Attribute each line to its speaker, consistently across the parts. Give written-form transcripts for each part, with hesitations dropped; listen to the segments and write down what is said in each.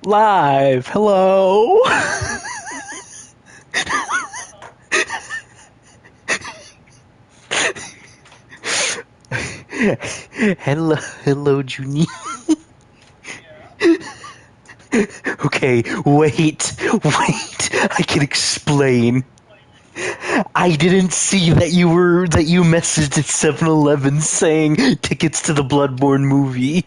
Speaker 1: Live. Hello. Hello, Junie. Okay, wait. I can explain. I didn't see that you messaged at 7-Eleven saying tickets to the Bloodborne movie.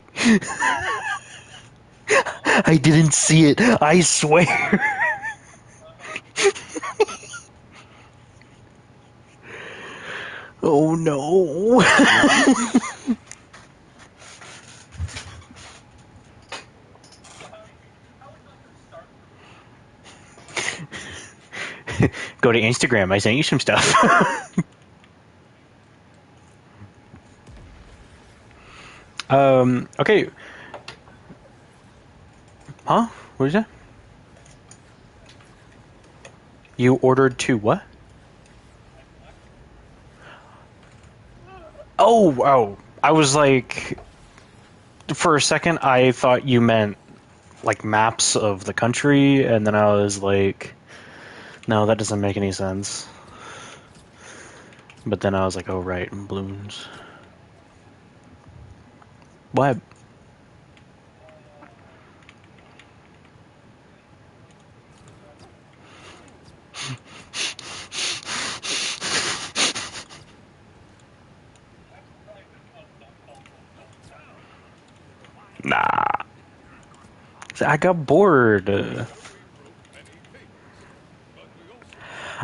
Speaker 1: I didn't see it. I swear. Oh no. Go to Instagram. I sent you some stuff. Okay. Huh? What is that? You ordered two what? Oh. I was like, for a second, I thought you meant like maps of the country, and then I was like, no, that doesn't make any sense. But then I was like, oh, right, balloons. What? Nah. I got bored.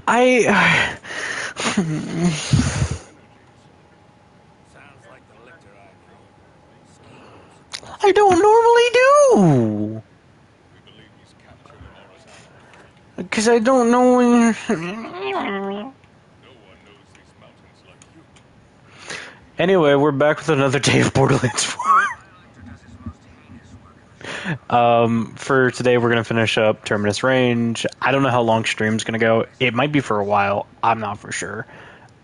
Speaker 1: I don't normally do. Because I don't know when... Anyway, we're back with another day of Borderlands 4. For today, we're going to finish up Terminus Range. I don't know how long stream's going to go. It might be for a while. I'm not for sure.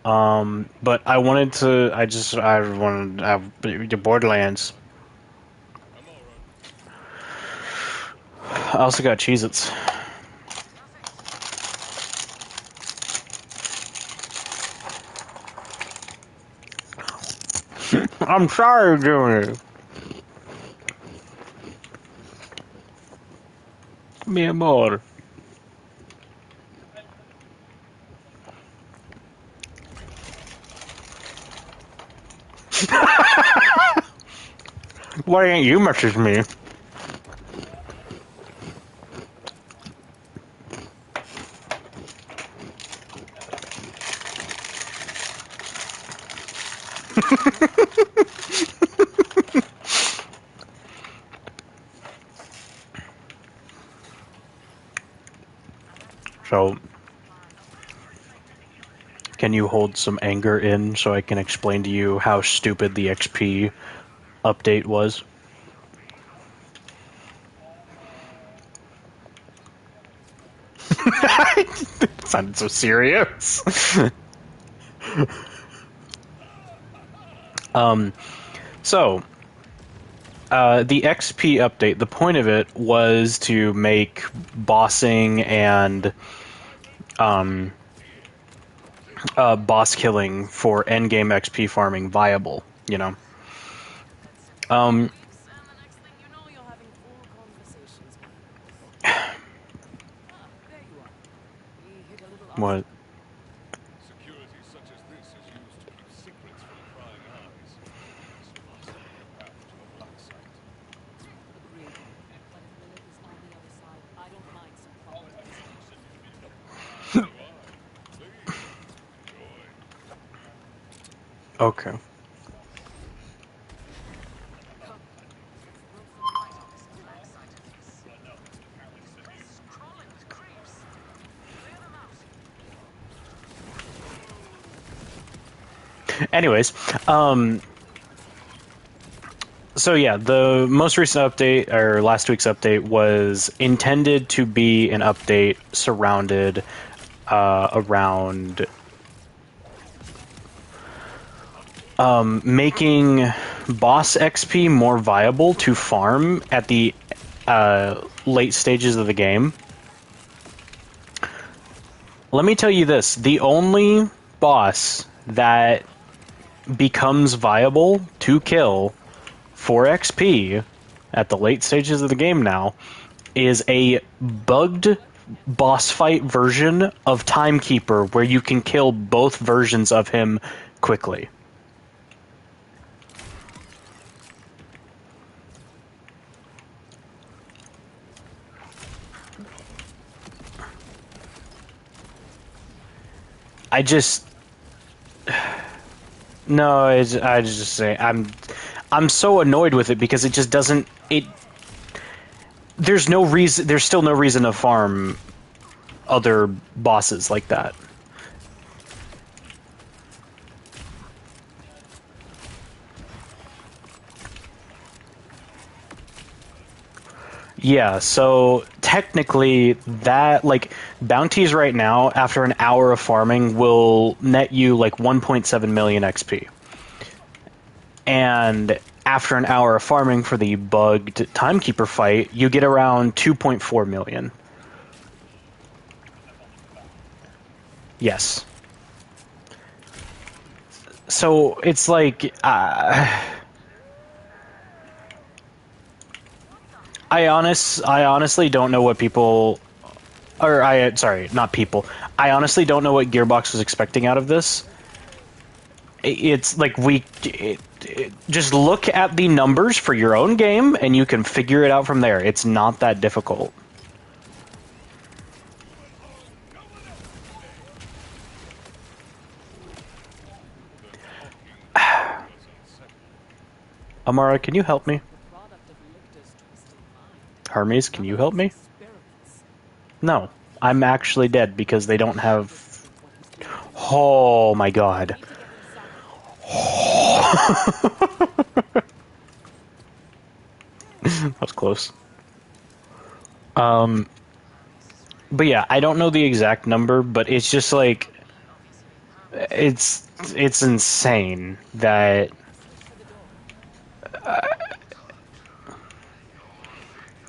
Speaker 1: But I wanted to... I wanted to have the Borderlands. I also got Cheez-Its. I'm sorry, Junior. Mi amor. Why didn't you message me? So, can you hold some anger in so I can explain to you how stupid the XP update was? It sounded so serious. The XP update, the point of it was to make bossing and boss killing for endgame XP farming viable, you know. What? Okay. Anyways, so yeah, the most recent update, or last week's update, was intended to be an update surrounded around making boss XP more viable to farm at the late stages of the game. Let me tell you this: the only boss that becomes viable to kill for XP at the late stages of the game now is a bugged boss fight version of Timekeeper where you can kill both versions of him quickly. I just no, I just say I'm so annoyed with it because it just doesn't it. There's no reason. There's still no reason to farm other bosses like that. Yeah, so technically that like bounties right now after an hour of farming will net you like 1.7 million XP. And after an hour of farming for the bugged Timekeeper fight, you get around 2.4 million. Yes. So it's like I honestly don't know what people, or sorry, not people. I honestly don't know what Gearbox was expecting out of this. It's like just look at the numbers for your own game, and you can figure it out from there. It's not that difficult. Amara, can you help me? Hermes, can you help me? No, I'm actually dead because they don't have... Oh my god. That's close. But yeah, I don't know the exact number, but it's just like... It's insane that...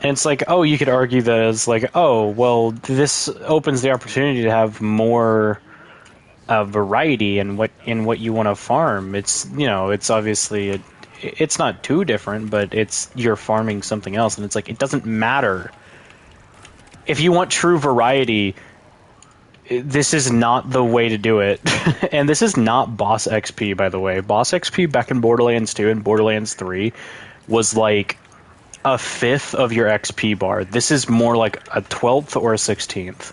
Speaker 1: And it's like, oh, you could argue that as like, oh, well, this opens the opportunity to have more variety in what you want to farm. It's it's obviously it's not too different, but it's you're farming something else, and it's like it doesn't matter if you want true variety. This is not the way to do it, and this is not boss XP, by the way. Boss XP back in Borderlands 2 and Borderlands 3 was like a fifth of your XP bar. This is more like a 12th or a 16th.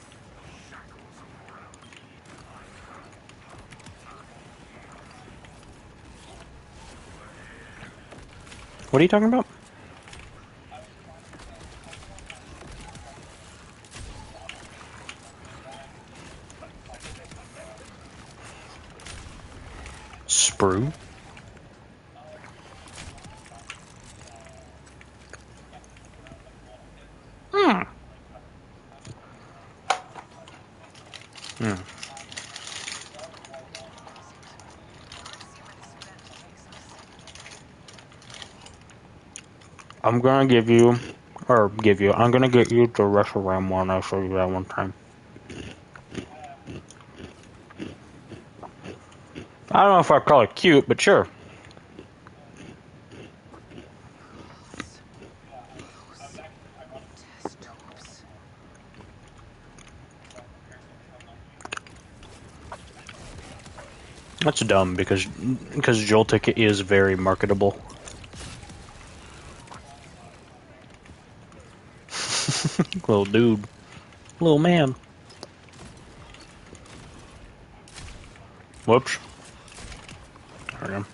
Speaker 1: What are you talking about? Sprue? Hmm. I'm gonna give you, I'm gonna get you the Reshiram one. I'll show you that one time. I don't know if I'd call it cute, but sure. That's dumb because Joltik is very marketable. Little dude. Little man. Whoops. There we go.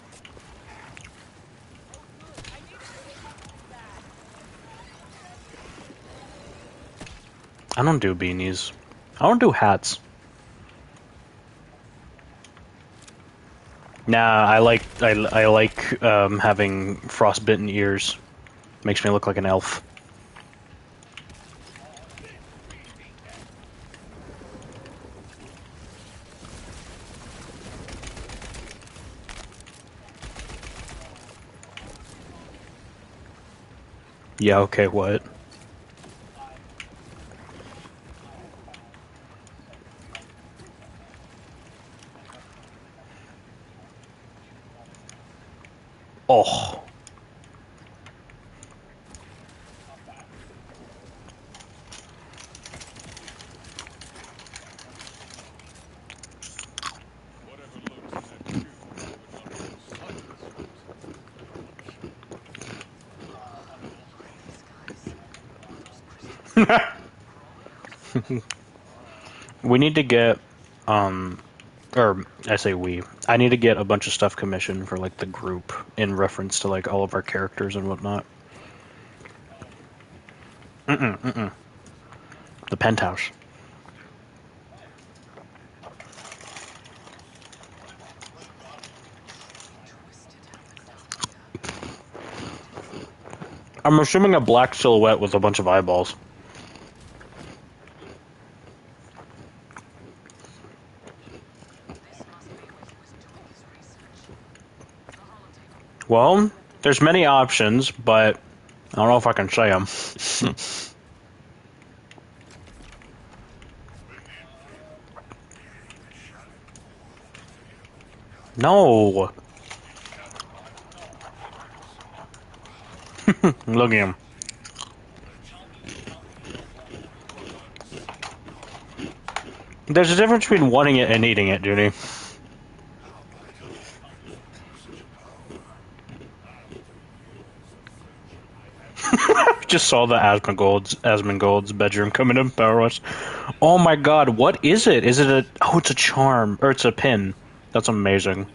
Speaker 1: I don't do beanies. I don't do hats. Nah, I like having frostbitten ears. Makes me look like an elf. Yeah, okay, what? Oh. We need to get, or I say we. I need to get a bunch of stuff commissioned for like the group in reference to like all of our characters and whatnot. The penthouse. I'm assuming a black silhouette with a bunch of eyeballs. Well, there's many options, but I don't know if I can say them. No. Look at him. There's a difference between wanting it and needing it, Judy. Just saw the Asmongold's bedroom coming in Power Watch. Oh my god, what is it? Is it a... Oh, it's a charm. Or it's a pin. That's amazing.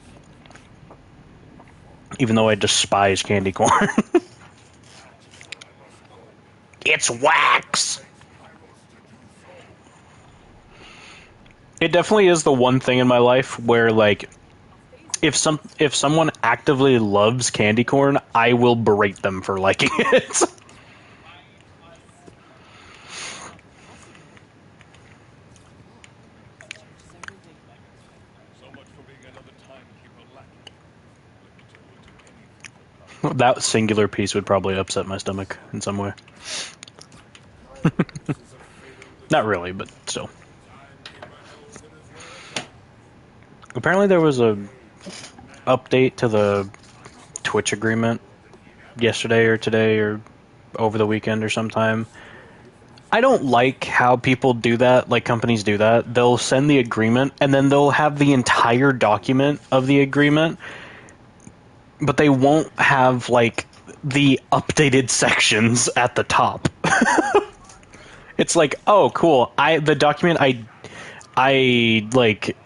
Speaker 1: Even though I despise candy corn. It's wax! It definitely is the one thing in my life where, like, if someone actively loves candy corn, I will berate them for liking it. That singular piece would probably upset my stomach in some way. Not really, but still. Apparently there was a update to the Twitch agreement yesterday or today or over the weekend or sometime. I don't like how people do that, like companies do that. They'll send the agreement and then they'll have the entire document of the agreement, but they won't have like the updated sections at the top. It's like, oh, cool. The document I like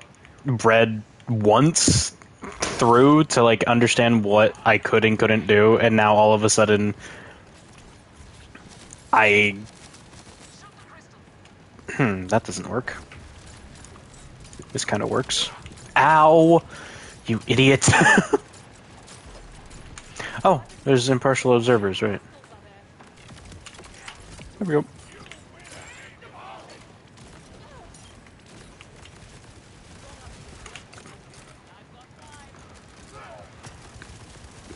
Speaker 1: read once through to like understand what I could and couldn't do, and now all of a sudden I that doesn't work. This kind of works. Ow, you idiot. Oh, there's impartial observers, right? There we go.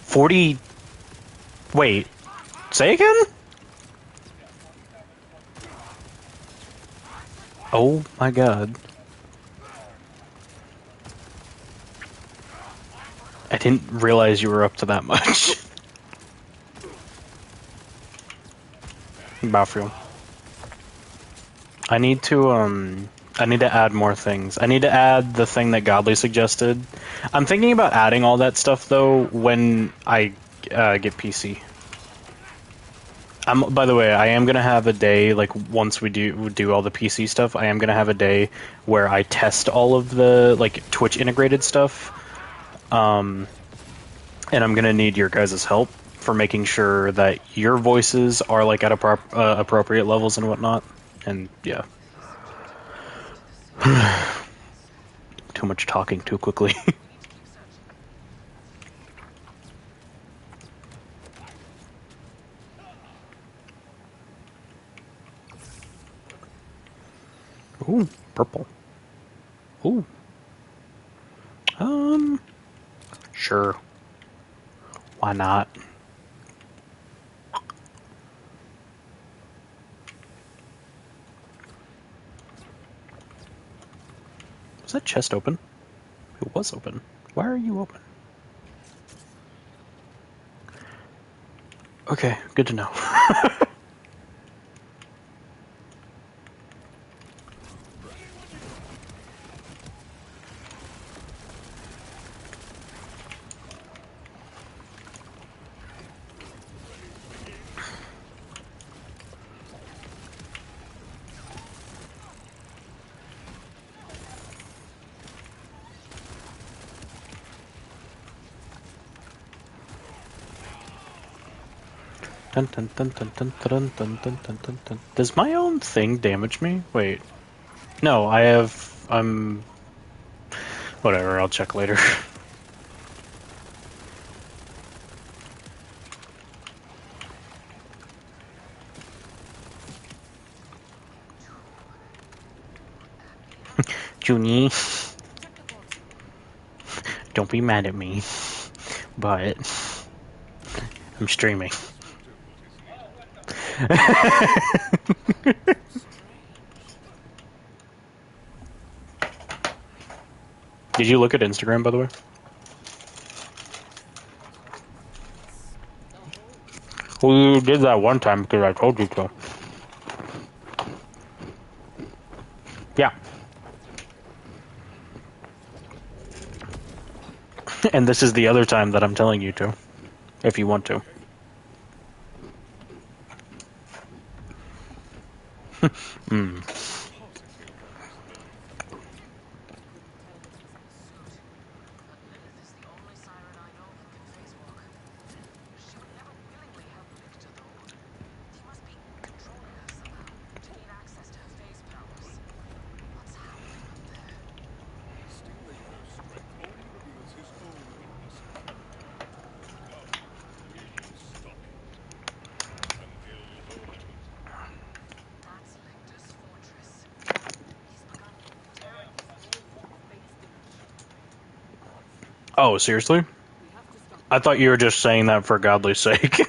Speaker 1: $40. Wait, say again? Oh my god. I didn't realize you were up to that much. Bathroom. I need to add more things. I need to add the thing that Godly suggested. I'm thinking about adding all that stuff though when I get PC. By the way, I am gonna have a day, like once we do all the PC stuff, I am gonna have a day where I test all of the like Twitch integrated stuff. And I'm gonna need your guys' help for making sure that your voices are like at appropriate levels and whatnot. And yeah. Too much talking too quickly. Ooh, purple. Ooh. Sure. Why not? Was that chest open? It was open. Why are you open? Okay, good to know. Dun, dun, dun, dun, dun, dun, dun, dun, dun, dun, dun. Does my own thing damage me? Wait. No, I have... I'm... Whatever, I'll check later. Junie, don't be mad at me, but I'm streaming. Did you look at Instagram, by the way? Well, you did that one time because I told you to. Yeah. And this is the other time that I'm telling you to, if you want to. Hmm. Oh, seriously? I thought you were just saying that for godly sake.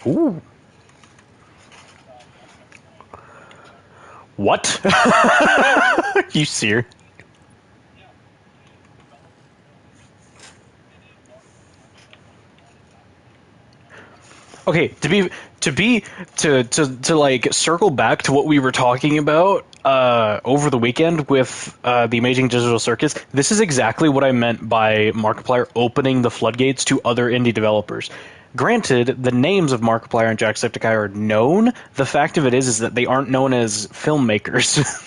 Speaker 1: Ooh. What? You serious? Okay, to like circle back to what we were talking about over the weekend with the Amazing Digital Circus. This is exactly what I meant by Markiplier opening the floodgates to other indie developers. Granted, the names of Markiplier and Jacksepticeye are known. The fact of it is that they aren't known as filmmakers.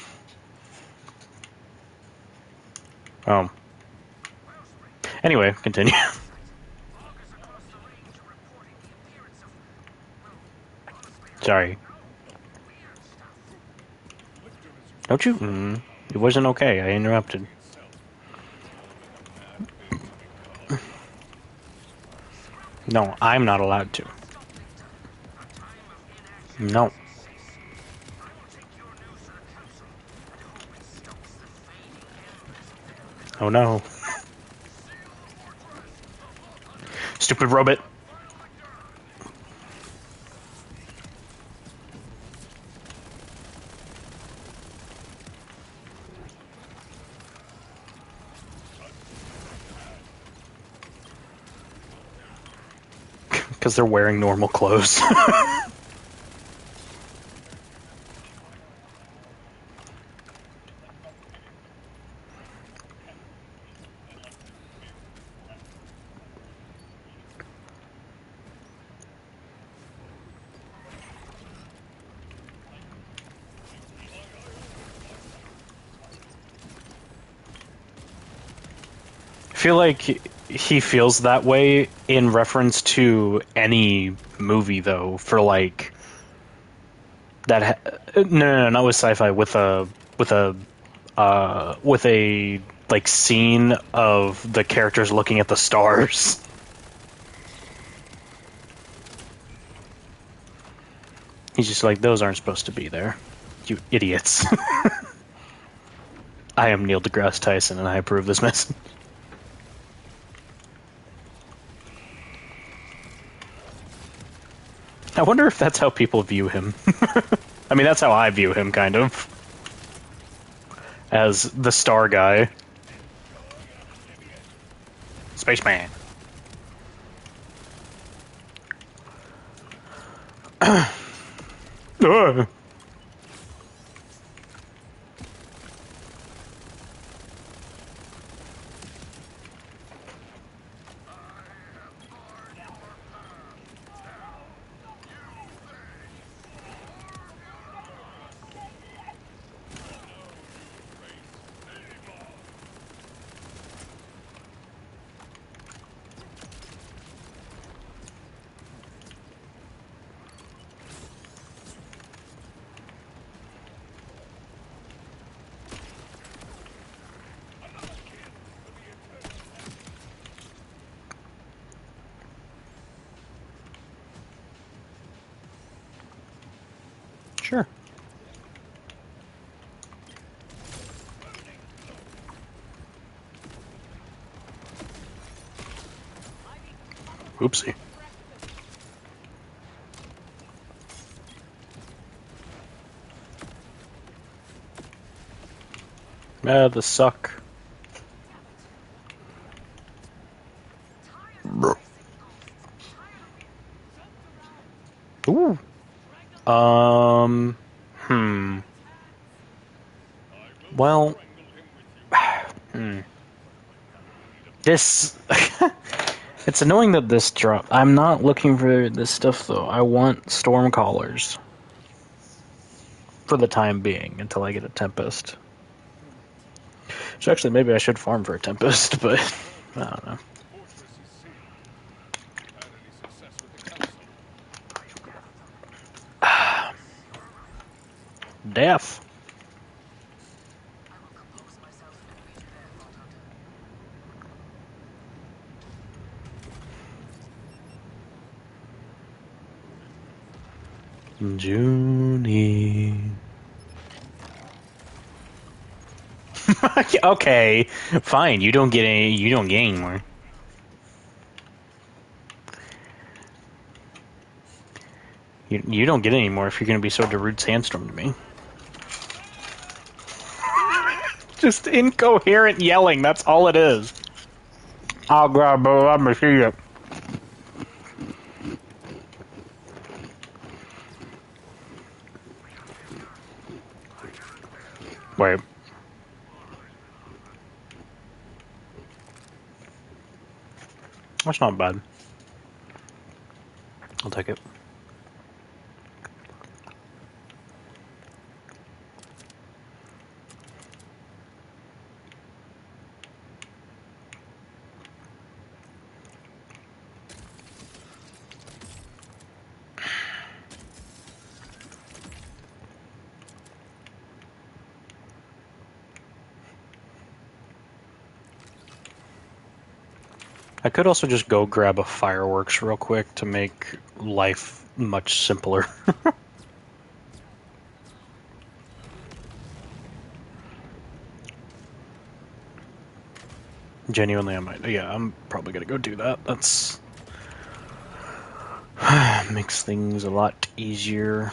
Speaker 1: Oh. Anyway, continue. Sorry. Don't you? It wasn't okay. I interrupted. No, I'm not allowed to. No. Oh no. Stupid robot. Because they're wearing normal clothes. I feel like he feels that way in reference to any movie, though. For like that, no, not with sci-fi. With a like scene of the characters looking at the stars. He's just like, those aren't supposed to be there, you idiots. I am Neil deGrasse Tyson, and I approve this message. I wonder if that's how people view him. I mean, that's how I view him, kind of. As the star guy. Spaceman. Ugh. Sure. Oopsie. The suck. Ooh. Hmm. Well. This. It's annoying that this drop. I'm not looking for this stuff though. I want storm callers. For the time being, until I get a Tempest. So actually, maybe I should farm for a Tempest, but I don't know. Death. Junie. Okay, fine. You don't get any. You don't get any more. You don't get any more if you're going to be so Darude Sandstorm to me. Just incoherent yelling. That's all it is. I'll grab a let me see it. Wait. That's not bad. I'll take it. I could also just go grab a fireworks real quick to make life much simpler. Genuinely, I might. Yeah, I'm probably gonna go do that. That's makes things a lot easier.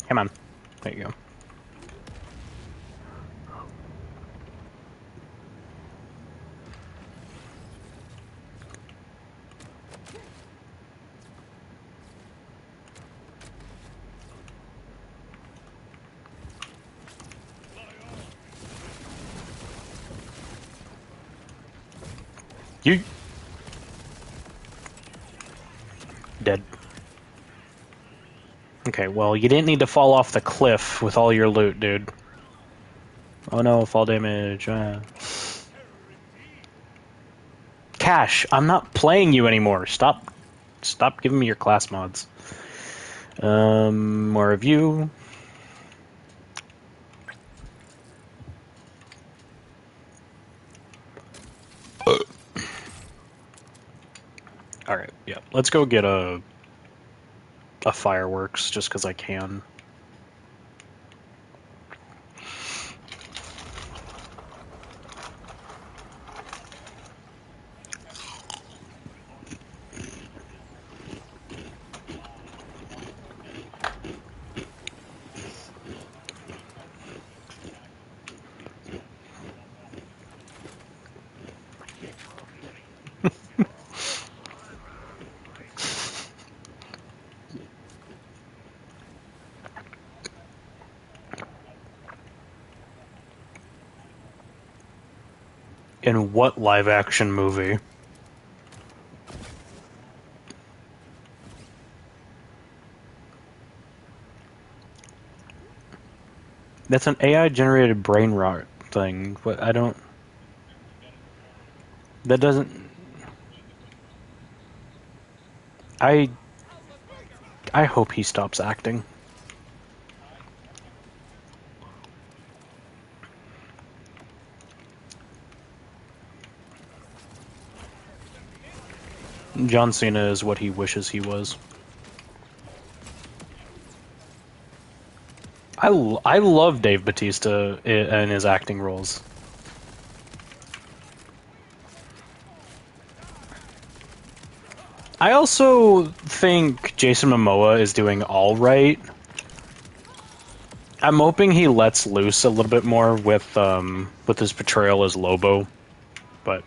Speaker 1: Come on. There you go. You dead. Okay, well, you didn't need to fall off the cliff with all your loot, dude. Oh no, fall damage. Cash, I'm not playing you anymore. Stop giving me your class mods. More of you. Alright, yeah. Let's go get a fireworks just because I can. In what live action movie? That's an AI generated brain rot thing. But I don't. That doesn't. I. I hope he stops acting. John Cena is what he wishes he was. I love Dave Bautista in his acting roles. I also think Jason Momoa is doing all right. I'm hoping he lets loose a little bit more with his portrayal as Lobo, but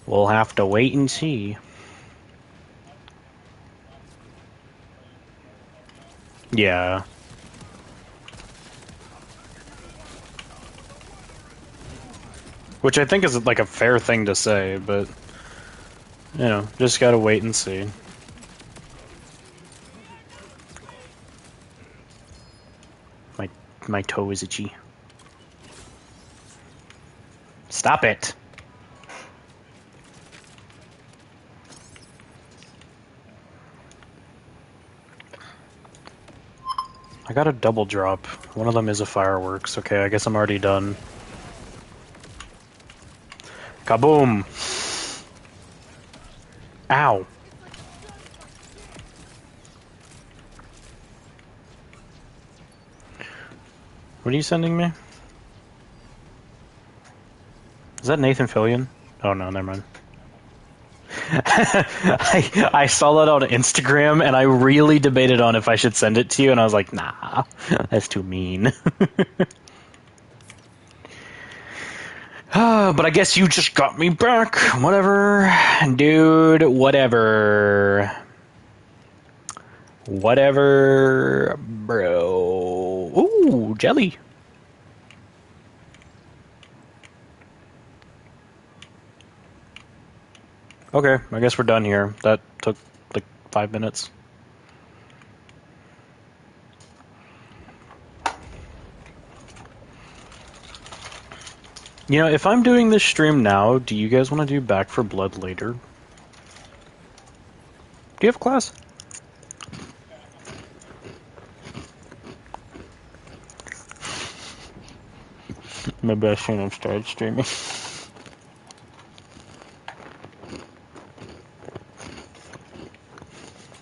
Speaker 1: we'll have to wait and see. Yeah. Which I think is like a fair thing to say, but you know, just gotta wait and see. My toe is itchy. Stop it! I got a double drop. One of them is a fireworks. Okay, I guess I'm already done. Kaboom! Ow! What are you sending me? Is that Nathan Fillion? Oh no, never mind. I saw that on Instagram and I really debated on if I should send it to you, and I was like, nah, that's too mean. But I guess you just got me back. Whatever. Dude, whatever. Whatever, bro. Ooh, jelly. Okay, I guess we're done here. That took like 5 minutes. You know, if I'm doing this stream now, do you guys want to do Back for Blood later? Do you have class? Maybe I shouldn't have started streaming.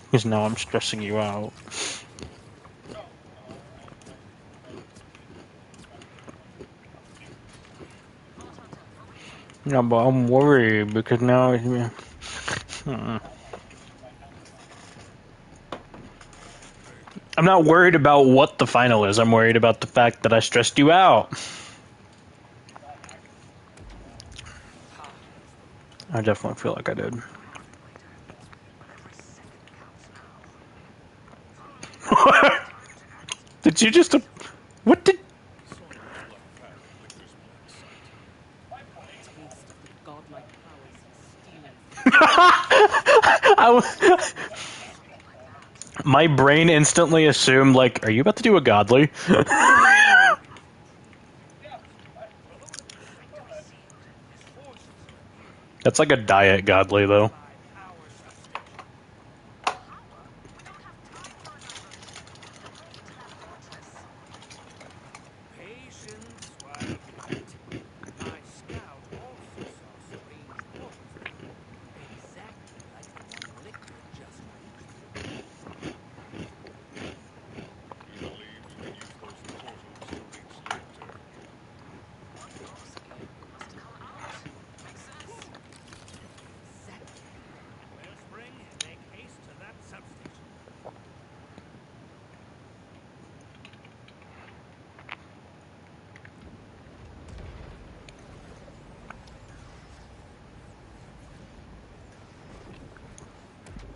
Speaker 1: Because now I'm stressing you out. Yeah, but I'm worried because now it's... I'm not worried about what the final is. I'm worried about the fact that I stressed you out. I definitely feel like I did. Did you just... What did... My brain instantly assumed, like, are you about to do a godly? That's like a diet godly, though.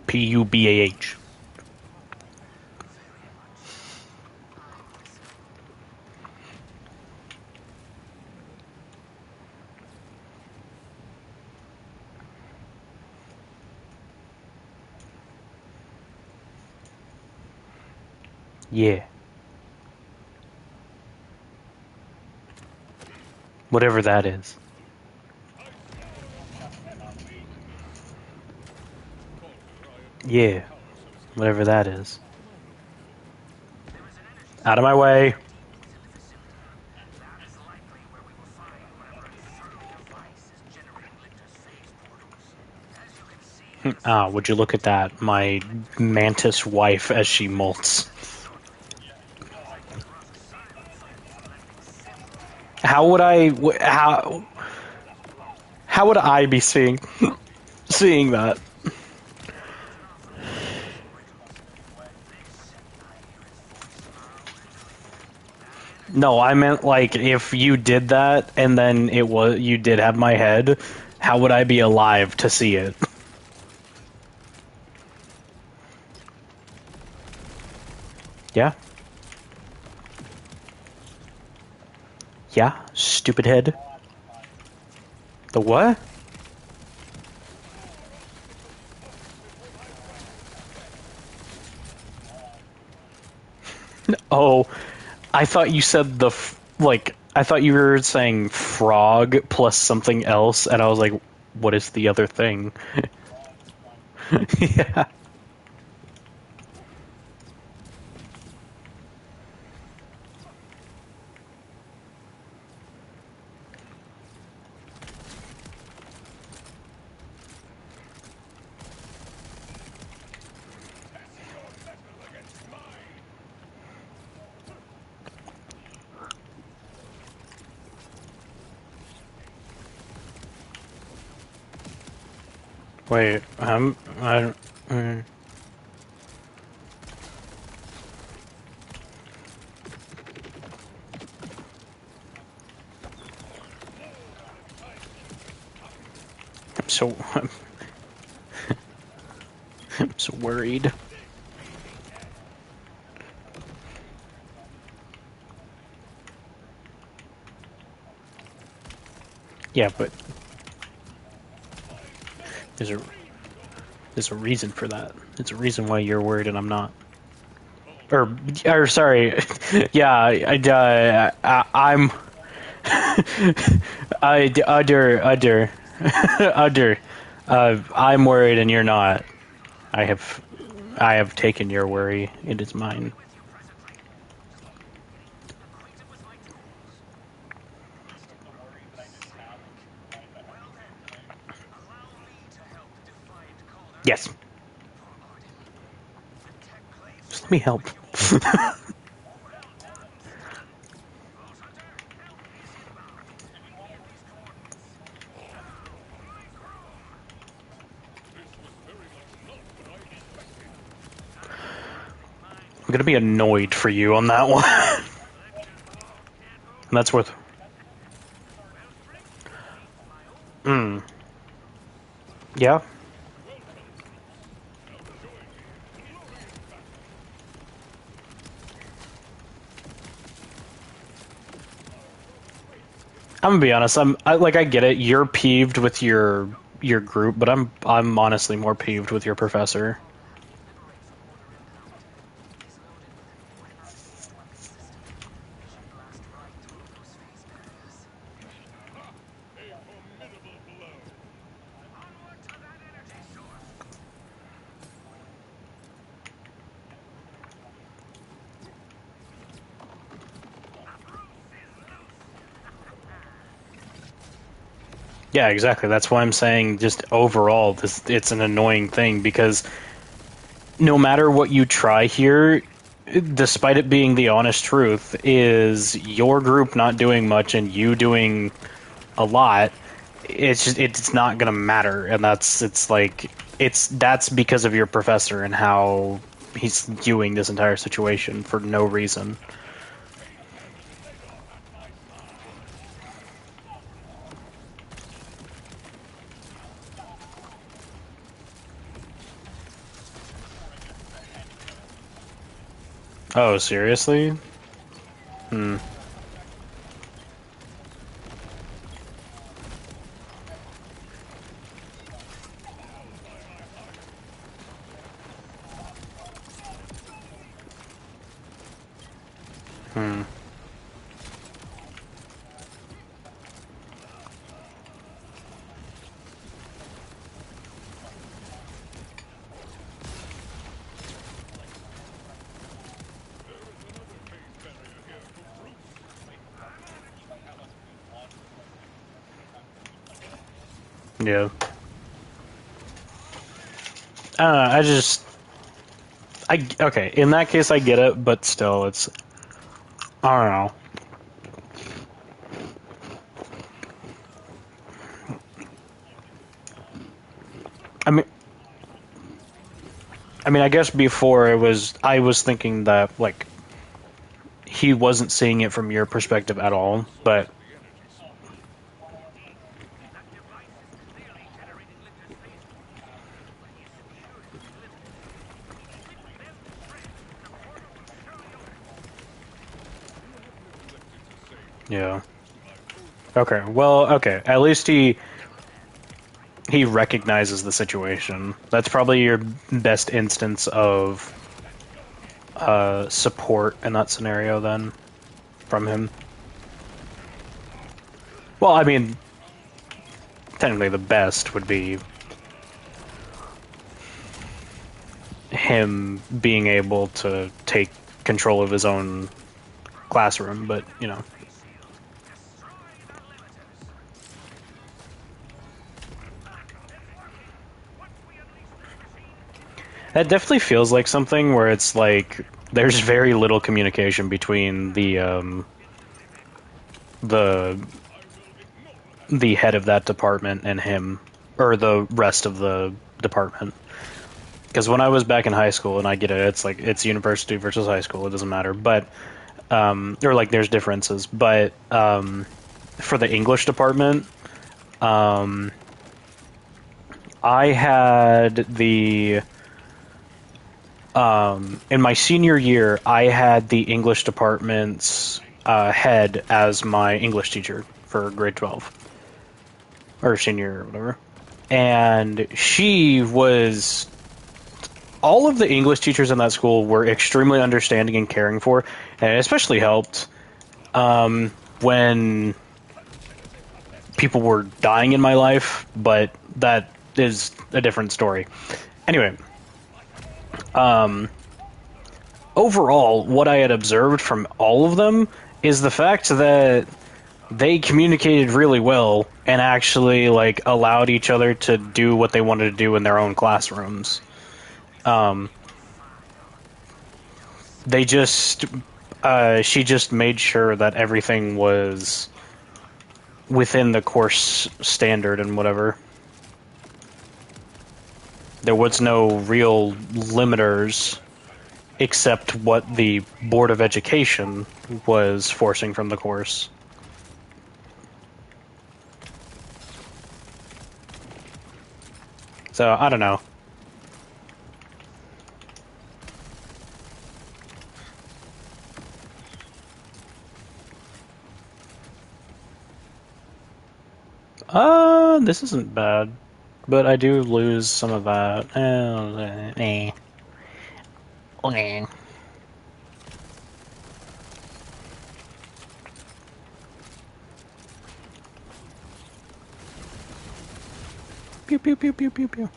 Speaker 1: Pubah. Yeah. Whatever that is. Yeah. Whatever that is. Out of my way. Ah, would you look at that? My mantis wife as she molts. How would I... How would I be seeing that? No, I meant like if you did that and then you did have my head, how would I be alive to see it? Yeah? Yeah? Stupid head. The what? Oh, I thought you said I thought you were saying frog plus something else, and I was like, what is the other thing? Yeah. Wait, mm. I'm so I'm so worried. Yeah, but there's a there's a reason for that. There's a reason why you're worried and I'm not. Or sorry, yeah, I'm udder. I'm worried and you're not. I have I have taken your worry. It is mine. Yes. Just let me help. I'm gonna be annoyed for you on that one. And that's worth. Hmm. Yeah. I'm gonna be honest. I get it. You're peeved with your group, but I'm honestly more peeved with your professor. Yeah, exactly. That's why I'm saying just overall, it's an annoying thing because no matter what you try here, despite it being the honest truth, is your group not doing much and you doing a lot. It's not gonna matter, and that's because of your professor and how he's viewing this entire situation for no reason. Oh, seriously? Hmm. Hmm. Yeah. I just, okay. In that case, I get it, but still, it's, I don't know. I mean, I guess before I was thinking that like he wasn't seeing it from your perspective at all, but yeah. Okay. Well, okay. At least he recognizes the situation. That's probably your best instance of support in that scenario then from him. Well, I mean, technically the best would be him being able to take control of his own classroom, but you know. That definitely feels like something where it's like there's very little communication between the the head of that department and him, or the rest of the department. Because when I was back in high school, and I get it, it's like it's university versus high school, it doesn't matter, but or like there's differences, but for the English department, um, I had the in my senior year, I had the English department's head as my English teacher for grade 12 or senior or whatever. And she was all of the English teachers in that school were extremely understanding and caring for, and it especially helped when people were dying in my life, but that is a different story. Anyway, overall, what I had observed from all of them is the fact that they communicated really well and actually like allowed each other to do what they wanted to do in their own classrooms. Um, they just she just made sure that everything was within the course standard and whatever. There was no real limiters except what the Board of Education was forcing from the course. So I don't know. This isn't bad, but I do lose some of that. Okay. Pew pew pew pew pew pew.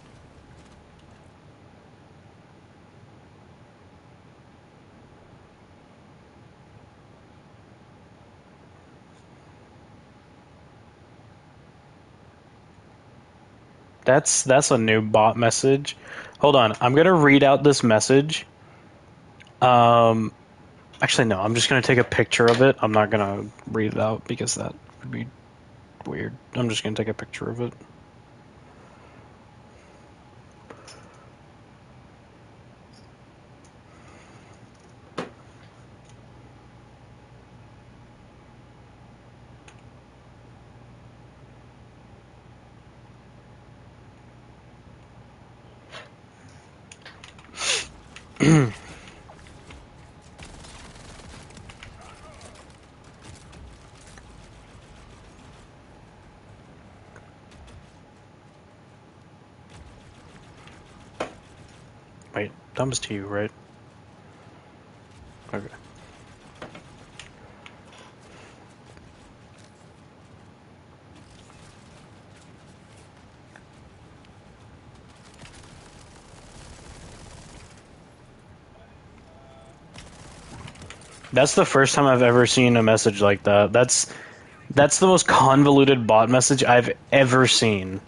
Speaker 1: That's a new bot message. Hold on, I'm gonna read out this message. Um, actually no, I'm just gonna take a picture of it. I'm not gonna read it out because that would be weird. I'm just gonna take a picture of it. Wait, thumbs to you, right? Okay. That's the first time I've ever seen a message like that. That's the most convoluted bot message I've ever seen.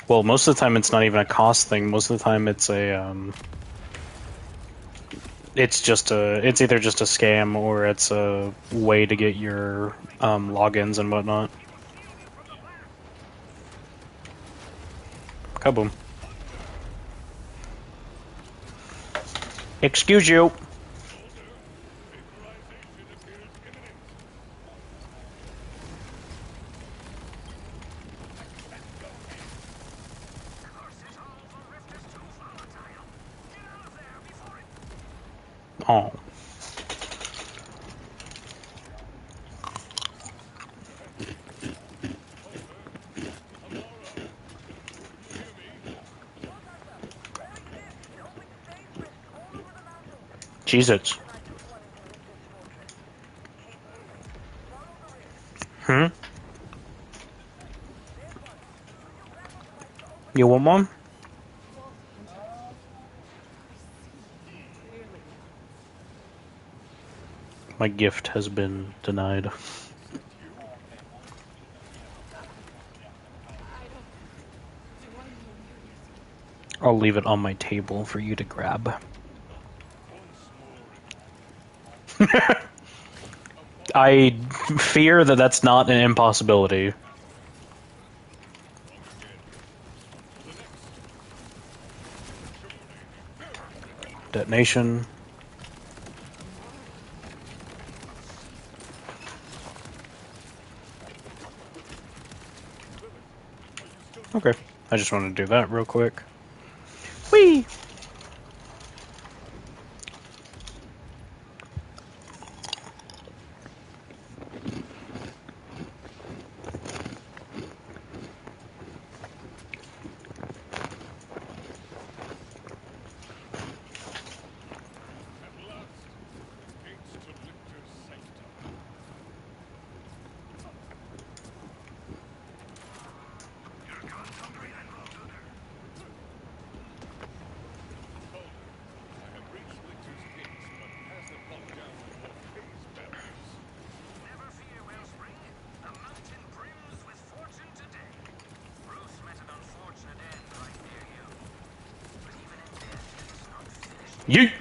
Speaker 1: Well, most of the time it's not even a cost thing. Most of the time it's it's either just a scam or it's a way to get your logins and whatnot. Kaboom. Excuse you. Oh. Jesus. Hmm? You want one? My gift has been denied. I'll leave it on my table for you to grab. I fear that that's not an impossibility. Detonation. Okay. I just want to do that real quick. Whee! Yeet!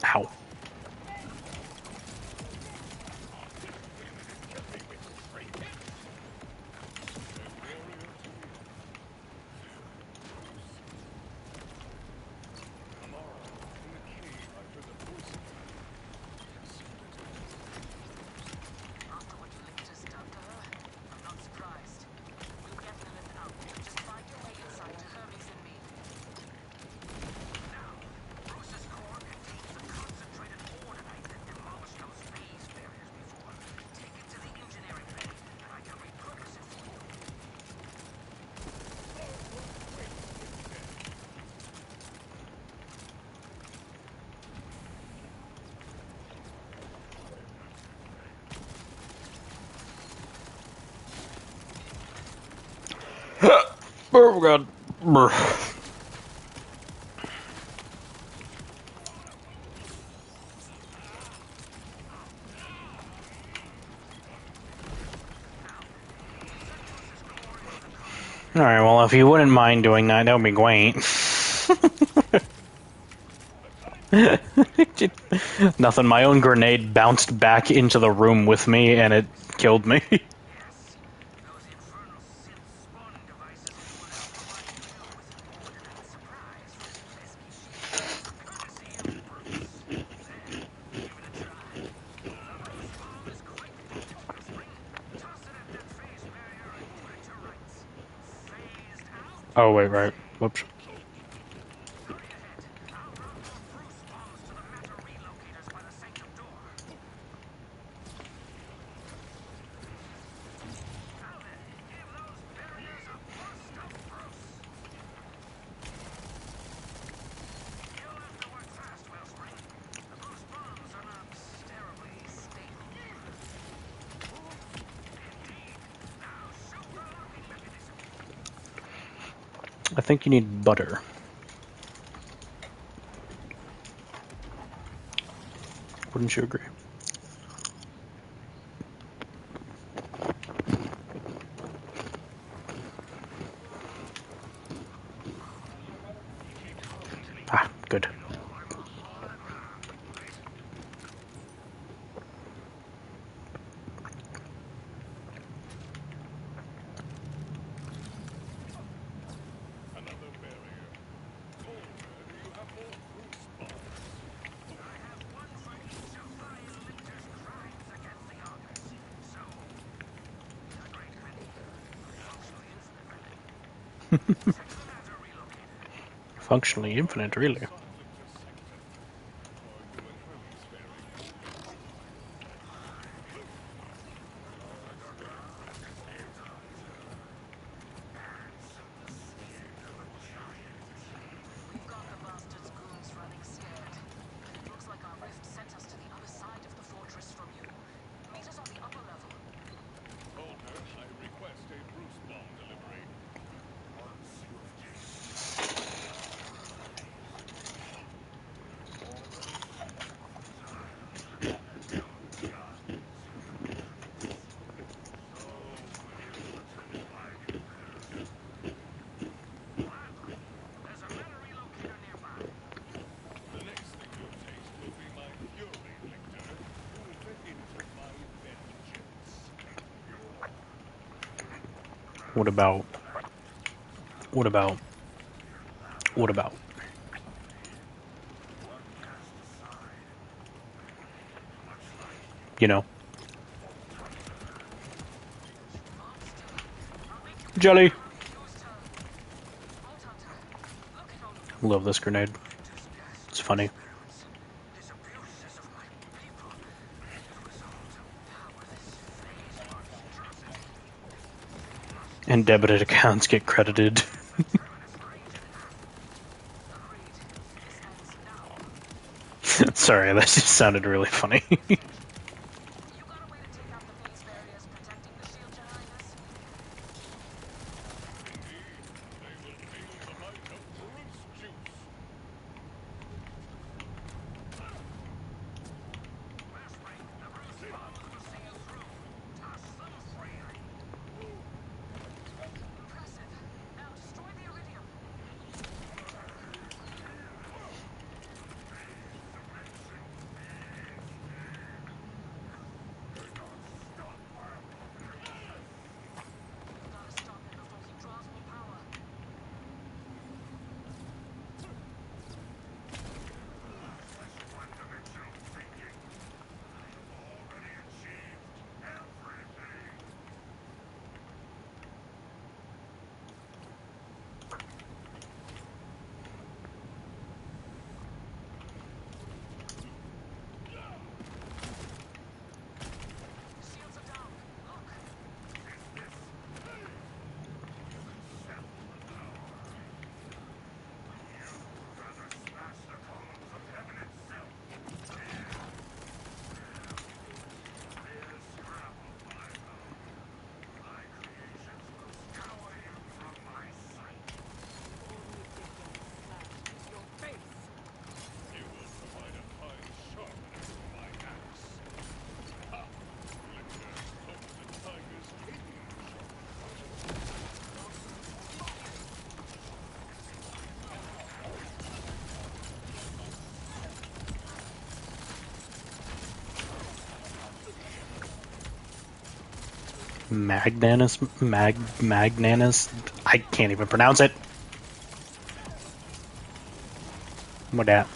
Speaker 1: Ow. Oh god. Alright, well, if you wouldn't mind doing that, that would be great. Nothing, my own grenade bounced back into the room with me and it killed me. Oh, wait, right. Whoops. I think you need butter. Wouldn't you agree? Ah, good. Functionally infinite, really. What about? What about? What about? You know, jelly. Love this grenade. It's funny. And debited accounts get credited. Sorry, that just sounded really funny. Magnanus. I can't even pronounce it. What that?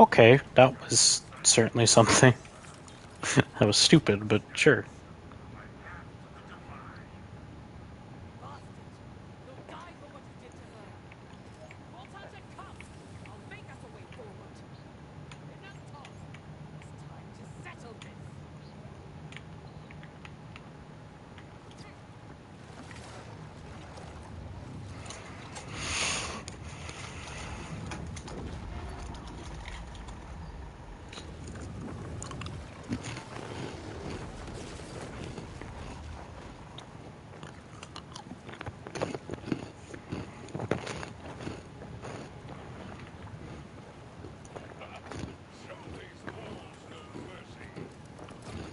Speaker 1: Okay, that was certainly something. That was stupid, but sure.
Speaker 2: Bastard! You'll die for what you did to her! Put her to cuffs! I'll make us a way forward! Enough talk! It's time to settle this!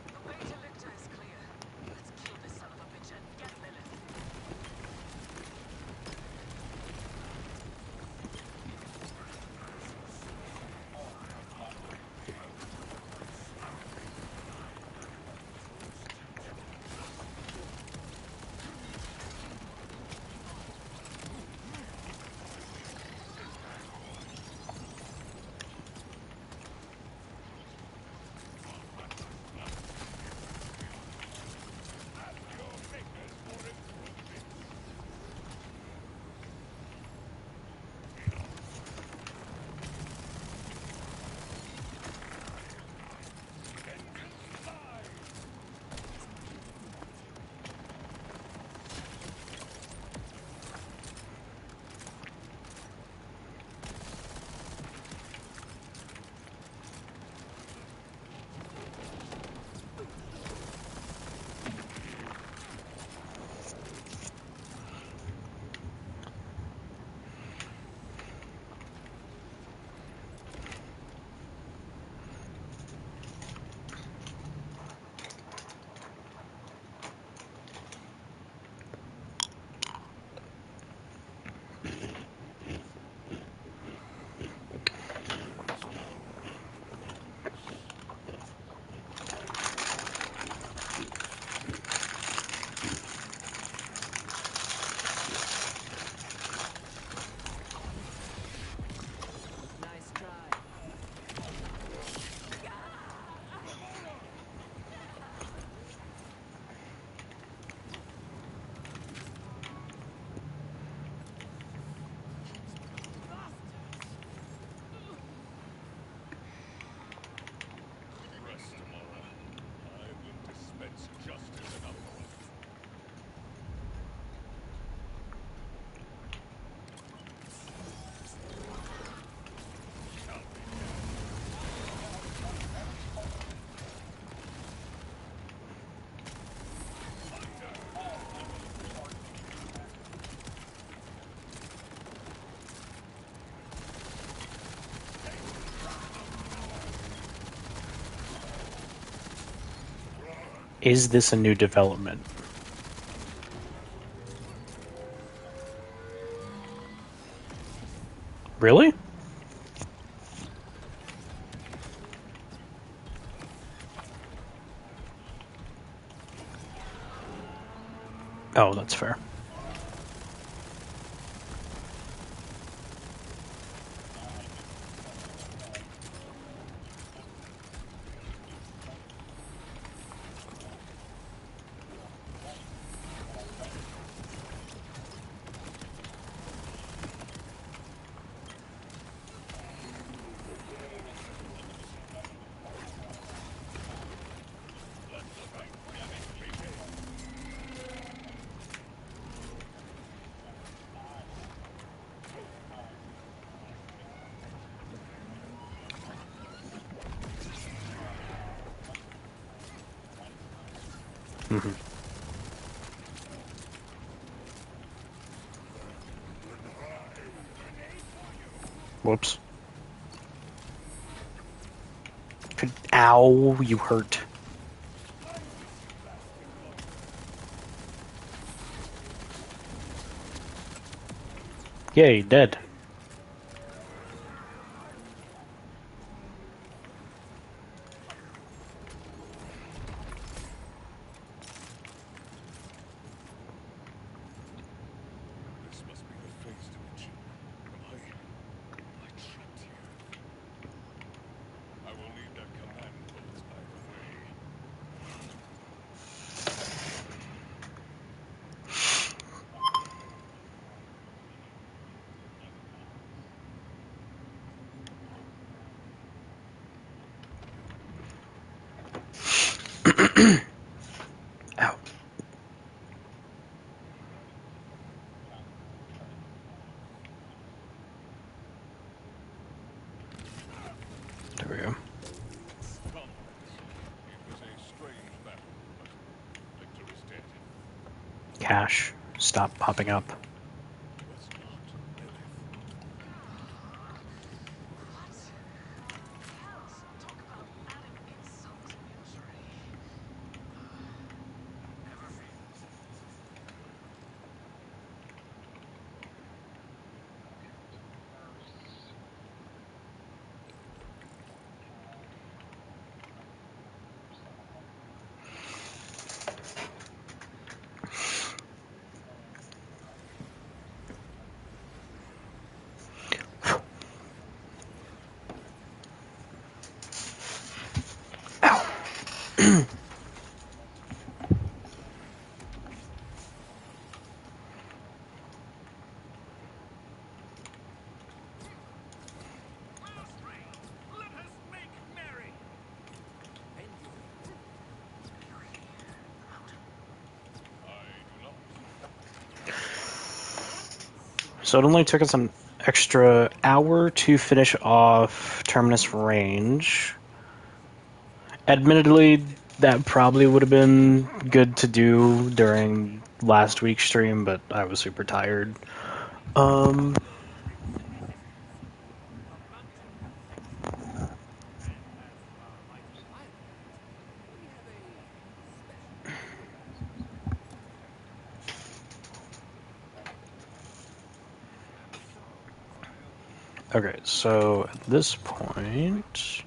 Speaker 2: The way to Lictor is clear. Let's kill this son of a bitch and get Lilith. Nice try.
Speaker 3: Rest, Amara. I will dispense justice enough.
Speaker 1: Is this a new development? Really? Oh, that's fair. Mhm. Whoops. Ow, you hurt. Yay, dead.
Speaker 3: This must be the phase dimension. Am I trapped here?
Speaker 1: Ow. There we go.
Speaker 3: Comrades, it was a strange battle, but victory's dead.
Speaker 1: Cash. Stop popping up.
Speaker 3: Was not Lilith.
Speaker 2: Let us make merry.
Speaker 3: I do not.
Speaker 1: So it only took us an extra hour to finish off Terminus Range. Admittedly, that probably would have been good to do during last week's stream, but I was super tired. Okay, so at this point...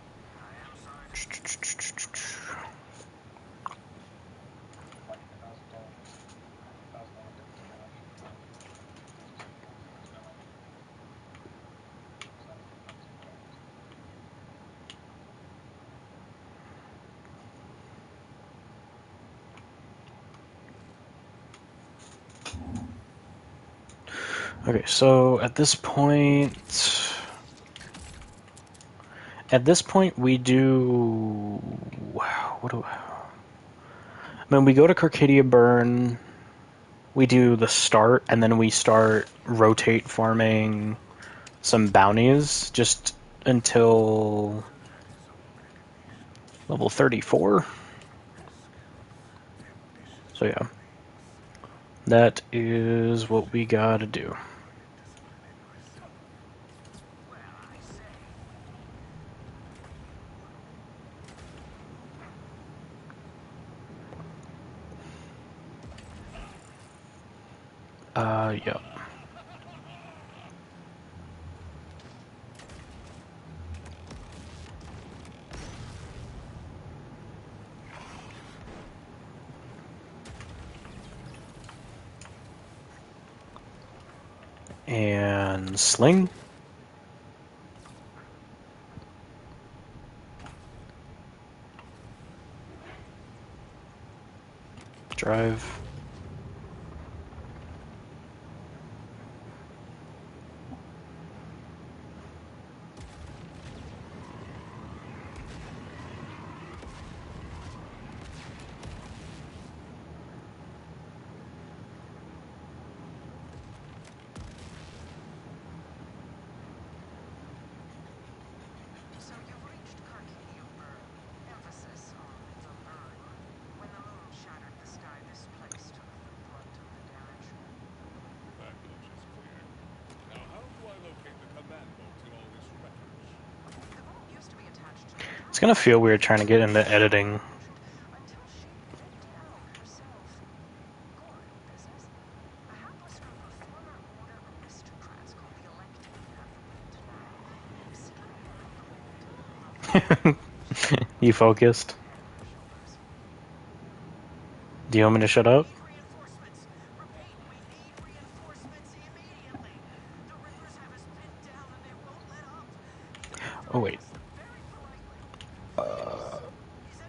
Speaker 1: Okay, so at this point... we do... What do I mean, we go to Carcadia Burn, we do the start, and then we start rotate farming some bounties, just until level 34. So yeah, that is what we gotta do. Yeah. And sling. Drive.
Speaker 4: So you've reached Carcadia Burn. Emphasis on the burn. When the moon shattered the sky, this place took the brunt of the damage.
Speaker 3: That much is clear. Now, how do I locate the command bolt in all this wreckage?
Speaker 4: The vault used to be attached to the
Speaker 1: It's gonna feel weird trying to get into editing.
Speaker 4: until she flipped it out herself. Good business. A hapless group of former order aristocrats called the Elected have ruled now.
Speaker 1: You focused? Do you want me to shut up?
Speaker 4: Reinforcements. Repeat, we need reinforcements immediately. The Rippers have us pinned down and they won't let up.
Speaker 1: Oh wait.
Speaker 4: Very politely. Is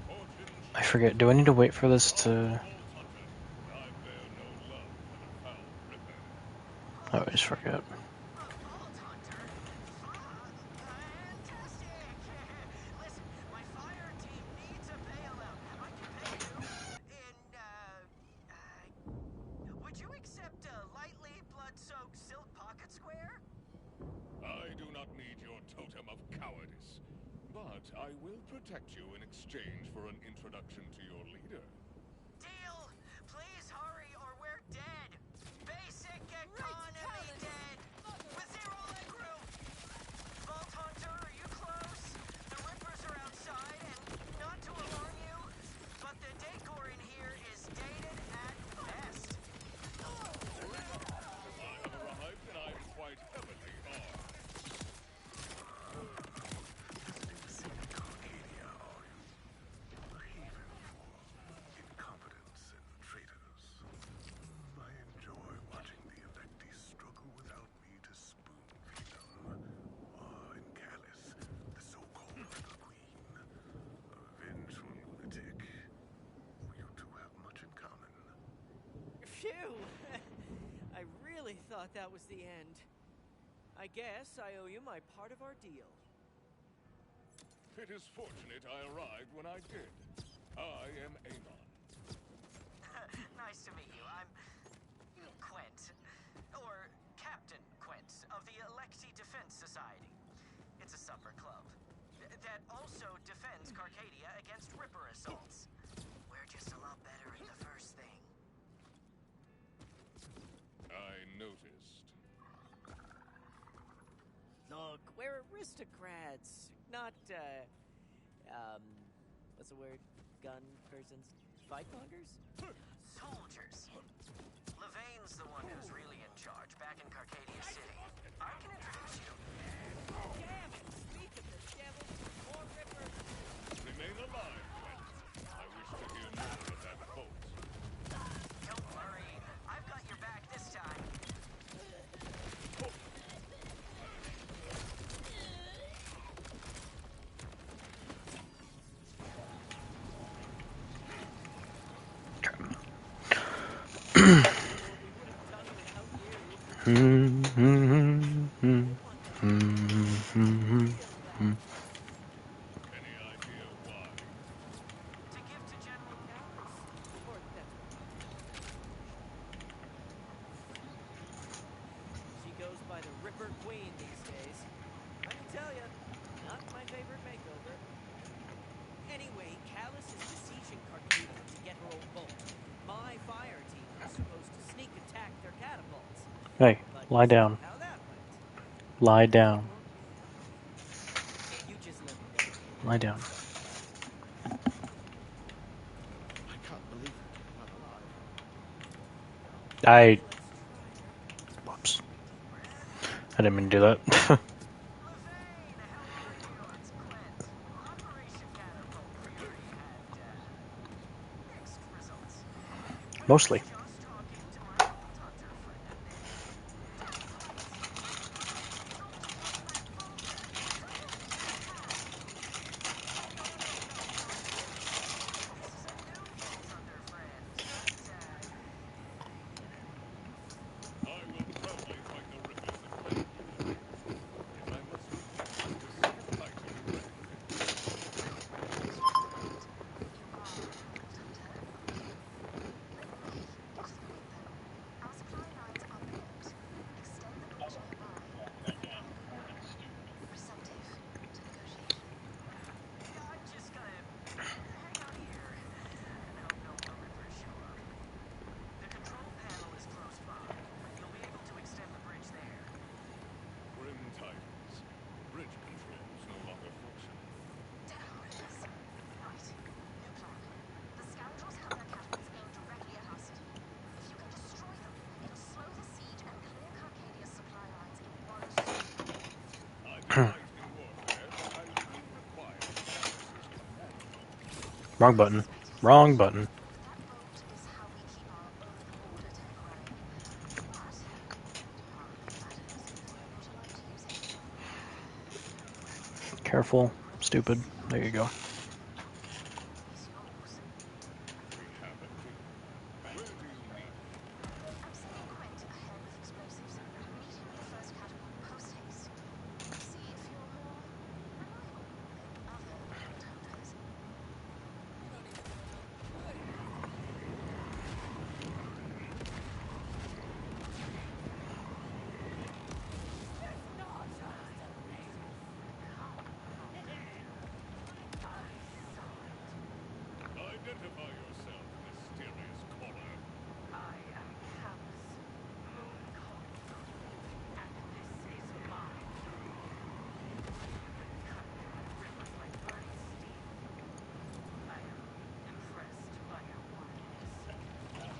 Speaker 4: anyone there?
Speaker 1: I forget. Do I need to wait for this to...
Speaker 3: I bear no love for the foul ripper.
Speaker 1: I always forget.
Speaker 4: Vault Hunter? Fantastic! Listen, my fire team needs
Speaker 3: of cowardice. But I will protect you in exchange for an introduction to your leader.
Speaker 4: Deal! Please hurry or we're dead! Basic economy dead! With zero leg room! Vault Hunter, are you close? The Rippers are outside, and not to alarm you, but the decor in here is dated at best.
Speaker 3: I have arrived and I'm quite heavily armed.
Speaker 5: Visiting Arcadia, are you? A haven for incompetents and traitors. I enjoy watching the electees struggle without me to spoon feed them. And Callus, the so-called Little Queen, a vengeful lunatic. You two have much in common.
Speaker 6: Phew! I really thought that was the end. I guess I owe you my part of our deal.
Speaker 3: It is fortunate I arrived when I did. I am Amon.
Speaker 4: Nice to meet you. I'm Quent, or Captain Quent, of the Electi Defense Society. It's a supper club that also defends Carcadia against Ripper assaults. We're just a lot better at the first thing.
Speaker 3: I noticed.
Speaker 6: Look, we're aristocrats, not, what's the word? Gun persons? Fightmongers?
Speaker 4: Soldiers. Levain's the one who's really in charge back in Carcadia City. I can introduce you.
Speaker 6: Damn it! Speak of the devil, more Rippers!
Speaker 3: Remain alive, Quent. I wish to hear more of that boat.
Speaker 4: Don't worry, I've got your back this time.
Speaker 3: Any idea why?
Speaker 4: To give to General
Speaker 6: Callus, or that's she goes by the Ripper Queen these days. I can tell you, not my favorite makeover. Anyway, Callus is besieging Carcadia to get her own bolt. My fire team was supposed to sneak attack their catapults.
Speaker 1: Hey,
Speaker 6: But
Speaker 1: lie
Speaker 6: you saw
Speaker 1: down.
Speaker 6: how that went.
Speaker 1: Lie down.
Speaker 6: You just let me know.
Speaker 1: Lie down.
Speaker 7: I can't believe I'm alive.
Speaker 1: I. Whoops. I didn't mean to do that.
Speaker 4: Levain, how are you? It's Quent. Operation Catapult Fury had, mixed results.
Speaker 1: Mostly.
Speaker 4: Just talking to my Vault Hunter friend. This is a new Vault Hunter friend.
Speaker 3: I will proudly fight the Rippers if I can. Yet I must repeat the second item in rank.
Speaker 4: Our supply lines are blocked. Extend the bridge nearby. Receptive to negotiation. I'm just gonna hang out here and hope no more Rippers show up. The control panel is close by. You'll be able to extend the bridge there.
Speaker 3: Grim tidings. Bridge controls no longer function.
Speaker 4: Right. New plan. The scoundrels have their catapults aimed directly at our city. If you can destroy them, it'll slow the siege and clear Carcadia's supply lines in one swoop.
Speaker 3: I delight in warfare, but I will require Callus's command.
Speaker 1: Wrong button. Wrong button.
Speaker 4: That boat is how we keep our over-the-border tech running. But hardly matters if you're not allowed to use it.
Speaker 1: Careful. Stupid. There you go.
Speaker 4: It's yours.
Speaker 3: We have a deal. Where do you need?
Speaker 4: I'm sending Quent ahead with explosives. Meet him at the first catapult post-haste. See if you're more reliable than other Vault Hunters.
Speaker 3: Identify yourself, mysterious caller.
Speaker 4: I am Callus, Moon Conqueror, and this is my throne. You've been cutting my rivers like bloody steel. I am impressed by your wildness.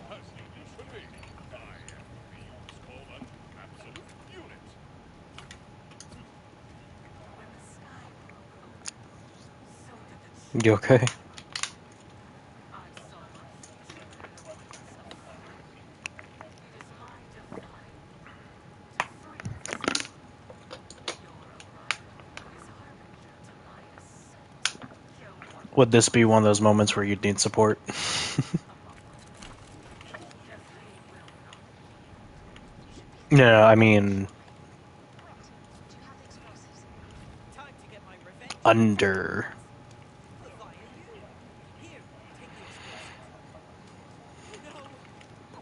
Speaker 3: As you should be. I am what the youths call an absolute unit.
Speaker 4: When the sky broke open, so did the
Speaker 1: You
Speaker 4: children.
Speaker 1: okay?
Speaker 4: I saw my future in an awareness of freedom. It is my divine purpose to free this world. Your arrival is harbinger to my ascent. Kill one
Speaker 1: Would this be one of those moments where you'd need support?
Speaker 4: if they will not
Speaker 1: No, I mean
Speaker 6: Time to get my revenge.
Speaker 1: under.
Speaker 6: Via you. Here, take the explosives. No.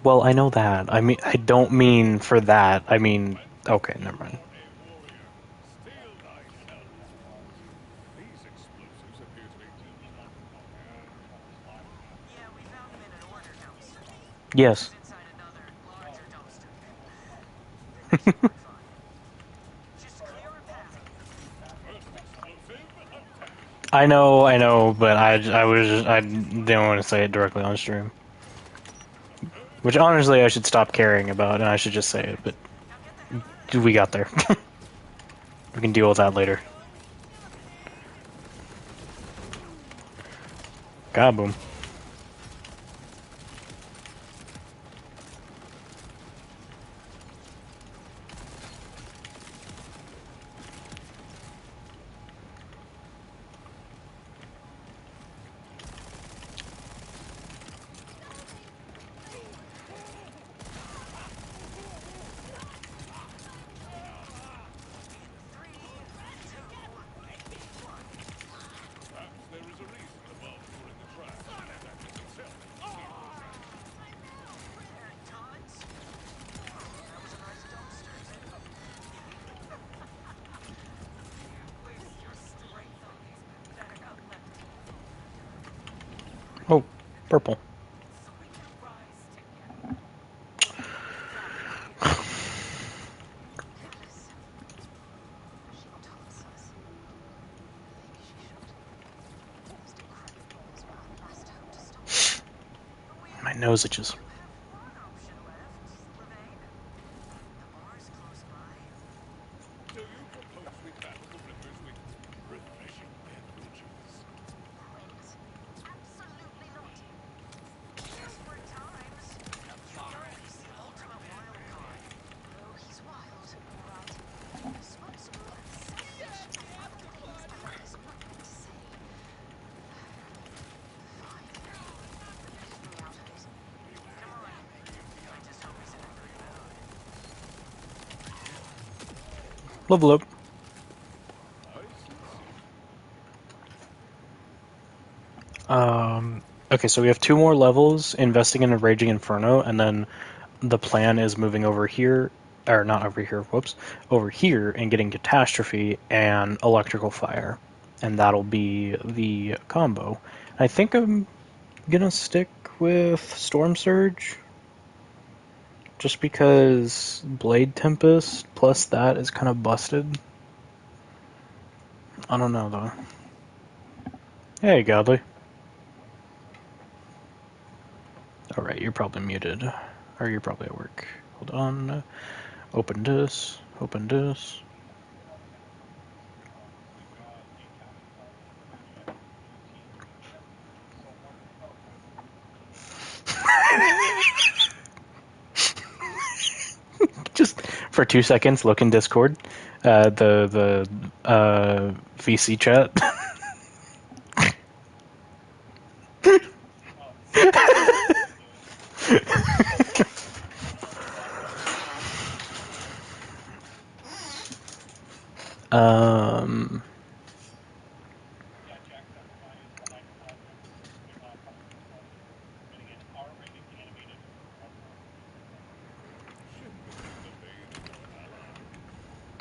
Speaker 1: Well, I know that. I mean, I don't mean for that. I mean, okay, never mind.
Speaker 3: A warrior. Steel thyself. These explosives appear to be.
Speaker 4: Yeah, we found them in an order dumpster.
Speaker 1: Yes.
Speaker 4: Inside another, larger dumpster. They make super fun. Just clear a path.
Speaker 3: First explosive attack.
Speaker 1: I know, but I didn't want to say it directly on stream. Which honestly I should stop caring about and I should just say it, but
Speaker 4: Now get the hell out of
Speaker 1: we got there. We can deal with that later. Kaboom.
Speaker 3: Perhaps there is a reason the bulbs were in the trash. That is itself.
Speaker 4: there, Tods? That was a nice dumpster, too. You waste your strength on these pathetic electric.
Speaker 1: Oh, purple.
Speaker 4: So we can rise together. Callus. She taunts us. I think she should. Most incredible is our last hope to stop her. But we
Speaker 1: My nose itches.
Speaker 4: have one option left, Levane. The bar's close by.
Speaker 3: Do you propose we battle the rivers with refreshing beverages?
Speaker 4: Please. Absolutely not. Desperate times. You know he's the ultimate wild card. Oh, he's wild, all right. Responsible and selfish. Other things there's nothing to say. Fine. Get me out of it. Come on. I just hope he's in a good mood.
Speaker 1: Level up. Okay, so we have 2 more levels, investing in a Raging Inferno, and then the plan is moving over here, or not over here, whoops, over here and getting Catastrophe and Electrical Fire. And that'll be the combo. I think I'm gonna stick with Storm Surge, just because Blade Tempest plus that is kind of busted. I don't know, though. Hey, Godly. Alright, you're probably muted. Or you're probably at work. Hold on. Open this. Open this. Just for 2 seconds, look in Discord. The VC chat. um...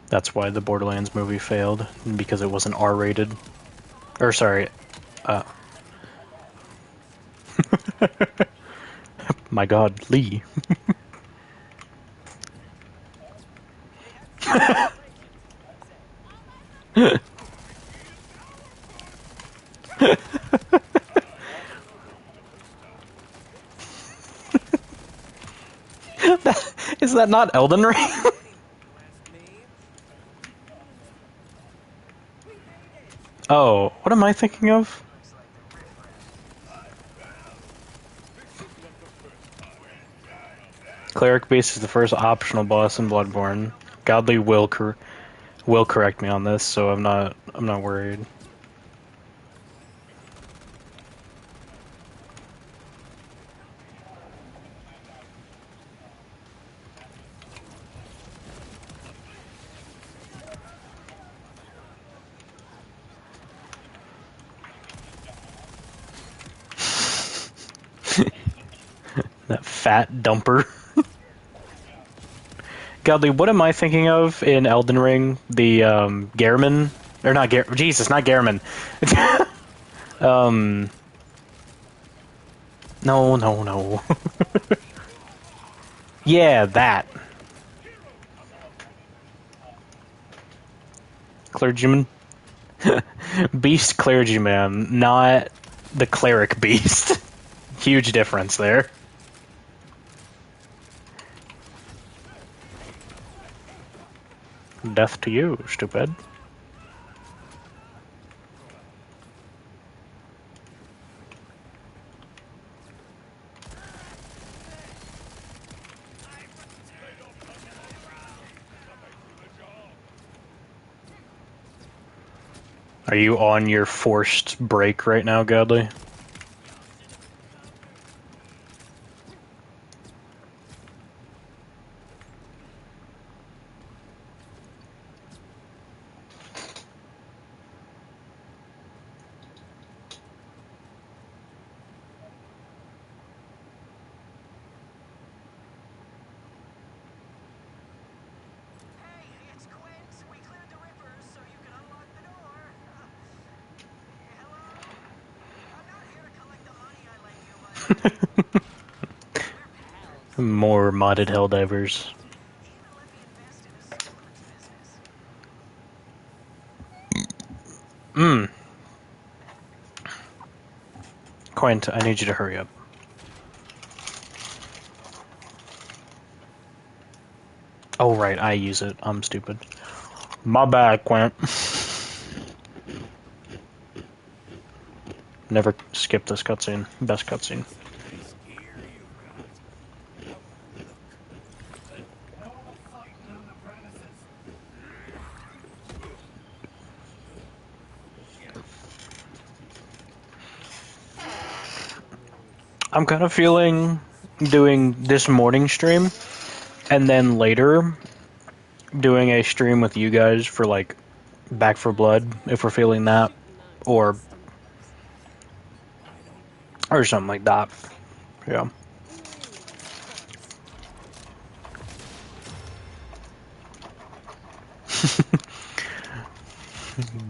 Speaker 1: That's why the Borderlands movie failed, because it wasn't R-rated. Or sorry, My God, Lee.
Speaker 6: They had some celebrations, you might say.
Speaker 1: Is that not Elden Ring?
Speaker 6: Anyway, you ask me. We made it.
Speaker 1: Oh, what am I thinking of?
Speaker 4: Looks like the riffraff.
Speaker 3: This is not the first time you've tried to outwit me.
Speaker 1: Cleric Beast is the first optional boss in Bloodborne. Godly will correct me on this, so I'm not worried. That fat dumper. Godly, what am I thinking of in Elden Ring? The Gehrman, or not Jesus, not Gehrman. No, no, no. Yeah, that clergyman, beast clergyman, not the cleric beast. Huge difference there. Death to you, stupid. Are you on your forced break right now, Godly?
Speaker 4: Hey, it's Quint. We cleared the river so you can unlock the door. Hello? I'm not here to collect the money I lent you, but we're pals.
Speaker 1: More modded Helldivers.
Speaker 4: He even let me invest in his supplements business.
Speaker 1: Quint, I need you to hurry up. Oh, right, I use it. I'm stupid. My bad, Quint. Never skip this cutscene. Best cutscene.
Speaker 7: It's a nice gear you've got. How about a look?
Speaker 1: I'm kind of feeling doing this morning stream and then later doing a stream with you guys for like Back for Blood if we're feeling that, or something like that. Yeah.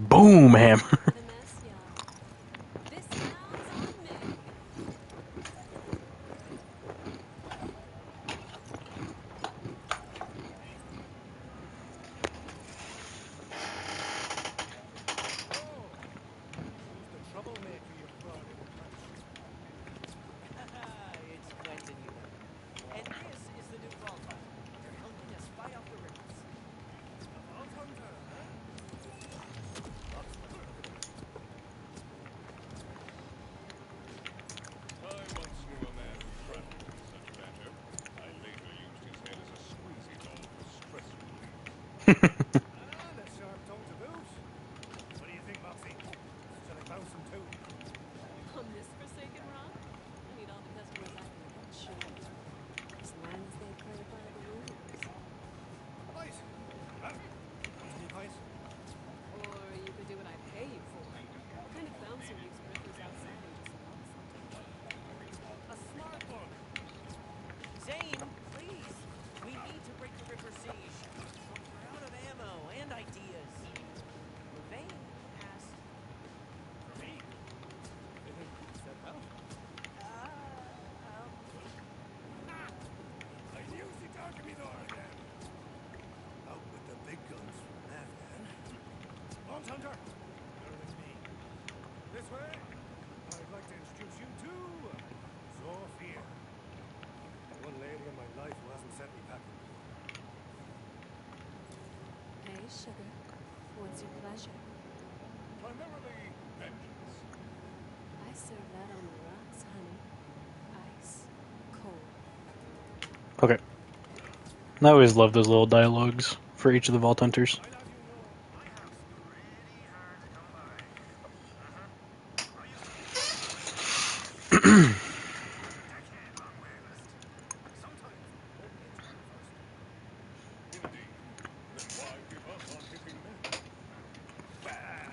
Speaker 1: Boom hammer.
Speaker 3: Oh, who's the troublemaker you brought in the bunch?
Speaker 6: It's Quentin, you know. And this is the new Vault Hunter. They're helping us fight off the rippers.
Speaker 3: A vault hunter, huh? Lots of us are looking at you.
Speaker 5: Hunter, you're with me. This way. I'd like to introduce you to Sophia. One lady in my life who hasn't sent me packing before.
Speaker 8: Hey, sugar. What's your pleasure?
Speaker 3: Primarily vengeance.
Speaker 8: I serve that on the rocks, honey. Ice cold.
Speaker 1: Okay. I always love those little dialogues for each of the Vault Hunters.
Speaker 5: I'll have you know, my house is pretty hard to come by. I used to be decade-long wait list. Sometimes only a turn first.
Speaker 3: Indeed. Then why give up on hitting men?
Speaker 5: Well,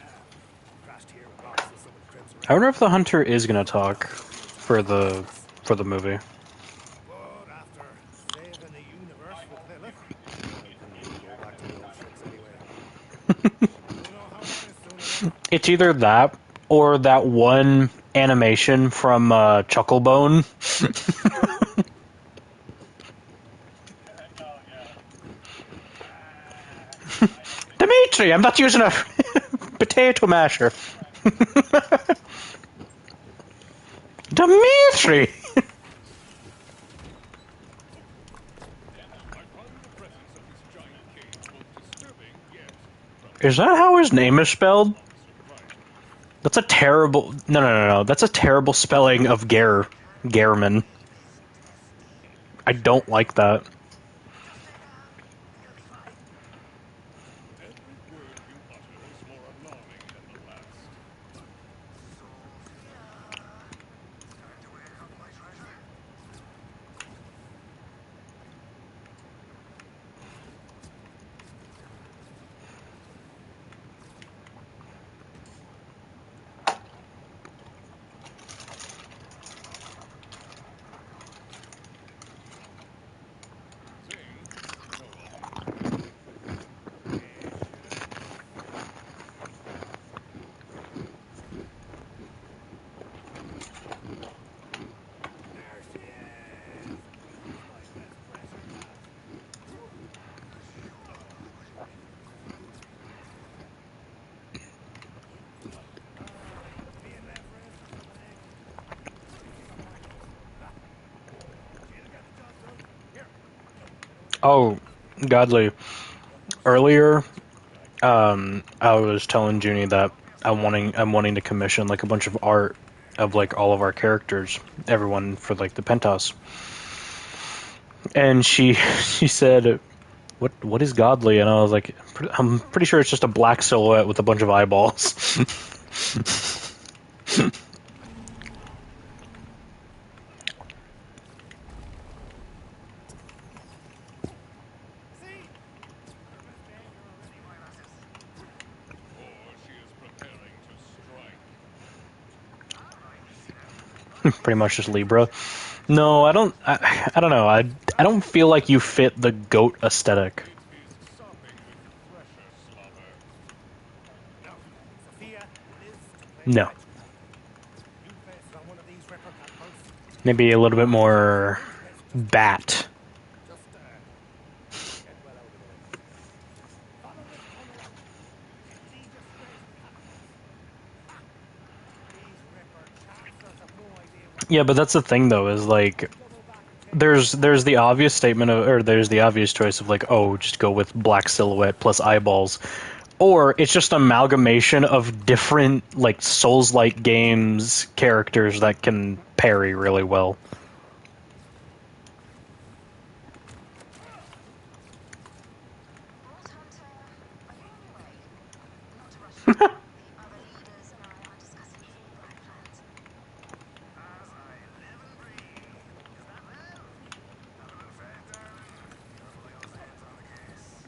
Speaker 5: crashed here with boxes so many trips
Speaker 1: I
Speaker 5: around.
Speaker 1: wonder if the Hunter is gonna talk
Speaker 5: Fields and
Speaker 1: for the
Speaker 5: grasses.
Speaker 1: movie.
Speaker 5: But after saving the universe with Lilith, I can go back to the old tricks anyway. You know how that is soon enough.
Speaker 1: It's either that or that one animation from Chucklebone. Dimitri, I'm not using a potato masher. Dimitri!
Speaker 3: I find the presence of this giant cage both disturbing yet
Speaker 1: Is that how his name is spelled?
Speaker 3: surprising.
Speaker 1: That's a terrible... No. That's a terrible spelling of Gehrman. I don't like that.
Speaker 3: Every word you utter is more alarming than the last.
Speaker 5: Sophia, starting to wake up, my treasure.
Speaker 3: Zane, go on.
Speaker 5: Yes, sugar. There she is! Who's my best pressure cat? Being left raised for something, eh? You think I'm mindless? Ha! She'll get the job done. Here.
Speaker 1: Oh, godly. Earlier, I was telling Junie that I'm wanting to commission like a bunch of art of like all of our characters, everyone for like the penthouse. And she said, what is godly? And I was like, I'm pretty sure it's just a black silhouette with a bunch of eyeballs.
Speaker 5: See? Her best behavior already, my lasses.
Speaker 3: Or she is preparing to strike.
Speaker 5: All right, sugar.
Speaker 1: Pretty much just Libra. No, I don't. I don't know. I don't feel like you fit the goat aesthetic.
Speaker 3: It is sopping with fresher slobber.
Speaker 5: Now, Sophia is to play
Speaker 1: No,
Speaker 5: fetch. You place it on one of these Ripper catapults.
Speaker 1: maybe a little bit more
Speaker 5: Going to place it
Speaker 1: bat.
Speaker 5: just get well out of the way. Follow this tunnel out. It'll lead you straight to the catapults. Ha! These Ripper chancers have no idea what
Speaker 1: Yeah, but that's the thing though. Is like
Speaker 5: double back and take
Speaker 1: there's the obvious statement of, or there's the obvious choice of like, oh, just go with black silhouette plus eyeballs, or it's just an amalgamation of different like Souls-like games characters that can parry really well.
Speaker 4: Vault Hunter, are you on your way? Not to rush you. The other leaders and I are discussing fallback plans.
Speaker 5: as I live and breathe. Is that well? Have a little faith, darling. Careful of those heads on the case.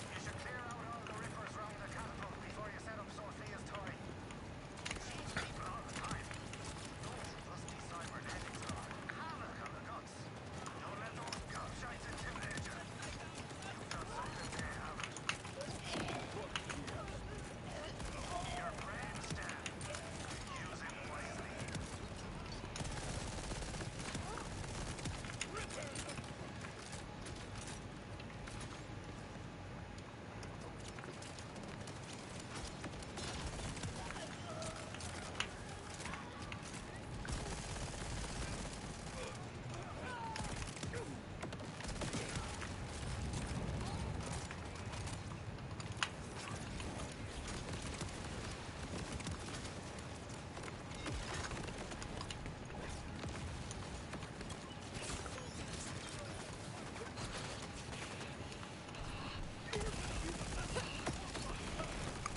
Speaker 5: You should clear out all the rippers round the catapult before you set up Sophia's toy.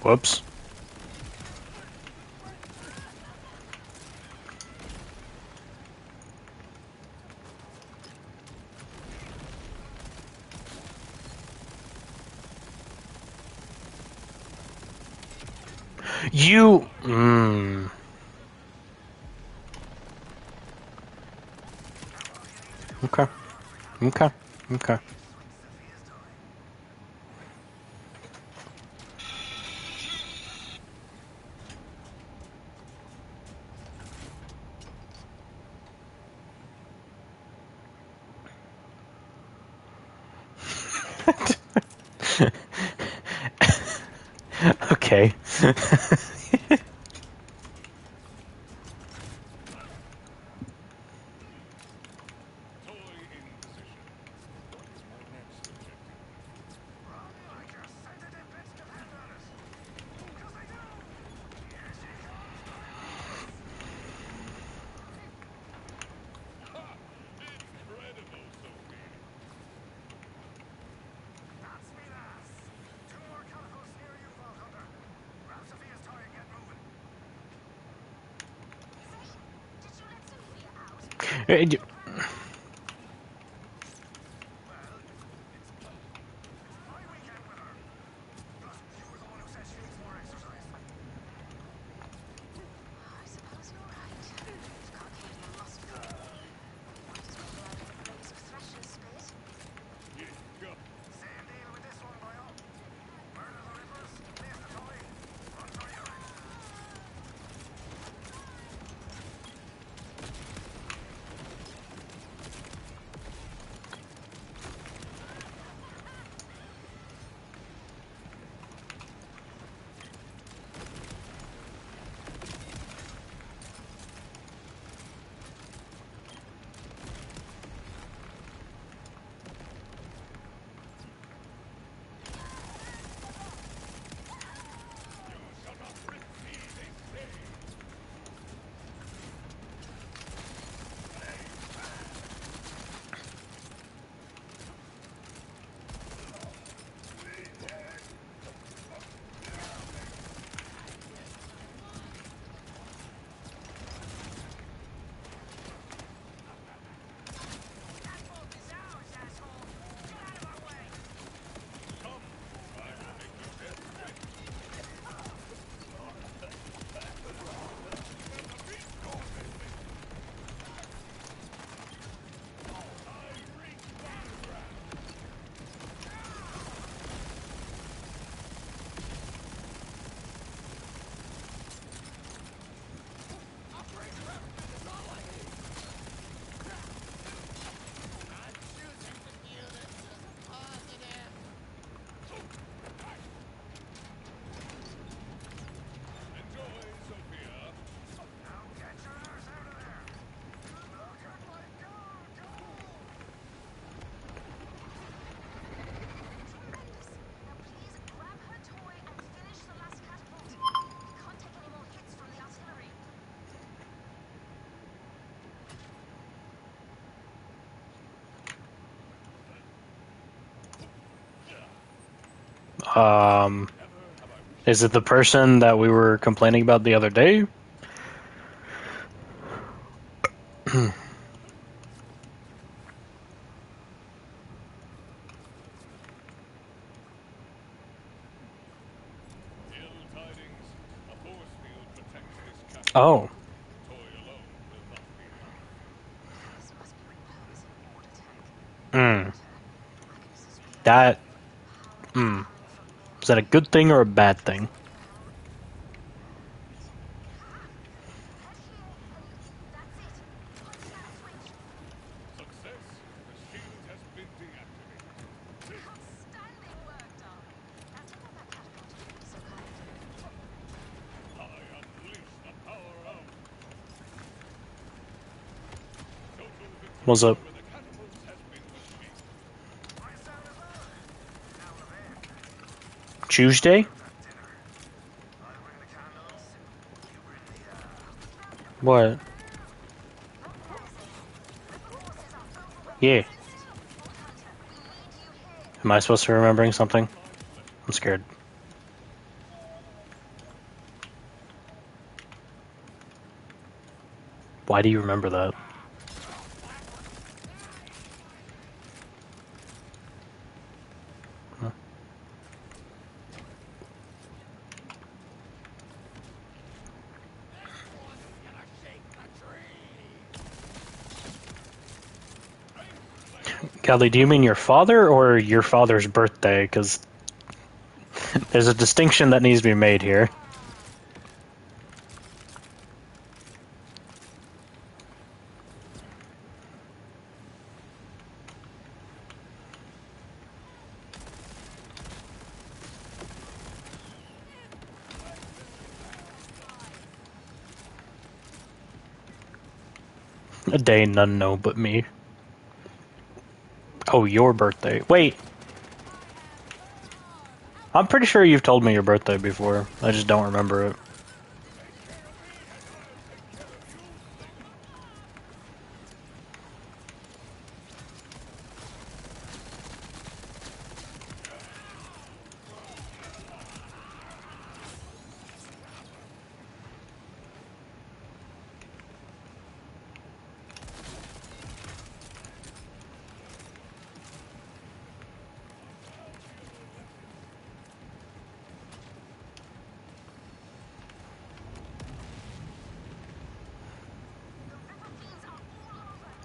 Speaker 1: Whoops. You. Okay. Okay. Okay. Okay.
Speaker 3: Toy in position. What is my next objective?
Speaker 5: Run like your sensitive bits depend on it. 'Cause they do. Here she comes, Miles.
Speaker 3: Ha! Incredible, Sophia.
Speaker 5: That's me, lass. Two more catapults near you, Vault Hunter. Grab Sophia's toy and get moving.
Speaker 4: Did you let Sophia out?
Speaker 1: You-
Speaker 5: Well, it's my weekend with her. Plus, you were the one who said she needs more exercise.
Speaker 4: I suppose you're right. If Carcadia must go, might as well go out with a blaze of thresh and spit.
Speaker 3: Yeah, go.
Speaker 5: Same deal with this one, boyo. Murder the rippers, place the toy, run for your life.
Speaker 3: Enjoy, Sophia.
Speaker 5: Now get your arse out of there. Look at my gold, gold.
Speaker 4: Tremendous. Now please grab her toy and finish the last catapult. We can't take any more hits from the artillery.
Speaker 1: Is it the person that we were complaining about the other day?
Speaker 3: Ill tidings. A force field protects this castle.
Speaker 1: Oh.
Speaker 3: Toy alone will not be enough.
Speaker 4: This must be repels in the water tank.
Speaker 1: Hmm.
Speaker 4: I can suspect
Speaker 1: That.
Speaker 4: power is
Speaker 1: Hmm.
Speaker 4: coming from nearby.
Speaker 1: Is that a good thing or a bad thing?
Speaker 4: Head here, and that's it. Punch that switch.
Speaker 3: Success. The shield has been deactivated.
Speaker 4: Outstanding work, darling. Now take out that catapult if you'd be so kind.
Speaker 3: I unleash the power of total victory
Speaker 1: What's up?
Speaker 3: over the catapults has been achieved.
Speaker 5: My sound as well. Now, LvL,
Speaker 1: Tuesday?
Speaker 5: that dinner. I'll bring the candles. You bring the,
Speaker 1: What? Yeah. Am I supposed to be remembering something? I'm scared. Why do you remember that? Godly, do you mean your father or your father's birthday? Because there's a distinction that needs to be made here. A day none know but me. Oh, your birthday. Wait. I'm pretty sure you've told me your birthday before. I just don't remember it.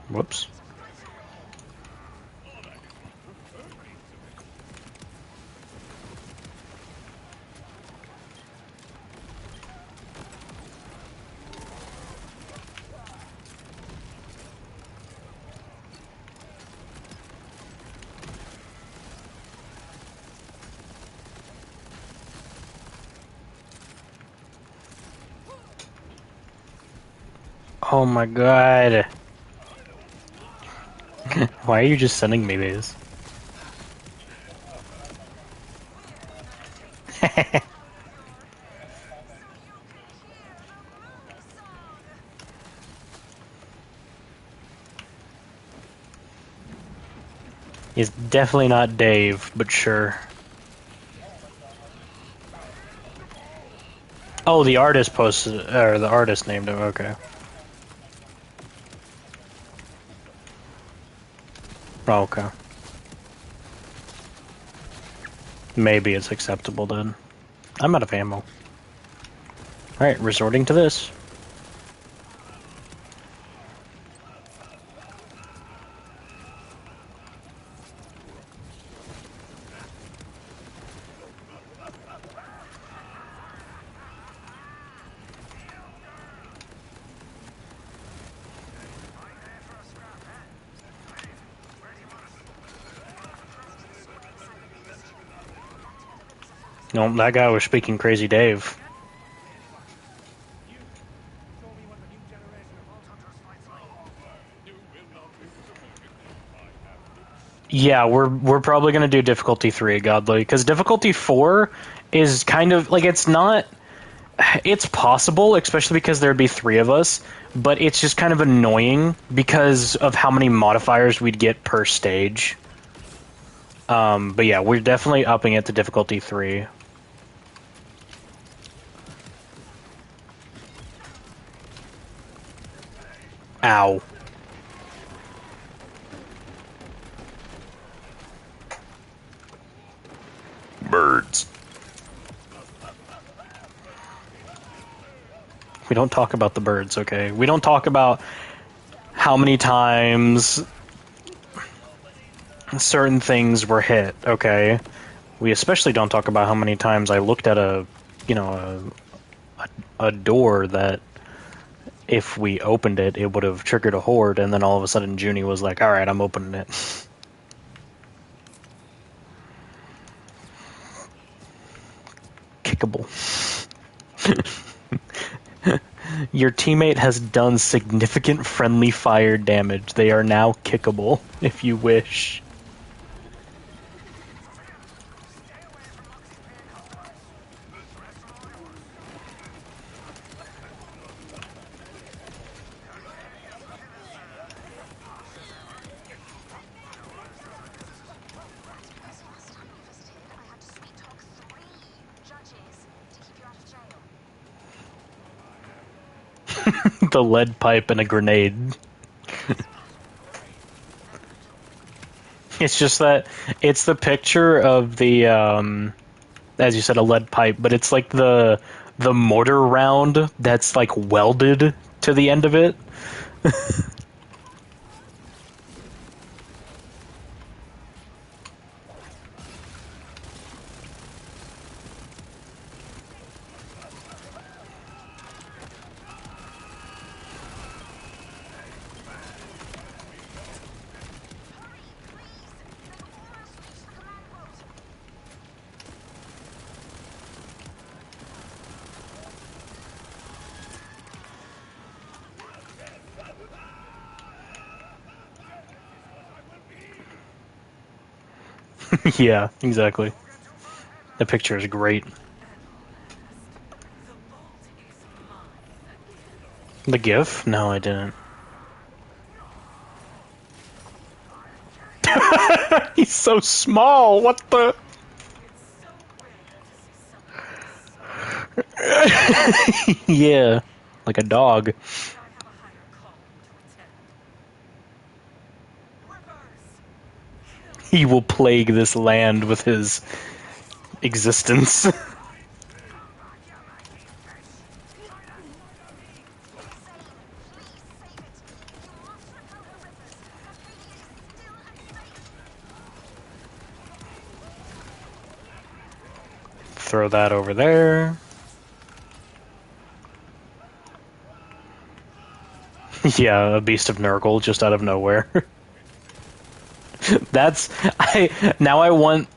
Speaker 1: Whoops. Oh my god. Why are you just sending me these? He's definitely not Dave, but sure. Oh, the artist posted, or the artist named him, okay. Oh, okay. Maybe it's acceptable then. I'm out of ammo. Alright, resorting to this. No, that guy was speaking Crazy Dave. Yeah, we're probably gonna do difficulty 3, Godly, because difficulty 4 is kind of like it's not. It's possible, especially because there'd be 3 of us, but it's just kind of annoying because of how many modifiers we'd get per stage. But yeah, we're definitely upping it to difficulty 3. Ow. Birds. We don't talk about the birds, okay? We don't talk about how many times certain things were hit, okay? We especially don't talk about how many times I looked at a door that if we opened it, it would have triggered a horde, and then all of a sudden Junie was like, alright, I'm opening it. Kickable. Your teammate has done significant friendly fire damage. They are now kickable, if you wish. The lead pipe and a grenade. It's just that it's the picture of the as you said, a lead pipe, but it's like the mortar round that's like welded to the end of it. Yeah, exactly. The picture is great.
Speaker 4: The vault is mine again.
Speaker 1: The GIF? No, I didn't. He's so small. What the?
Speaker 4: It's so rare to see someone this.
Speaker 1: Yeah, like a dog.
Speaker 4: But I have a higher calling to attend. Reverse.
Speaker 1: He will plague this land with his existence. Throw that over there. Yeah, a beast of Nurgle just out of nowhere. That's now I want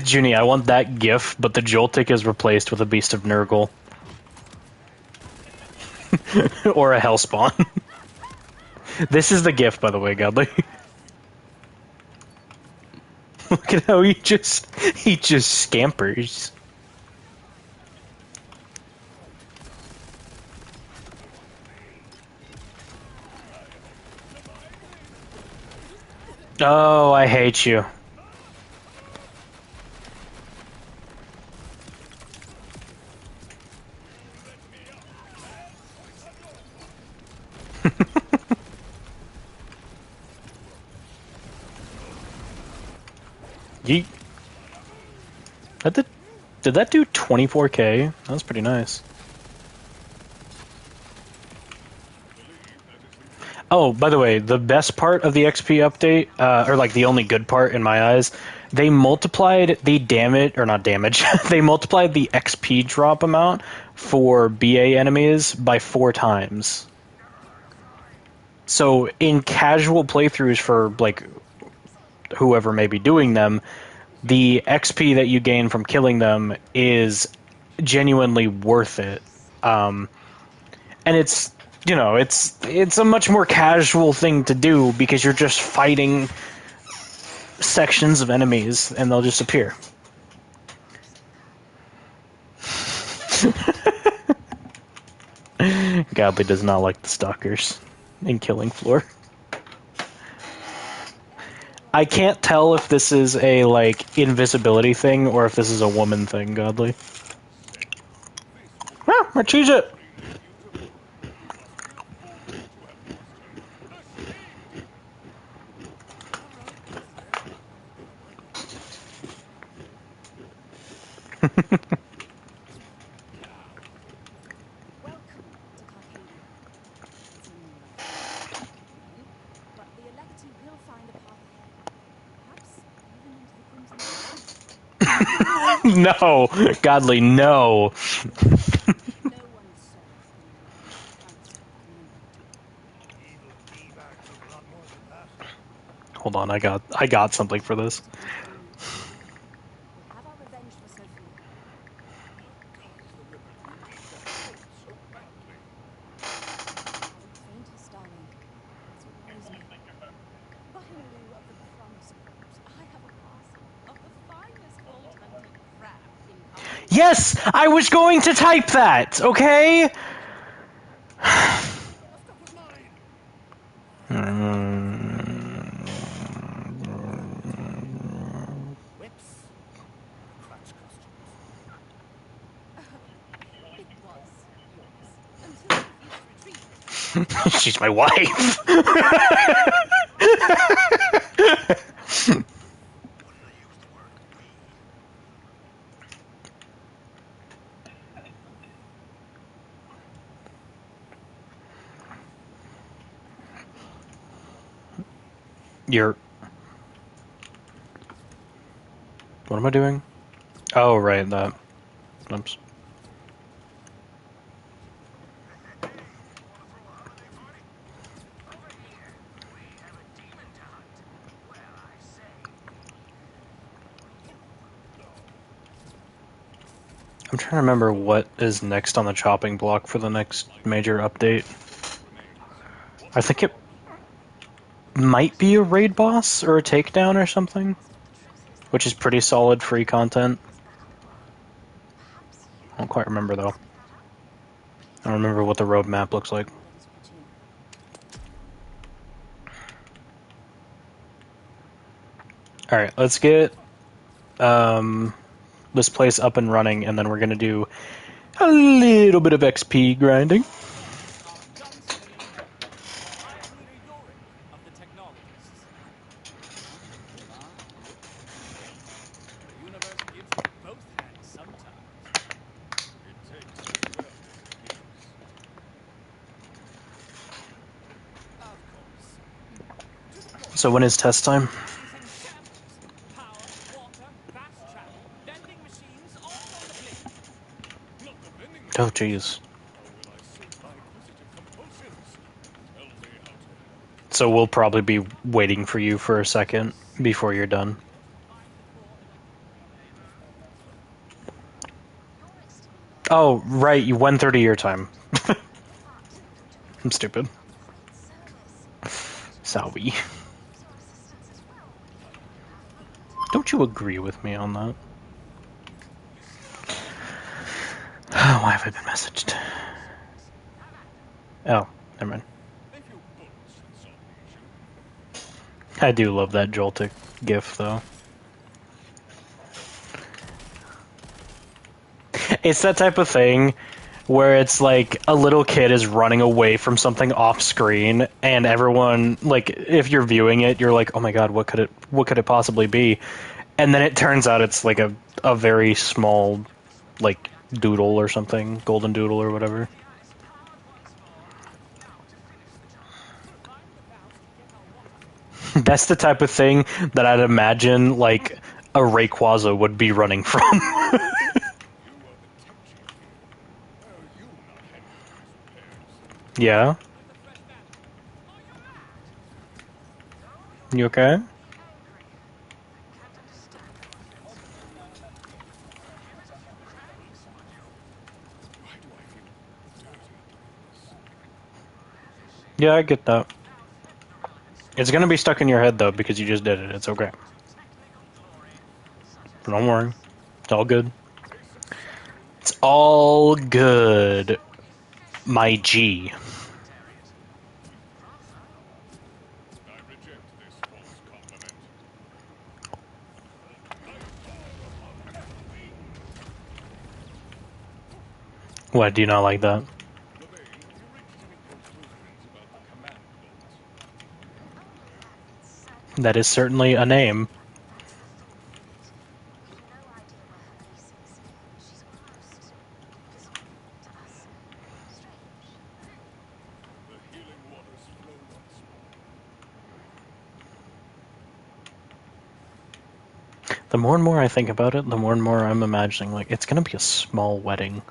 Speaker 1: Junie, I want that GIF, but the Joltik is replaced with a beast of Nurgle. Or a Hellspawn. This is the GIF, by the way, Godly. Look at how he just scampers. Oh, I hate you. Yeet. Did that do 24k? That was pretty nice. Oh, by the way, the best part of the XP update, or like the only good part in my eyes, they multiplied the damage, or not damage, they multiplied the XP drop amount for BA enemies by 4 times. So in casual playthroughs for like whoever may be doing them, the XP that you gain from killing them is genuinely worth it. And it's, you know, it's a much more casual thing to do because you're just fighting sections of enemies and they'll just appear. Godly does not like the stalkers in Killing Floor. I can't tell if this is a, like, invisibility thing or if this is a woman thing, Godly. Ah, I choose it!
Speaker 8: Welcome to Carcadia. It's a new life, but the Electi will find a path ahead. Perhaps even into the Crimson Throne.
Speaker 1: No! Godly, no!
Speaker 8: No one serves the unserved community.
Speaker 7: Evil D-bags need a lot more than that.
Speaker 1: Hold on, I got something for this.
Speaker 8: We'll have our revenge for Sophia.
Speaker 7: God, the Ripper Queen needs that gold so badly.
Speaker 8: Hasn't the faintest, darling. That's what worries me. But in lieu of the promised gold, I have a parcel of the finest gold-hunted crab in Carcadia.
Speaker 1: Yes! I was going to type that, okay?
Speaker 7: That stuff was mine. Whips. Crutch costumes.
Speaker 8: It was yours until Sophia retreated.
Speaker 1: She's my wife. You're. What am I doing? Oh, right, that. Oops. I'm trying to remember what is next on the chopping block for the next major update. I think it might be a raid boss or a takedown or something, which is pretty solid free content. I don't quite remember though. I don't remember what the roadmap looks like. Alright, let's get this place up and running, and then we're gonna do a little bit of XP grinding.
Speaker 6: Gunsling. I am Leader Yorick of the Technologists. The universe gives me both hands sometimes.
Speaker 3: It takes as well as it gives.
Speaker 6: Of course. To the point.
Speaker 1: So when is test time?
Speaker 6: Is in shambles. Power, water, fast travel, vending machines, all on the blink.
Speaker 3: Not the vending
Speaker 1: Oh
Speaker 3: machine.
Speaker 1: jeez.
Speaker 3: How will I save my acquisitive compulsions? Tell me how to help.
Speaker 1: So we'll probably be waiting for you for a second before you're done. Oh, right, you 1:30 your time. I'm stupid. Sorry. Don't you agree with me on that? Why have I been messaged? Oh, never mind.
Speaker 3: A few bullets should solve the issue.
Speaker 1: I do love that Joltik gif, though. It's that type of thing where it's like a little kid is running away from something off screen, and everyone, like, if you're viewing it, you're like, oh my god, what could it possibly be? And then it turns out it's like a very small, like, doodle or something, golden doodle or whatever. That's the type of thing that I'd imagine, like, a Rayquaza would be running from.
Speaker 3: You are the tech chief here. Why are you not handling these repairs?
Speaker 1: Yeah? You okay?
Speaker 3: Why do I feel dirty doing this?
Speaker 1: Yeah, I get that. It's gonna be stuck in your head, though, because you just did it. It's okay. But don't worry. It's all good. It's all good, my G.
Speaker 3: I reject this false compliment.
Speaker 1: What, do you not like that?
Speaker 3: Levane, have you reached any conclusions about the command bolt?
Speaker 1: That is certainly a name.
Speaker 3: The healing waters flow once more.
Speaker 1: The more and more I think about it, the more and more I'm imagining, like, it's gonna be a small wedding.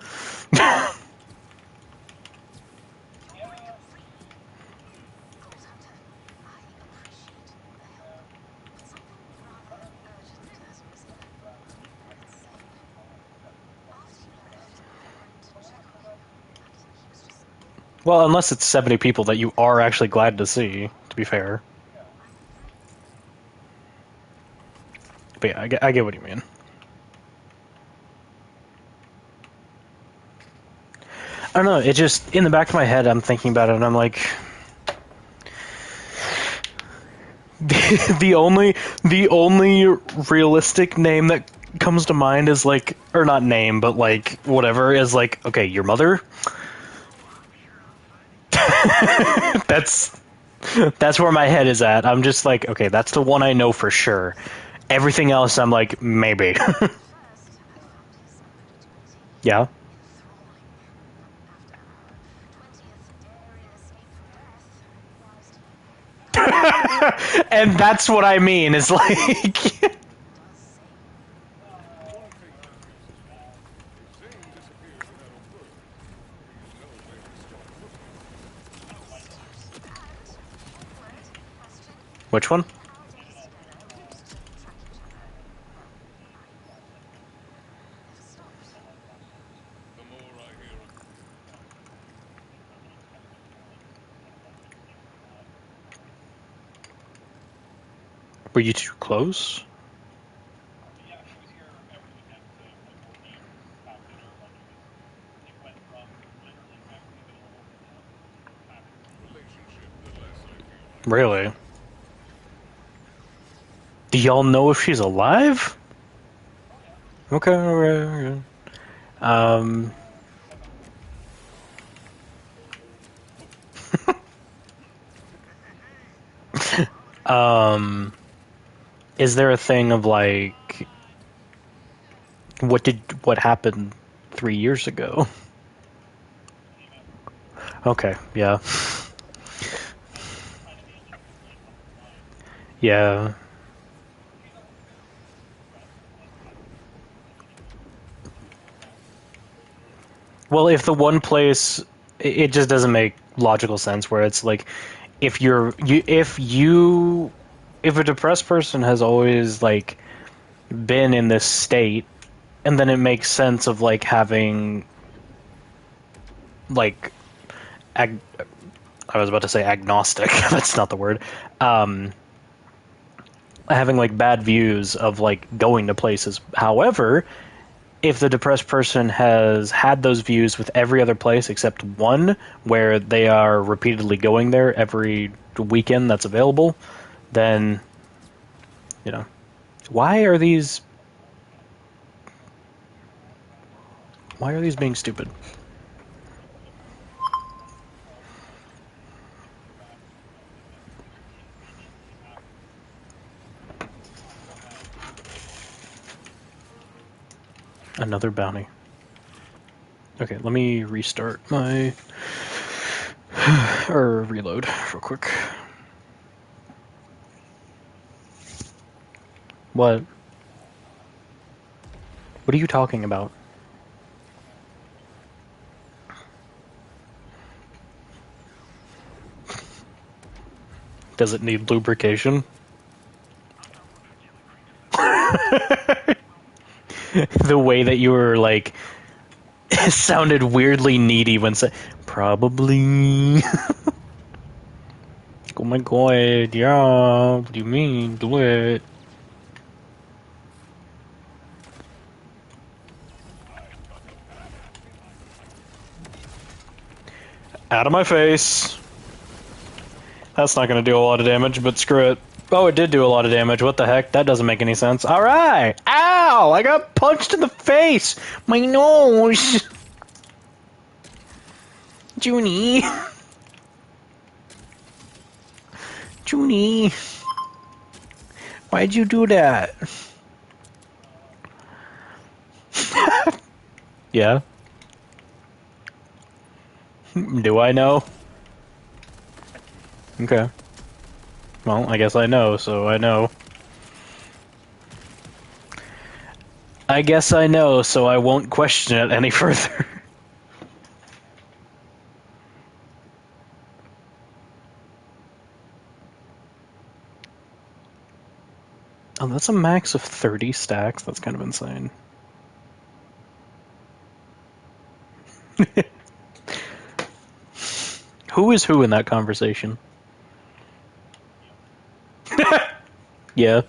Speaker 1: Well, unless it's 70 people that you are actually glad to see, to be fair. But yeah, I get what you mean. I don't know, it just, in the back of my head, I'm thinking about it, and I'm like... the only realistic name that comes to mind is, like... Or not name, but, like, whatever, is like, okay, your mother? That's that's where my head is at. I'm just like, okay, that's the one I know for sure. Everything else, I'm like, maybe.
Speaker 4: First, I found his unpredictability
Speaker 1: Yeah.
Speaker 4: enthralling. After our 20th daring escape from death, I realized
Speaker 1: And that's what I mean. Is like,
Speaker 4: does sing.
Speaker 3: One thing matters. If Zane disappears without a word, we'll know where to start looking.
Speaker 4: And awkward question.
Speaker 1: which one?
Speaker 4: In our days together, we used to track each other. Well, I never stopped.
Speaker 3: The more I hear of
Speaker 1: Were you too close?
Speaker 3: relationship, the less I feel like.
Speaker 1: Really? Do y'all know if she's alive? Okay, alright, okay. Um, is there a thing of like, what happened 3 years ago? Okay, yeah. Yeah. Well, if the one place, it just doesn't make logical sense where it's like, if if a depressed person has always like been in this state, and then it makes sense of like having like ag- I was about to say agnostic. That's not the word. Um, having like bad views of like going to places. However, if the depressed person has had those views with every other place except one, where they are repeatedly going there every weekend that's available, then you know, why are these being stupid? Another bounty. Okay, let me restart my or reload real quick. What? What are you talking about? Does it need lubrication? The way that you were like it sounded weirdly needy when said probably. Oh my god, yeah. What do you mean? Do it. Out of my face. That's not going to do a lot of damage, but screw it. Oh, it did do a lot of damage. What the heck? That doesn't make any sense. Alright! Ow! I got punched in the face! My nose! Junie! Junie! Why'd you do that? Yeah? Do I know? Okay. Well, I guess I know, so I know. I guess I know, so I won't question it any further. Oh, that's a max of 30 stacks? That's kind of insane. Who is who in that conversation? Yeah.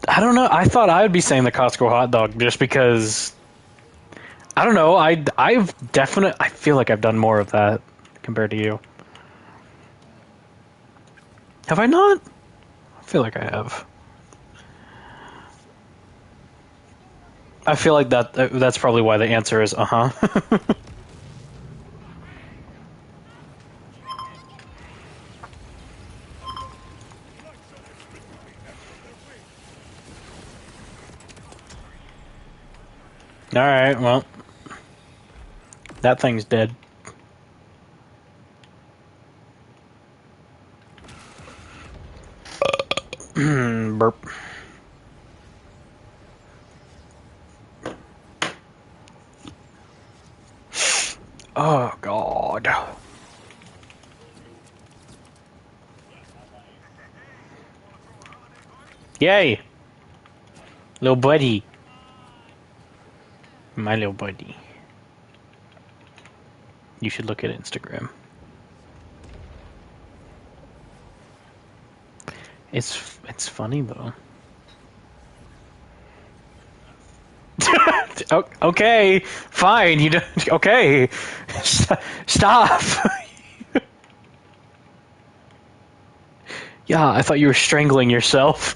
Speaker 1: I don't know. I thought I would be saying the Costco hot dog just because I don't know. I feel like I've done more of that compared to you. Have I not? I feel like I have. I feel like that's probably why the answer is uh-huh. Alright, well. That thing's dead. Burp. Oh, God. Yay! Little buddy. My little buddy. You should look at Instagram. It's funny though. Okay, fine. You don't. Okay, stop. Yeah, I thought you were strangling yourself.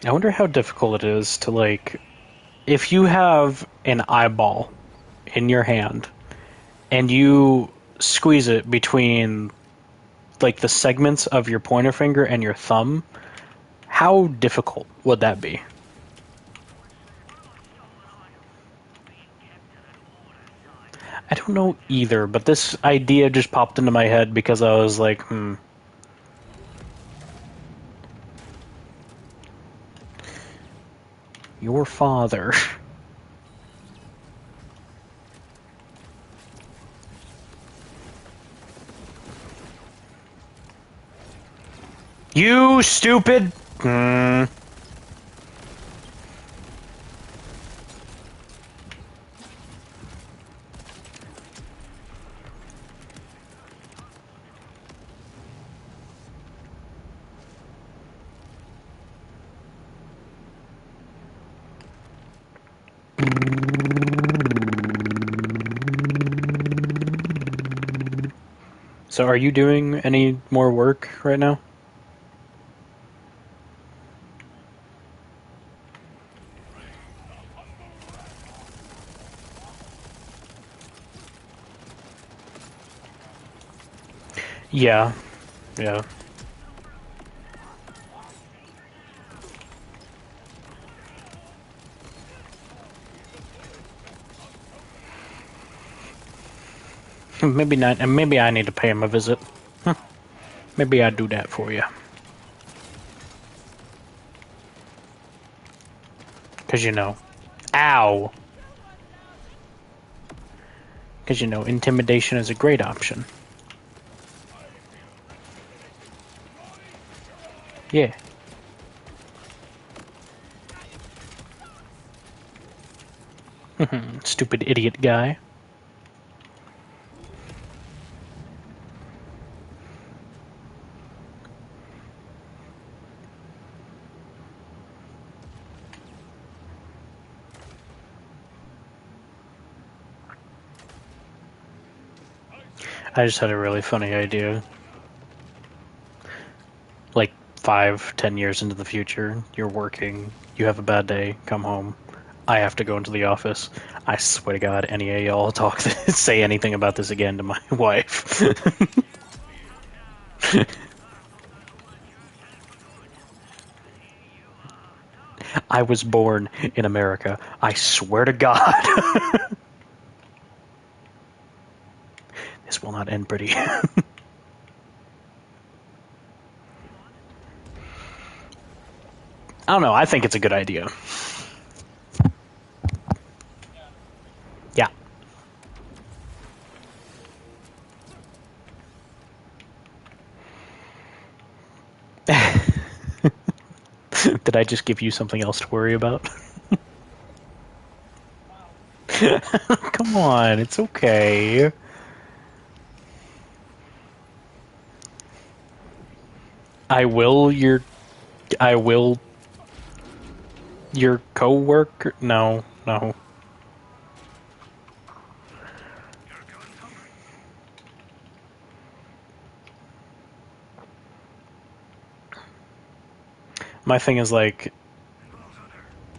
Speaker 1: I wonder how difficult it is to, like, if you have an eyeball in your hand and you squeeze it between, like, the segments of your pointer finger and your thumb, how difficult would that be? I don't know either, but this idea just popped into my head because I was like, Your father. You stupid. So are you doing any more work right now? Yeah. Yeah. Maybe not. And maybe I need to pay him a visit. Maybe I'd do that for you. Because you know. Ow! Because you know, intimidation is a great option. Yeah. Stupid idiot guy. I just had a really funny idea. Like 5, 10 years into the future, you're working, you have a bad day, come home. I have to go into the office. I swear to God, any of y'all talk say anything about this again to my wife. I was born in America. I swear to God. This will not end pretty. I don't know. I think it's a good idea. Yeah. Did I just give you something else to worry about? Come on, it's okay. I will your I will your co-worker. No, no. My thing is like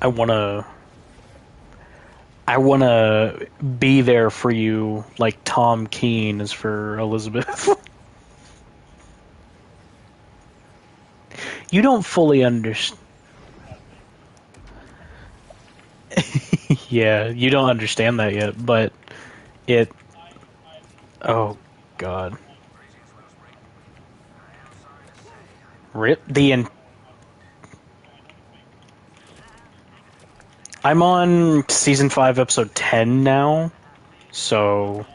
Speaker 1: I wanna I wanna be there for you like Tom Keene is for Elizabeth. You don't fully understand. Yeah, you don't understand that yet, but it. Oh God, rip the. I'm on season 5, episode 10 now, so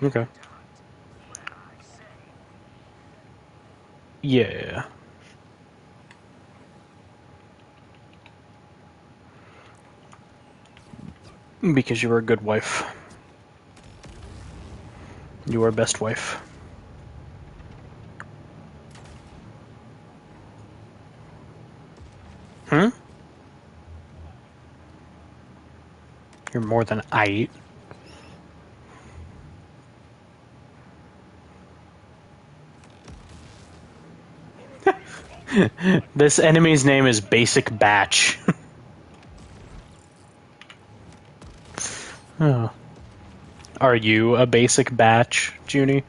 Speaker 1: okay. Yeah, because you were a good wife. You were best wife. Hmm. You're more than I eat. This enemy's name is Basic Batch. Oh. Are you a basic batch, Junie?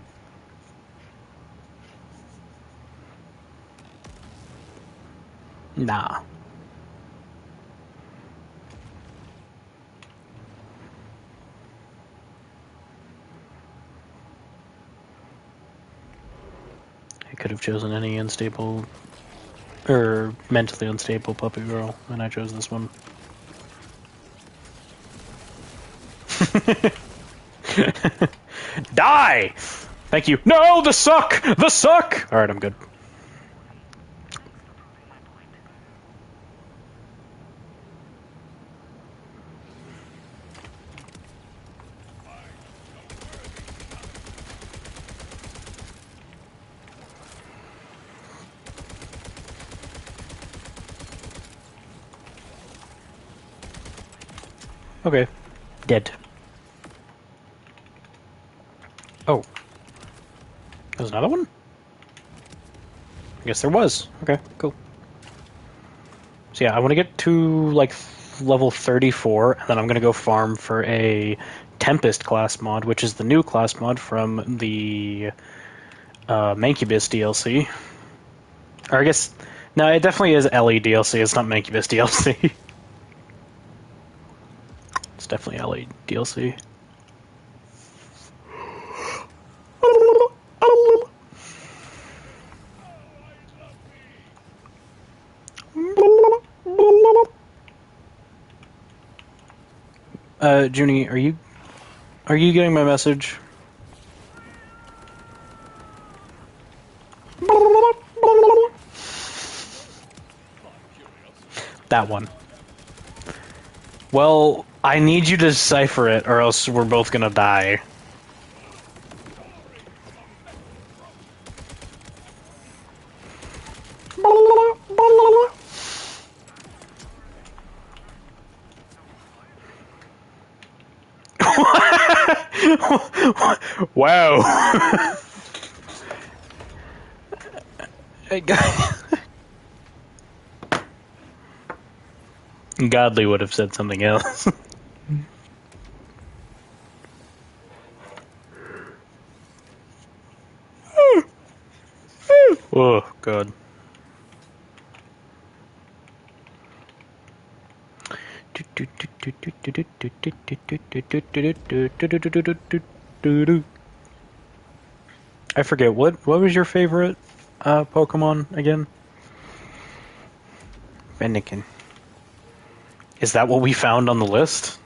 Speaker 1: Nah. I could have chosen any unstable or mentally unstable puppy girl, and I chose this one. Die! Thank you. No, the suck! The suck! Alright, I'm good. Okay. Dead. Oh. There's another one? I guess there was. Okay, cool. So yeah, I want to get to, like, level 34, and then I'm going to go farm for a Tempest class mod, which is the new class mod from the Mancubus DLC. Or I guess... No, it definitely is LE DLC, it's not Mancubus DLC. It's definitely LE DLC. Junie, are you getting my message? That one. Well, I need you to decipher it, or else we're both gonna die. Wow. Godly would have said something else. Oh, God. I forget, what was your favorite Pokemon again? Fennekin. Is that what we found on the list?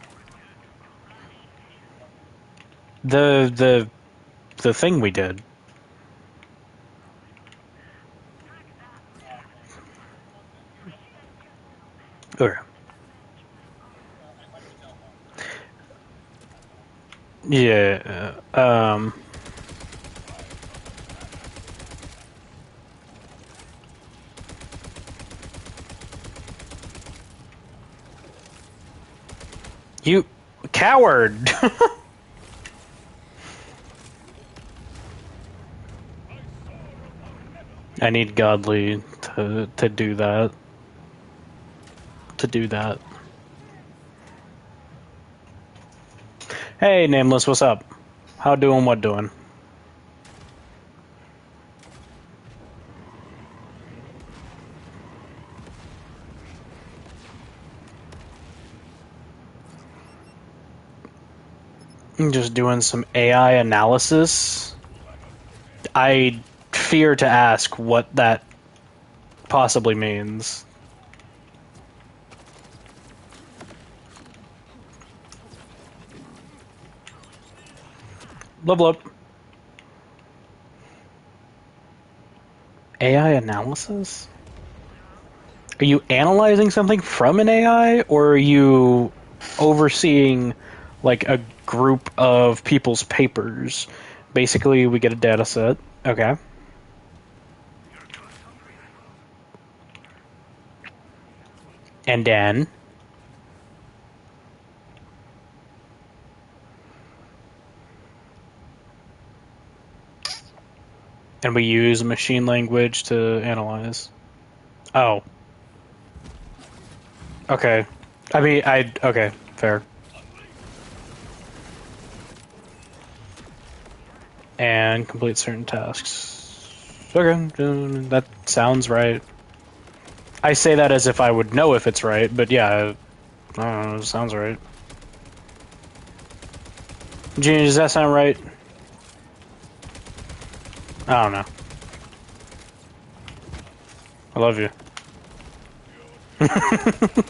Speaker 1: The thing we did. Okay. Yeah. You coward! I need Godly to do that. To do that. Hey, Nameless, what's up? How doing? What doing? I'm just doing some AI analysis. I fear to ask what that possibly means. Level up. AI analysis? Are you analyzing something from an AI, or are you overseeing like a group of people's papers? Basically, we get a data set. Okay. And then and we use machine language to analyze. Oh. Okay. I mean, okay, fair. And complete certain tasks. Okay, that sounds right. I say that as if I would know if it's right, but yeah, I don't know, it sounds right. Genie, does that sound right? I don't know. I love you. I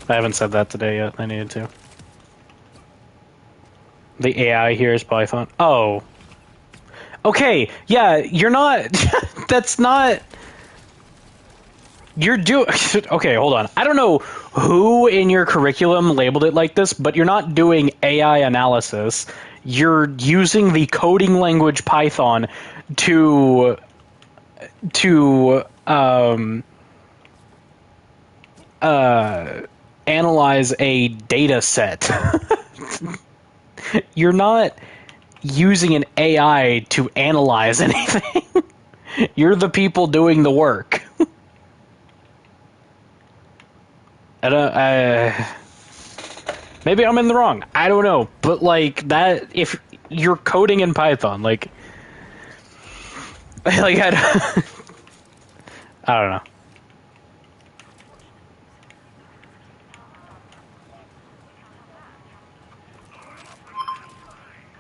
Speaker 1: haven't said that today yet. I needed to. The AI here is Python. Oh. Okay, yeah, you're not... That's not... You're doing... Okay, hold on. I don't know who in your curriculum labeled it like this, but you're not doing AI analysis. You're using the coding language Python to analyze a data set. You're not using an AI to analyze anything. You're the people doing the work. Maybe I'm in the wrong. I don't know. But like that, if you're coding in Python, like I don't know.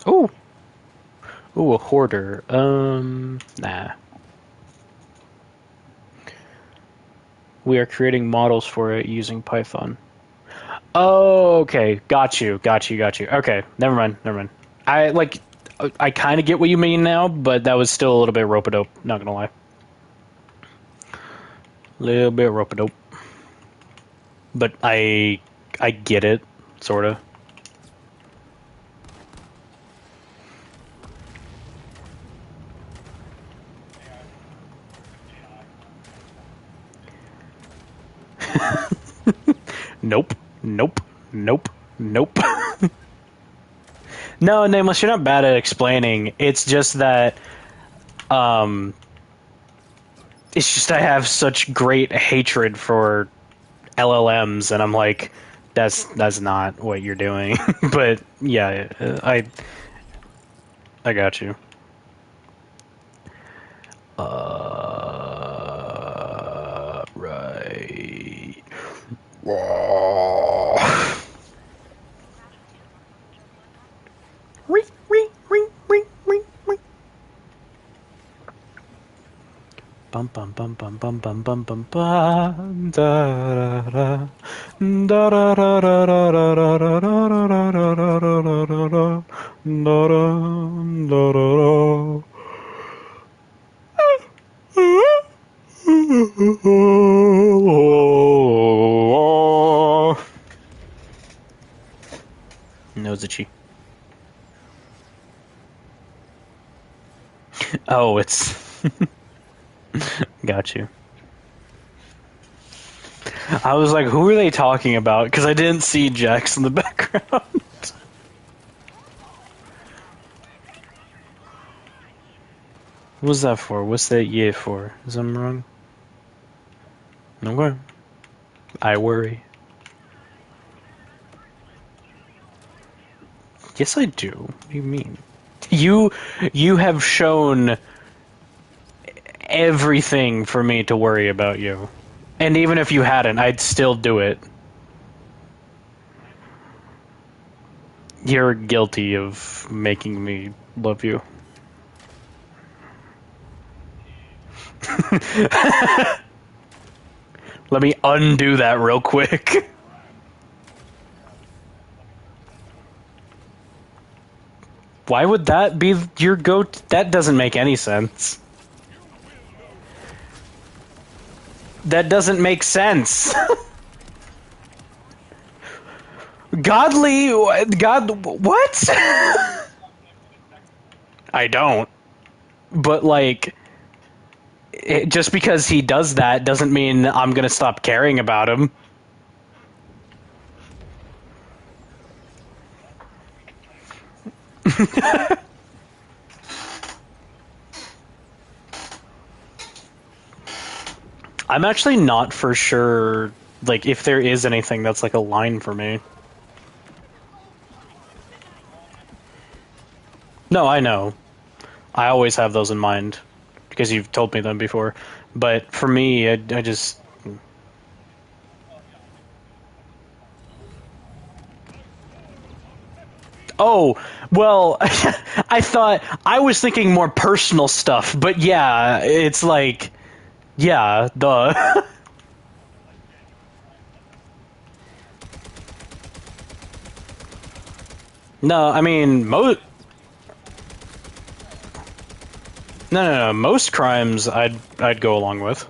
Speaker 1: Ooh. Ooh, a hoarder. Nah. We are creating models for it using Python. Oh, okay. Got you. Okay, never mind. I kind of get what you mean now, but that was still a little bit rope-a-dope, not gonna lie. Little bit rope-a-dope. But I get it, sorta. Nope. Nope. Nope. Nope. No, Nameless, you're not bad at explaining. It's just that, it's just I have such great hatred for LLMs, and I'm like, that's not what you're doing. But yeah, I got you. Right. Ring, ring, ring, ring, ring, ring. Bum bum bum bum bum bum bum bum bum da da da da da da da da da da da da da da. Nozichi. Oh, it's got you. I was like, who are they talking about? Because I didn't see Jax in the background. What's that for? What's that yeah for? Is I'm wrong? Okay. I worry. Yes, I do. What do you mean? You have shown everything for me to worry about you. And even if you hadn't, I'd still do it. You're guilty of making me love you. Let me undo that real quick. Why would that be your go-to? That doesn't make any sense. That doesn't make sense. Godly... God... What? I don't. But, like... just because he does that doesn't mean I'm gonna stop caring about him. I'm actually not for sure, like, if there is anything that's like a line for me. No, I know. I always have those in mind because you've told me them before. But for me, I just... Oh, well, I thought I was thinking more personal stuff, but yeah, it's like, yeah, duh. No, I mean, no, most crimes I'd go along with.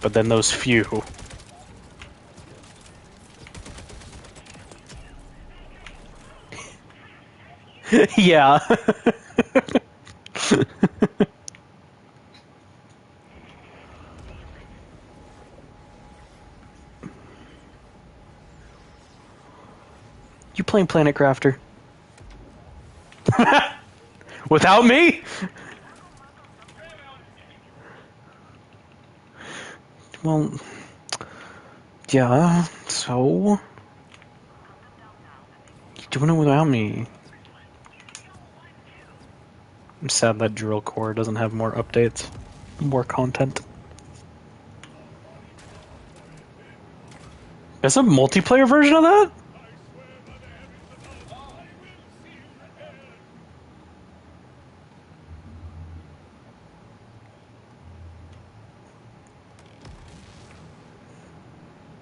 Speaker 1: But then those few. Yeah. You playing Planet Crafter? Without me? Well, yeah, so... You're doing it without me. I'm sad that Drill Core doesn't have more updates, more content. There's a multiplayer version of that?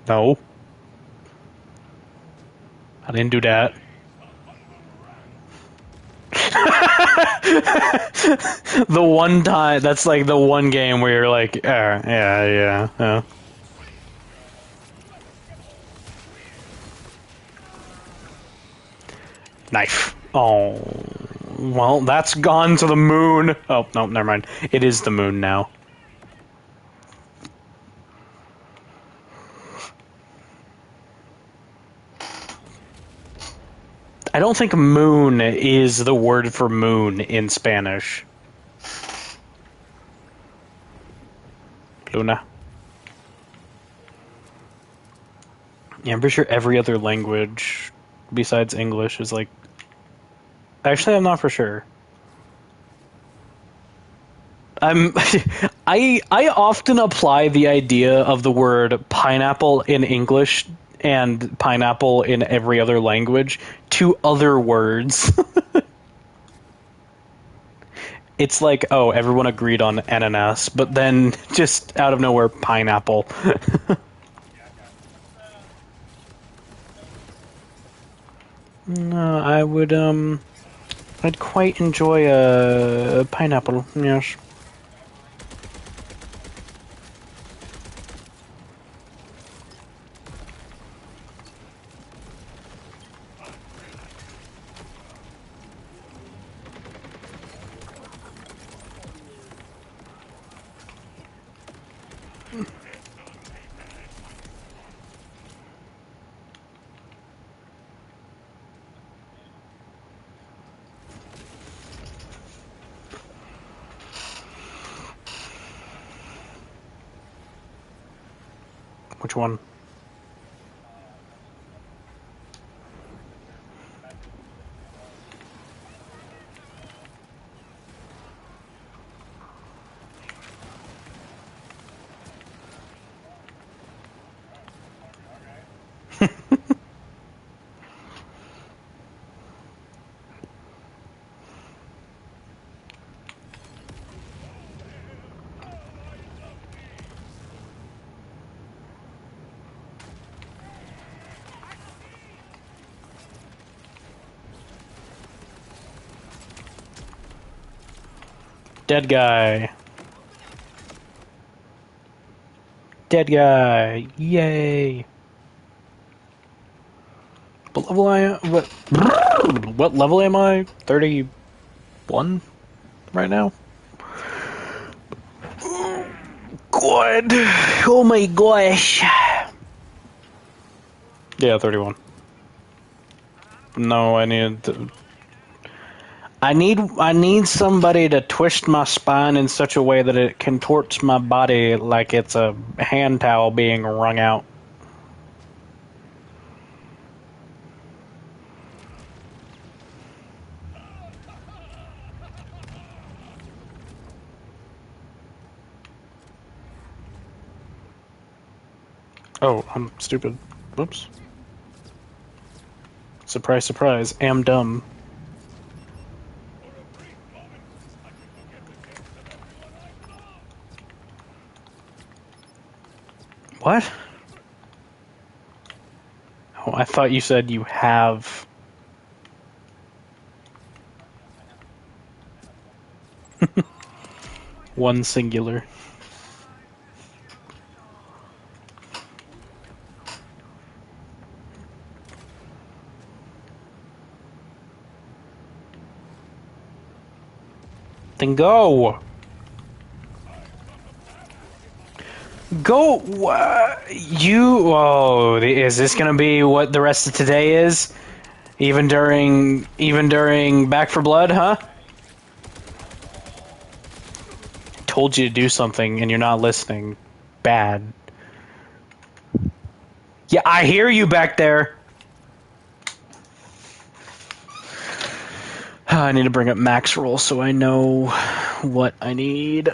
Speaker 1: No. I didn't do that. The one time, that's like the one game where you're like, yeah. Knife. Oh. Well, that's gone to the moon. Oh, no, never mind. It is the moon now. I don't think moon is the word for moon in Spanish. Luna. Yeah, I'm pretty sure every other language besides English is like... Actually, I'm not for sure. I often apply the idea of the word pineapple in English and pineapple in every other language to other words. It's like, oh, everyone agreed on ananas, but then just out of nowhere, pineapple. No, I'd quite enjoy a pineapple, yes. Which one? Dead guy. Dead guy. Yay. What level I am? What level am I? 31 right now? God. Oh my gosh. Yeah, 31. No, I need somebody to twist my spine in such a way that it contorts my body like it's a hand towel being wrung out. Oh, I'm stupid. Whoops. Surprise, surprise. Am dumb.
Speaker 3: For a brief moment, I could forget the names of everyone I love.
Speaker 1: What? Oh, I thought you said you have. One singular. Then go! Go! You. Oh, is this gonna be what the rest of today is? Even during Back for Blood, huh? Told you to do something and you're not listening. Bad. Yeah, I hear you back there. I need to bring up max roll so I know what I need.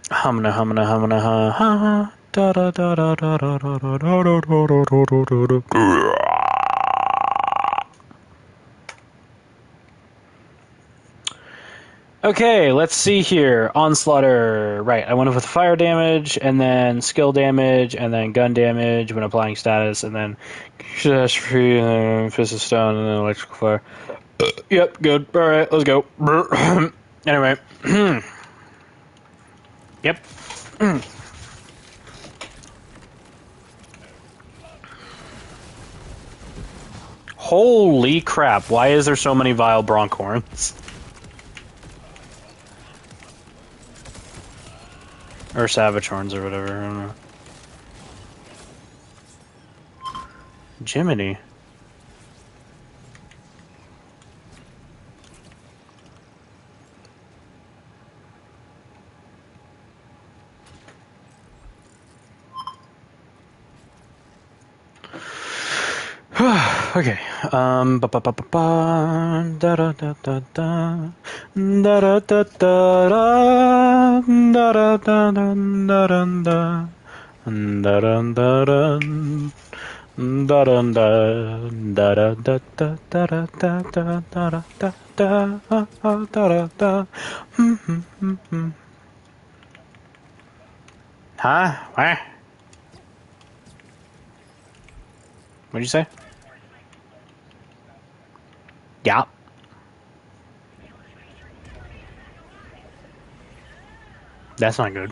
Speaker 1: Humna humna humna ha ha da da da da da da da da da da da da. Okay, let's see here. Onslaughter. Right, I went with fire damage, and then skill damage, and then gun damage when applying status, and then dash free, and then fist of stone, and then electrical fire. Yep, good. Alright, let's go. Anyway. Yep. Holy crap, why is there so many vile bronkhorns? Or savage horns or whatever, I don't know. Jiminy. Okay. Ba ba ba ba ba. Da da da da da. Da da da da da. Da da da da da da da. Da da da da. Da da da da da da da da da da da da da da. Huh? What? What'd you say? Yeah. That's not good.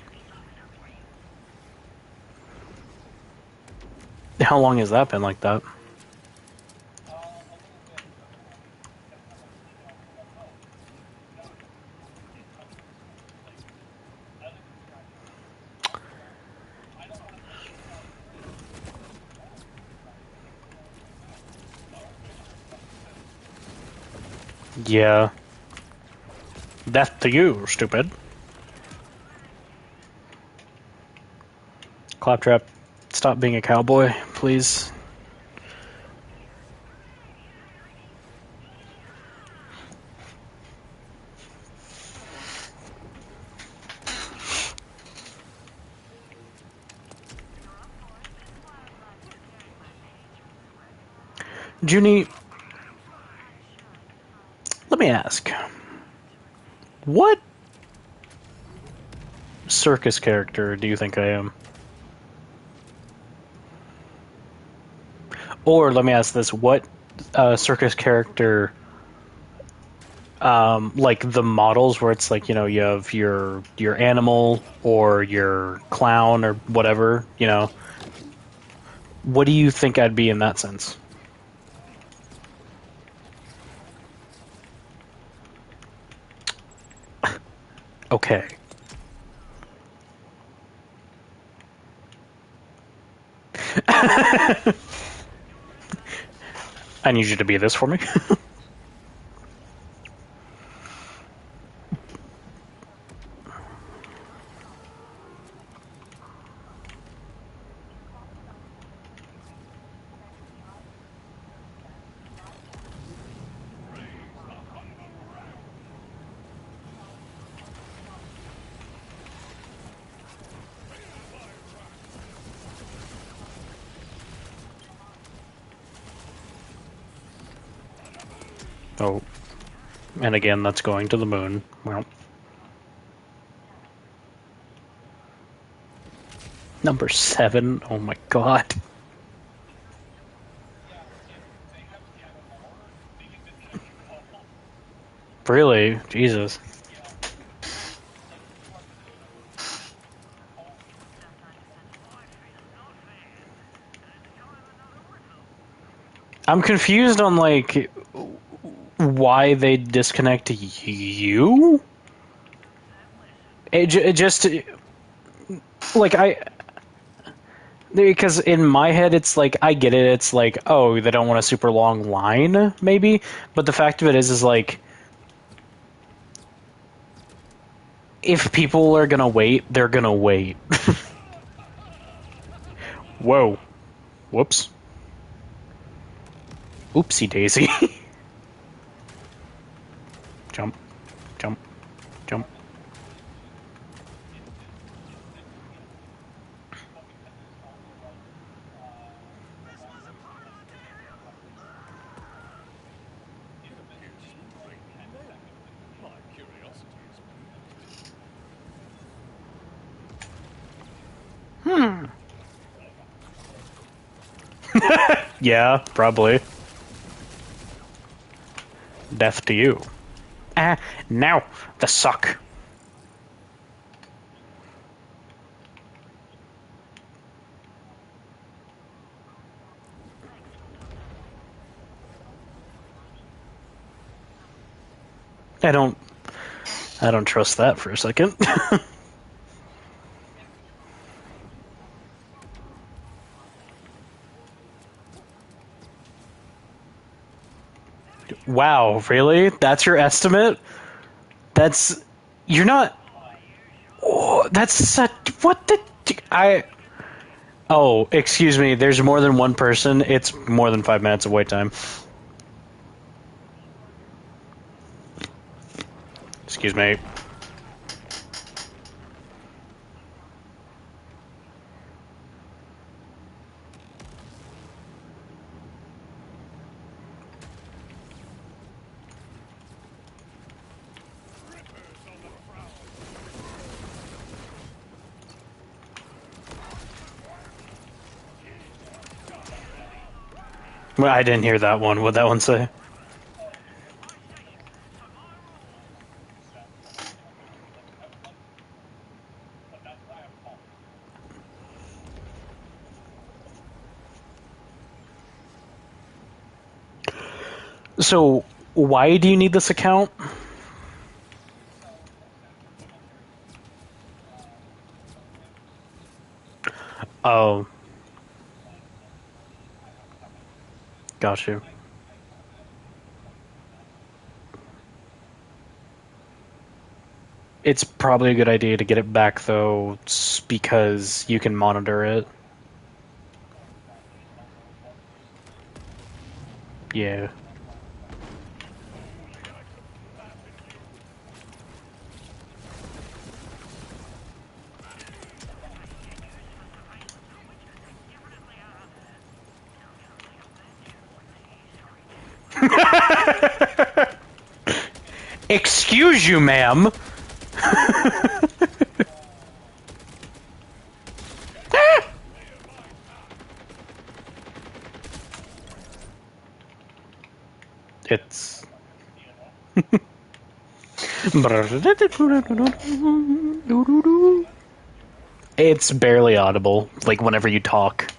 Speaker 1: How long has that been like that? Yeah. Death to you, stupid. Claptrap, stop being a cowboy, please. Junie, let me ask, what circus character do you think I am? Or let me ask this: what circus character, like the models, where it's like, you know, you have your animal or your clown or whatever, you know? What do you think I'd be in that sense? Okay. I need you to be this for me. Oh, and again, that's going to the moon. Well, number 7. Oh my god. Really? Jesus. I'm confused on, like, why they disconnect you? It just, like, because in my head it's like, I get it, it's like, oh, they don't want a super long line, maybe, but the fact of it is like, if people are gonna wait, they're gonna wait. Whoa. Whoops. Oopsie daisy. Jump, jump, jump.
Speaker 3: It appears you've rang the bell. My curiosity is piqued.
Speaker 1: Yeah, probably. Death to you. Ah, now, the suck. I don't I don't trust that for a second. Wow, really? That's your estimate? That's you're not. Oh, that's such. What the? I. Oh, excuse me. There's more than one person. It's more than 5 minutes of wait time. Excuse me.
Speaker 3: Rippers on the prowl.
Speaker 1: Well, I didn't hear that one. What'd that one say? So, why do you need this account? Oh, got you. It's probably a good idea to get it back though, because you can monitor it. Yeah. Excuse you, ma'am. It's it's barely audible, like whenever you talk.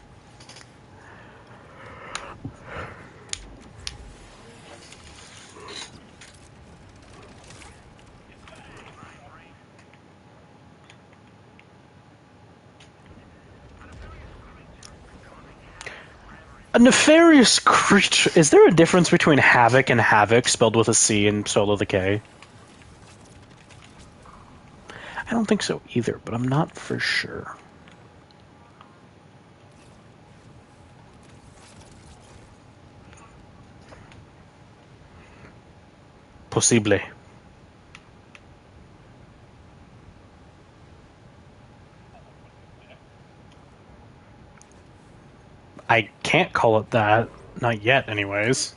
Speaker 1: A nefarious creature. Is there a difference between Havoc and Havoc, spelled with a C and spelled with a K? I don't think so either, but I'm not for sure. Posible. I can't call it that. Not yet, anyways.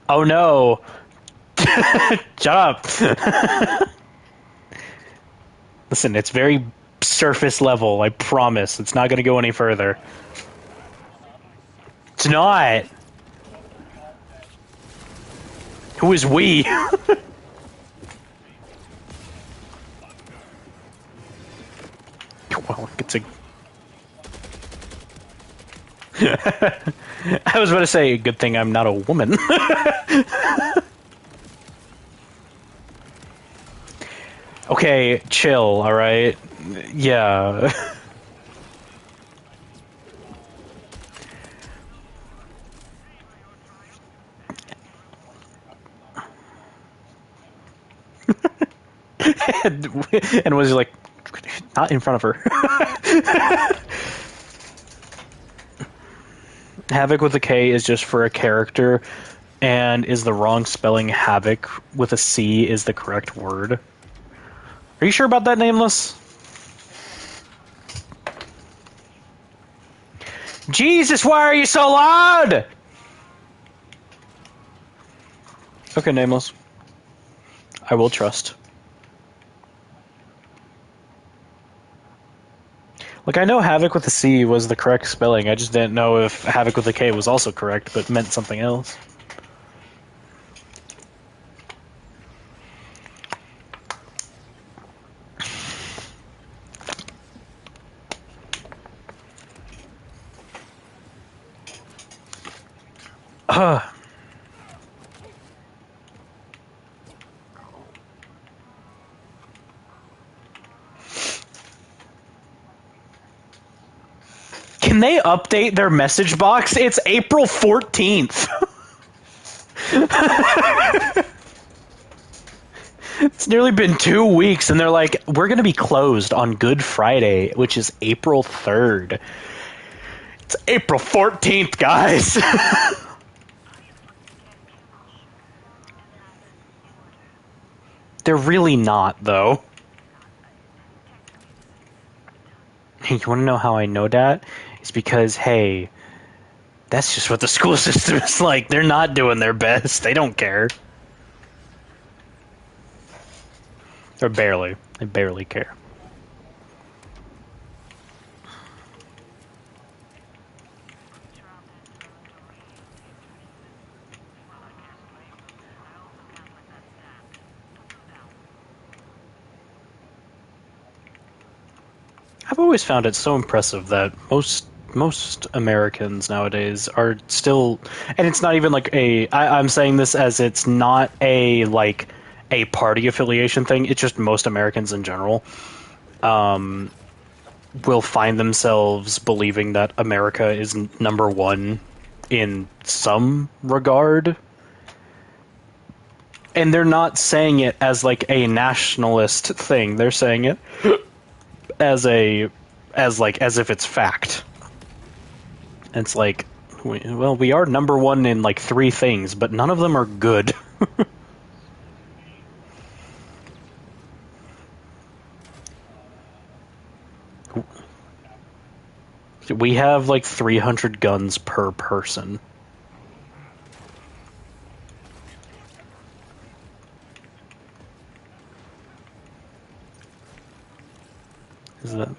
Speaker 1: Oh no! Shut up! Listen, it's very surface level, I promise. It's not gonna go any further. It's not! Who is we? Well, it's a... I was about to say, good thing I'm not a woman. Okay, chill, alright? Yeah. And was like, not in front of her. Havoc with a K is just for a character, and is the wrong spelling. Havoc with a C is the correct word. Are you sure about that, Nameless? Jesus, why are you so loud? Okay, Nameless. I will trust. Like, I know Havoc with a C was the correct spelling, I just didn't know if Havoc with a K was also correct, but meant something else. Can they update their message box? It's April 14th. It's nearly been 2 weeks, and they're like, we're going to be closed on Good Friday, which is April 3rd. It's April 14th, guys. They're really not, though. Hey, you want to know how I know that? It's because, hey, that's just what the school system is like. They're not doing their best. They don't care. Or barely. They barely care. I've always found it so impressive that most Americans nowadays are still, and it's not even like I'm saying this as it's not a like a party affiliation thing. It's just most Americans in general. will find themselves believing that America is number one in some regard. And they're not saying it as like a nationalist thing. They're saying it as as if it's fact. And it's like, well, we are number one in like 3 things, but none of them are good. We have like 300 guns per person. Is that...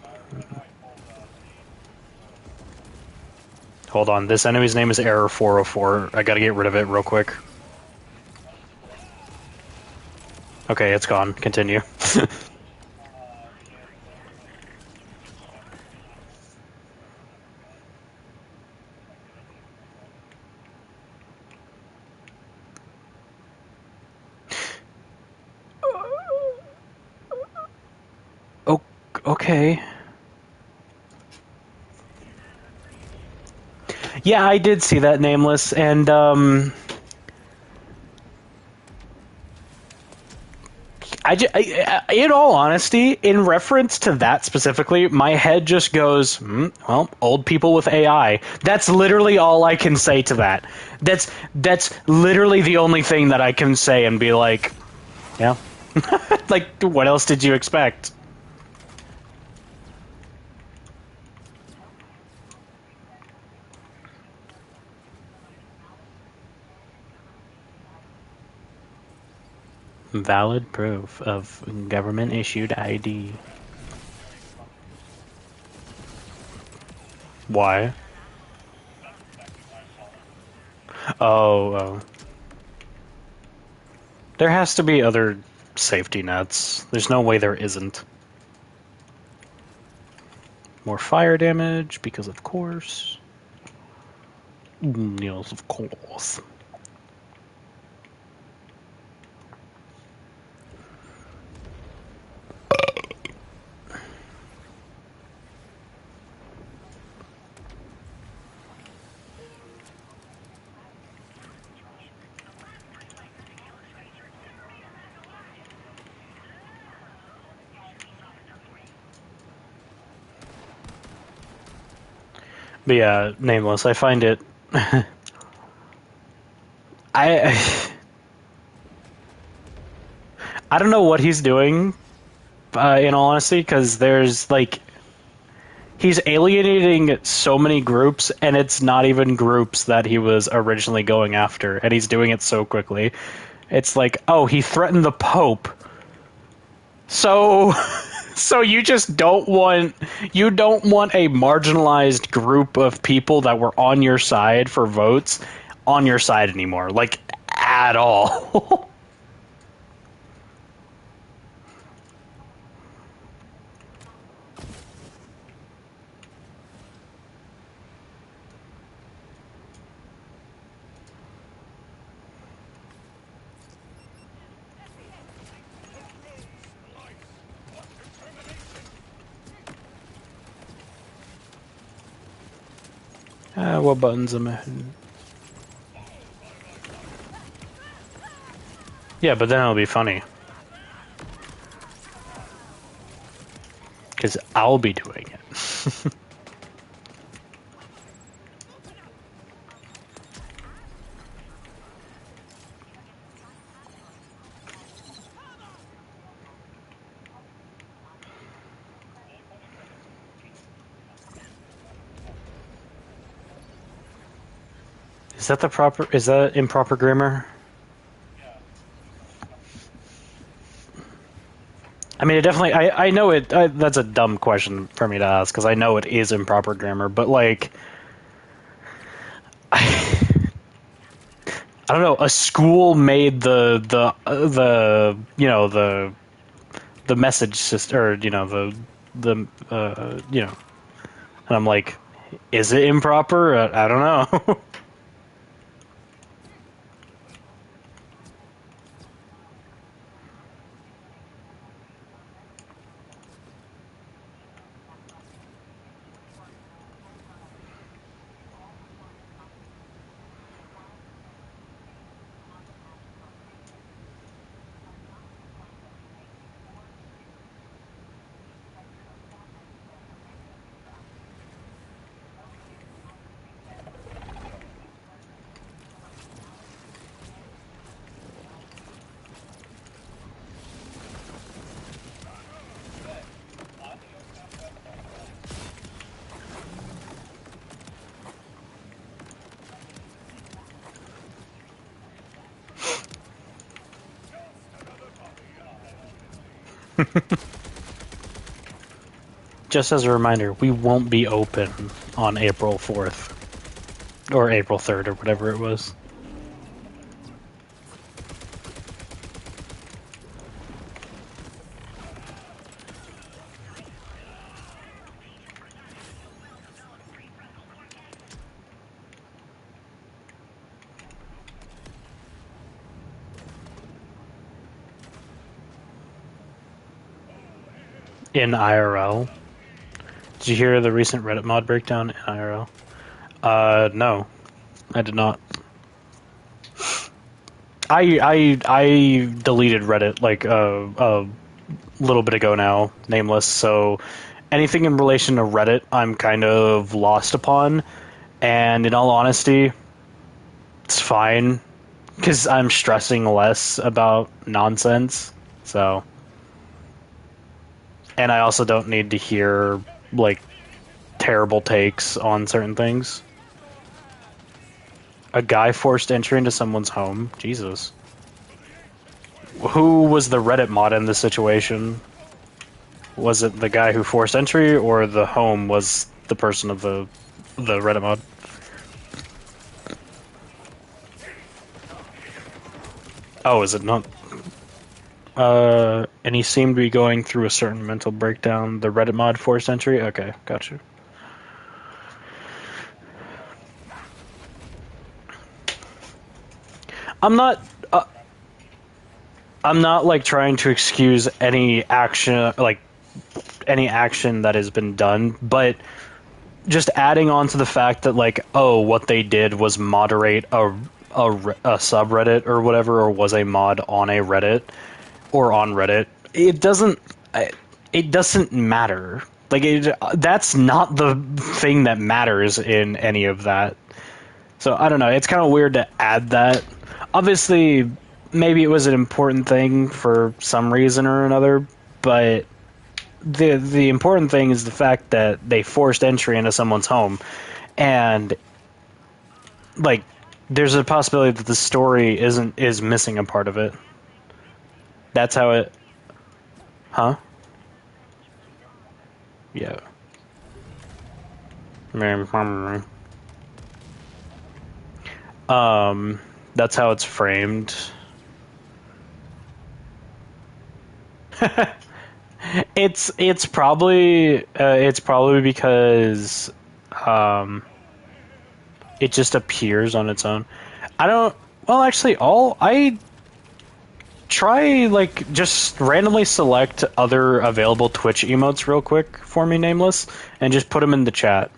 Speaker 1: Hold on, this enemy's name is Error 404. I gotta get rid of it real quick. Okay, it's gone. Continue. Oh, okay. Yeah, I did see that, Nameless, and in all honesty, in reference to that specifically, my head just goes, well, old people with AI. That's literally all I can say to that. That's literally the only thing that I can say and be like, yeah. Like, what else did you expect? Valid proof of government-issued ID. Why? Oh. There has to be other safety nets. There's no way there isn't. More fire damage, because of course. Yes, of course. But yeah, Nameless, I find it... I don't know what he's doing, in all honesty, because there's, like... He's alienating so many groups, and it's not even groups that he was originally going after, and he's doing it so quickly. It's like, oh, he threatened the Pope. So... So you just don't want a marginalized group of people that were on your side for votes on your side anymore, like at all. What buttons am I hitting? Yeah, but then it'll be funny. Because I'll be doing it. Is that improper grammar? I mean, it definitely, I know it, that's a dumb question for me to ask, because I know it is improper grammar, but like, I don't know, a school made the message system, or, and I'm like, is it improper? I don't know. Just as a reminder, we won't be open on April 4th. Or April 3rd, or whatever it was. In IRL. Did you hear the recent Reddit mod breakdown in IRL? No. I did not. I deleted Reddit like a little bit ago now, nameless, so anything in relation to Reddit I'm kind of lost upon, and in all honesty, it's fine, because I'm stressing less about nonsense, so... And I also don't need to hear, like, terrible takes on certain things. A guy forced entry into someone's home? Jesus. Who was the Reddit mod in this situation? Was it the guy who forced entry, or the home was the person of the Reddit mod? Oh, is it not? And he seemed to be going through a certain mental breakdown. The Reddit mod forced entry? Okay, gotcha. I'm not like trying to excuse any action, like any action that has been done, but just adding on to the fact that, like, oh, what they did was moderate a subreddit or whatever, or was a mod on a Reddit or on Reddit. It doesn't matter. Like, that's not the thing that matters in any of that. So I don't know. It's kind of weird to add that. Obviously, maybe it was an important thing for some reason or another, but the important thing is the fact that they forced entry into someone's home, and like there's a possibility that the story is missing a part of it. That's how it... Huh? Yeah. That's how it's framed. It's probably because it just appears on its own. I don't... Well, actually, I try, like, just randomly select other available Twitch emotes real quick for me, nameless, and just put them in the chat.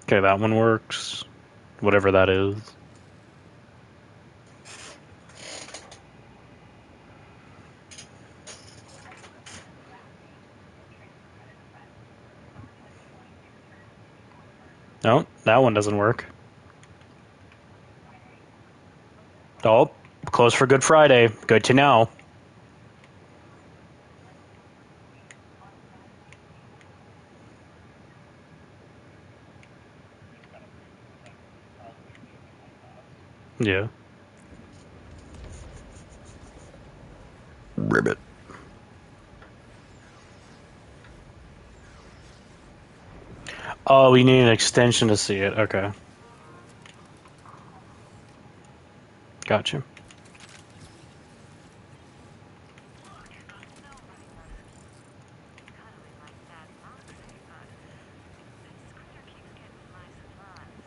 Speaker 1: Okay, that one works. Whatever that is. No, that one doesn't work. Oh, closed for Good Friday. Good to know. Yeah. Ribbit. Oh, we need an extension to see it. Okay. Gotcha.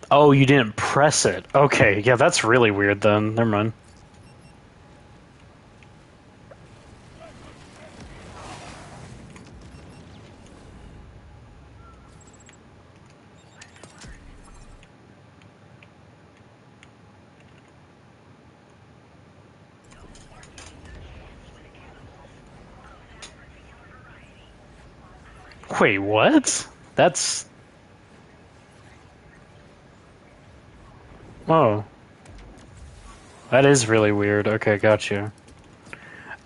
Speaker 1: Oh, you didn't press it. Okay, yeah, that's really weird then. Never mind. Wait, what? That's... Oh. That is really weird. Okay, gotcha.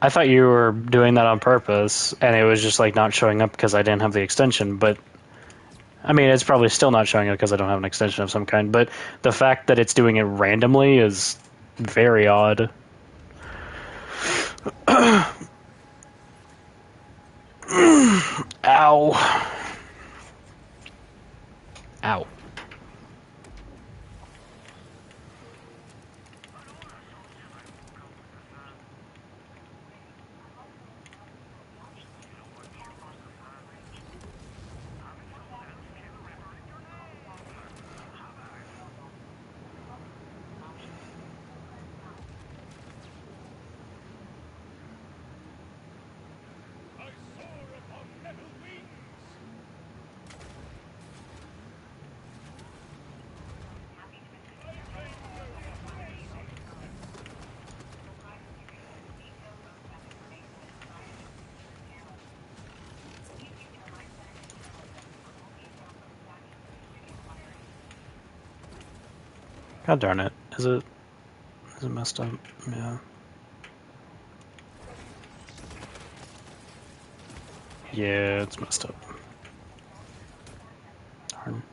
Speaker 1: I thought you were doing that on purpose, and it was just, like, not showing up because I didn't have the extension, but I mean, it's probably still not showing it because I don't have an extension of some kind, but the fact that it's doing it randomly is very odd. Ow. Ow.
Speaker 3: I soar upon metal wings! I reign over basic!
Speaker 1: God darn it. Is it messed up? Yeah. Yeah, it's messed up. Darn.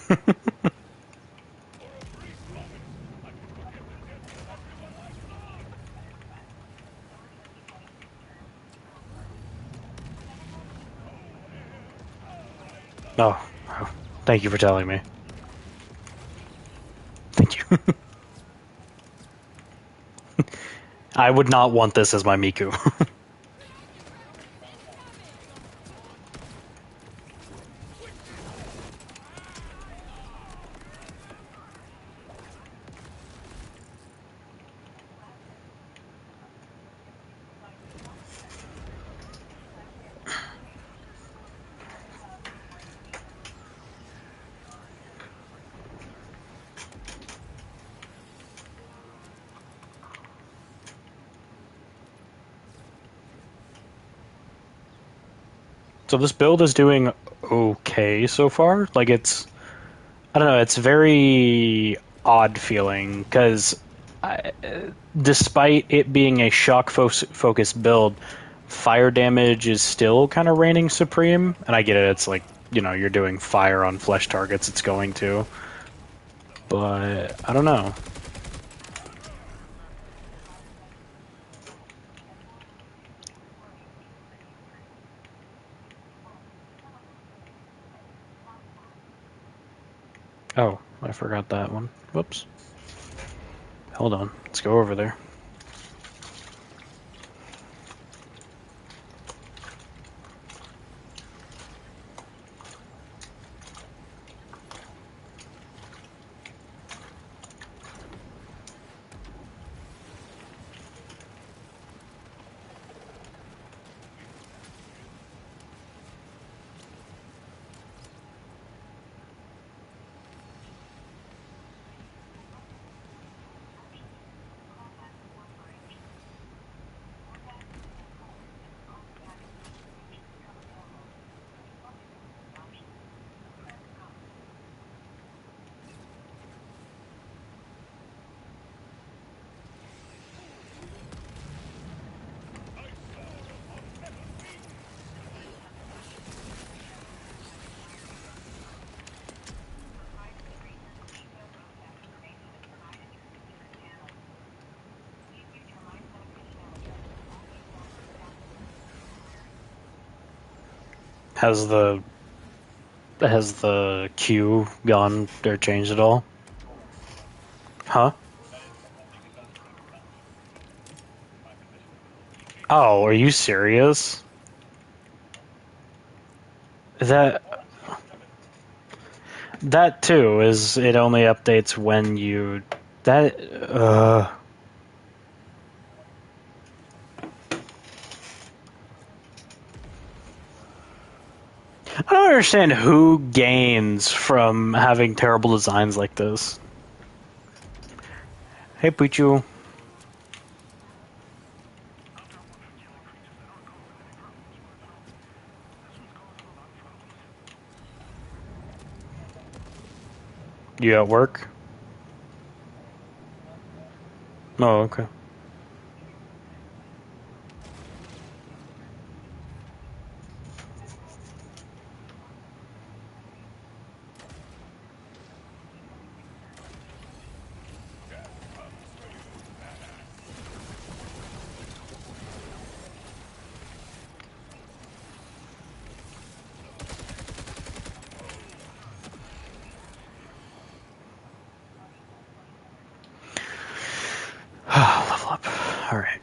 Speaker 3: For a brief moment, I could forget the deaths of everyone I love!
Speaker 1: Oh, oh, thank you for telling me. Thank you. I would not want this as my Miku. So this build is doing okay so far. Like I don't know, it's very odd feeling because despite it being a shock focused build, fire damage is still kind of reigning supreme. And I get it, it's like, you're doing fire on flesh targets, it's going to. But I don't know. Oh, I forgot that one. Whoops. Hold on, let's go over there.
Speaker 3: I soar upon metal wings!
Speaker 1: Has the queue gone or changed at all? Huh? Oh, are you serious? That too is it only updates when you that understand who gains from having terrible designs like this. Hey, Puchu. You at work? Oh, okay. Level up. Alright.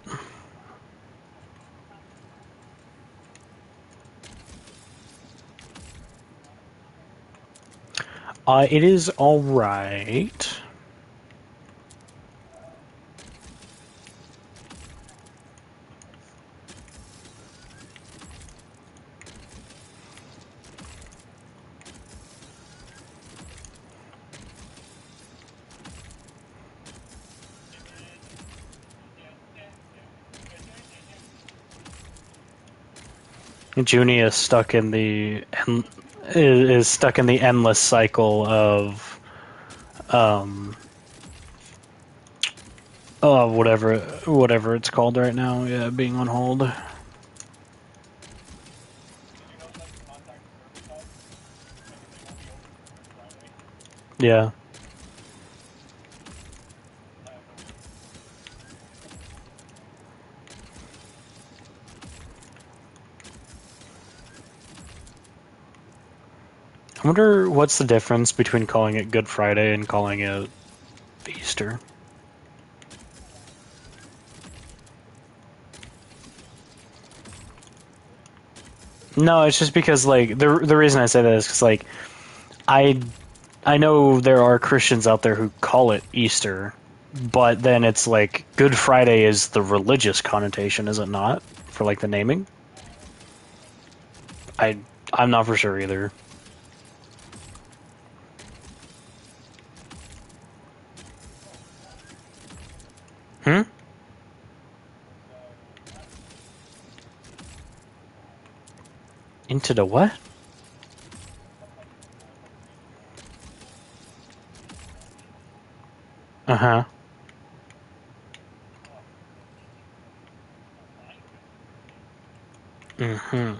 Speaker 1: It is alright. Junie is stuck in the is stuck in the endless cycle of oh whatever it's called right now. Yeah, being on hold. Yeah. I wonder what's the difference between calling it Good Friday and calling it Easter. No, it's just because like the reason I say that is because like I I know there are Christians out there who call it Easter, but then it's like Good Friday is the religious connotation, is it not? For like the naming? I I'm not for sure either. Hmm? Into the what? Uh-huh. Mm-hmm.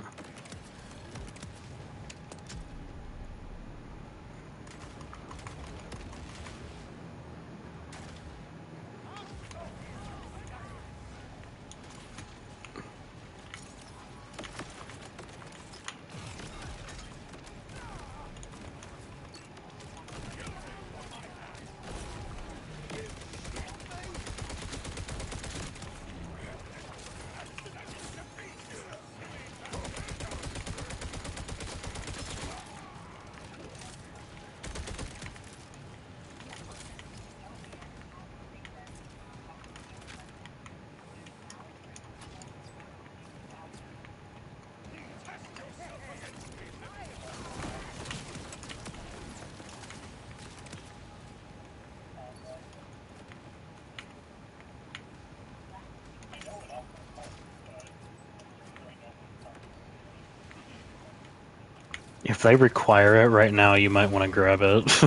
Speaker 1: If they require it right now, you might want to grab it.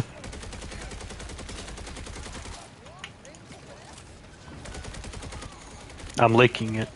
Speaker 1: I'm licking it.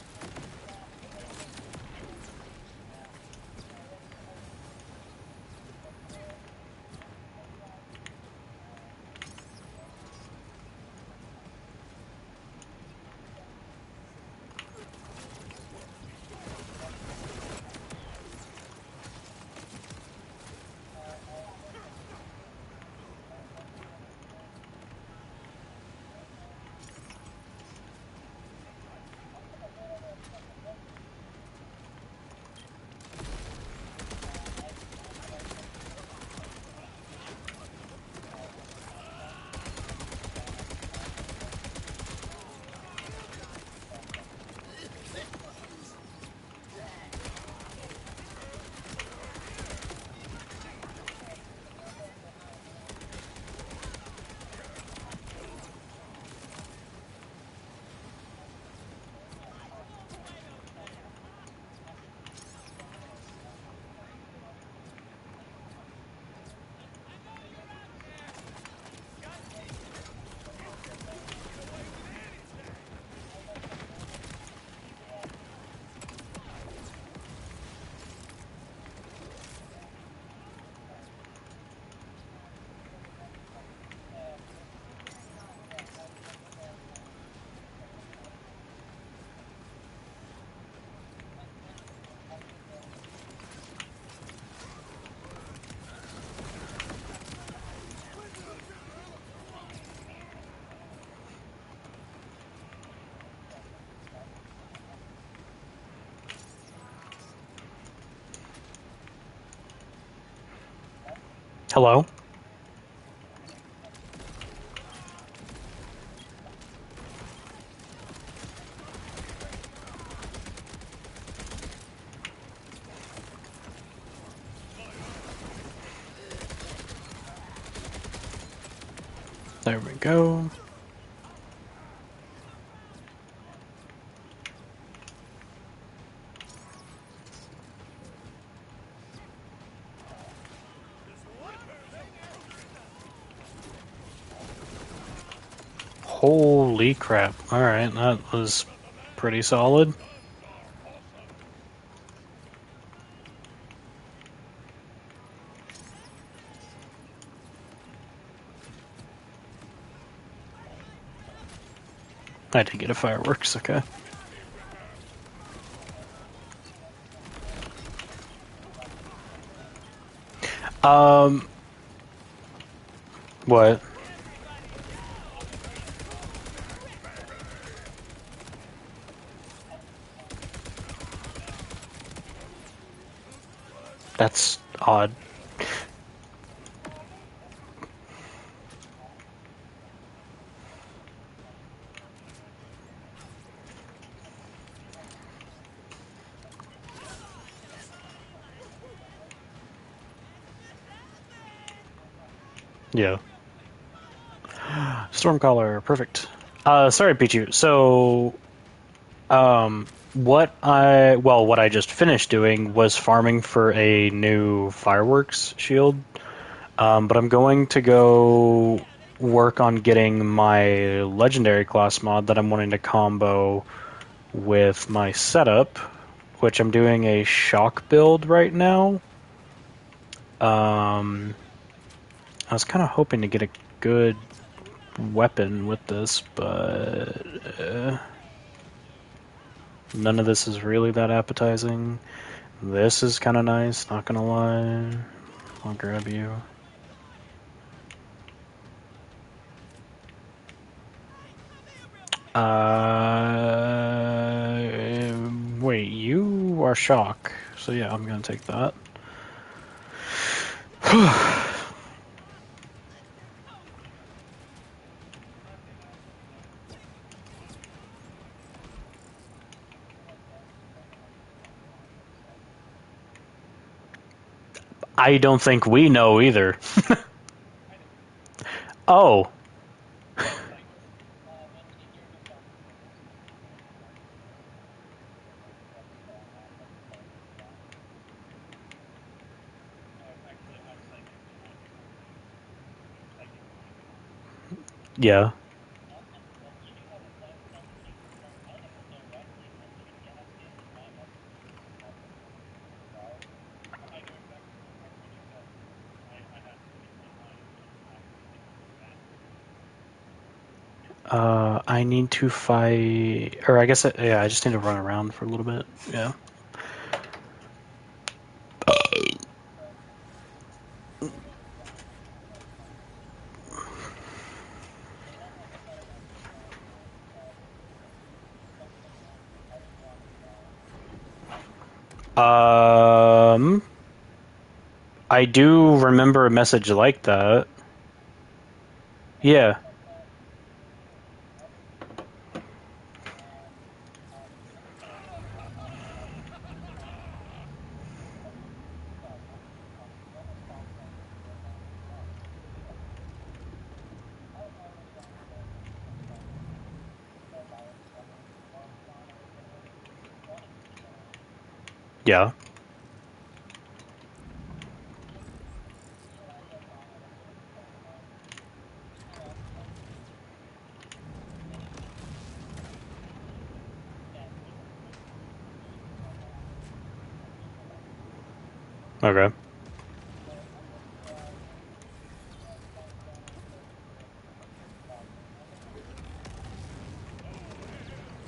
Speaker 1: Hello? There we go. Holy crap. Alright, that was pretty solid. I did get a fireworks, okay. What? That's odd. Yeah. Stormcaller, perfect. Sorry, Pichu. So, what I just finished doing was farming for a new fireworks shield. But I'm going to go work on getting my legendary class mod that I'm wanting to combo with my setup, which I'm doing a shock build right now. I was kind of hoping to get a good weapon with this, but none of this is really that appetizing. This is kind of nice, not gonna lie. I'll grab you. Wait, you are shock, so yeah, I'm gonna take that. I don't think we know either. Oh. Yeah. I need to fight, or I guess, yeah, I just need to run around for a little bit. Yeah. Um, I do remember a message like that. Yeah. Yeah. Okay.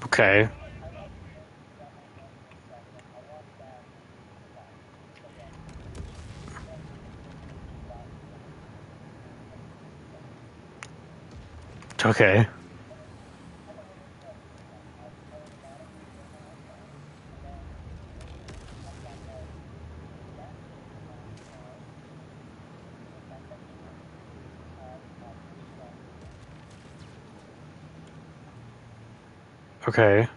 Speaker 1: Okay. Okay. Okay.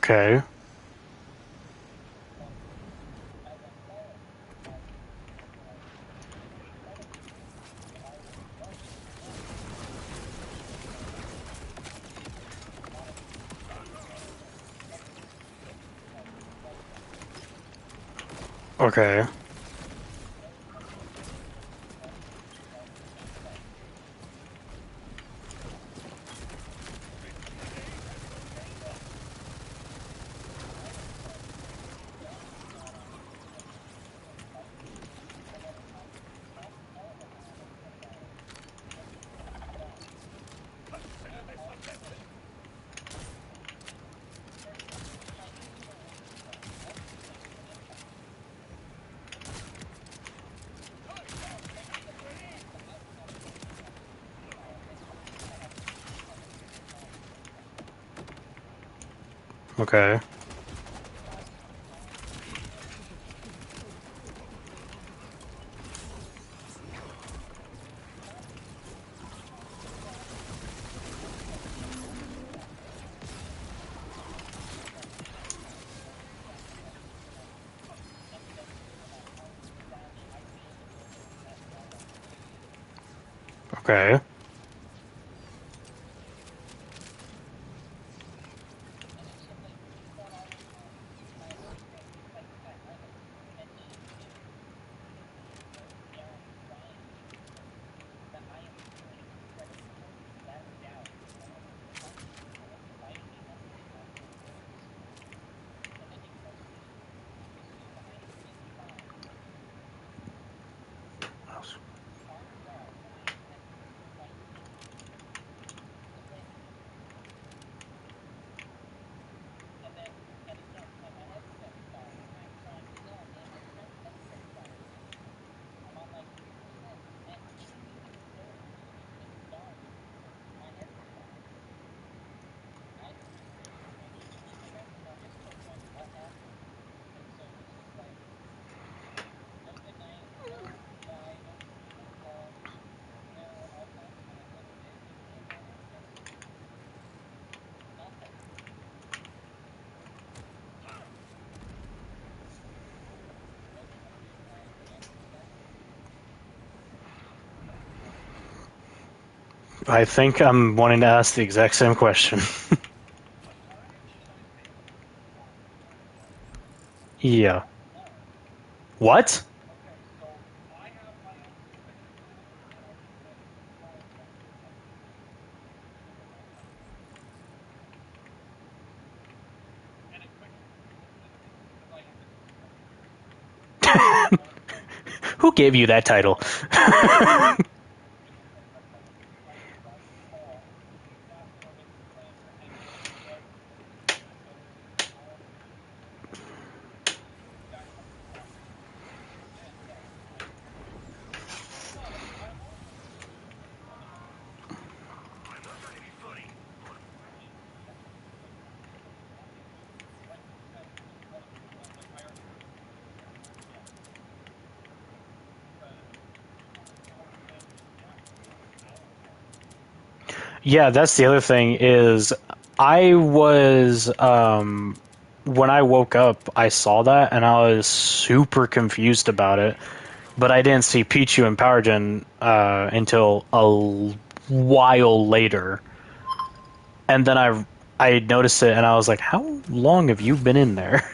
Speaker 1: Okay. Okay. Okay. Okay. I think I'm wanting to ask the exact same question. Yeah. What? Who gave you that title? Yeah, that's the other thing is I was when I woke up, I saw that and I was super confused about it. But I didn't see Pichu and Power Gen until a while later, and then I noticed it and I was like, "How long have you been in there?"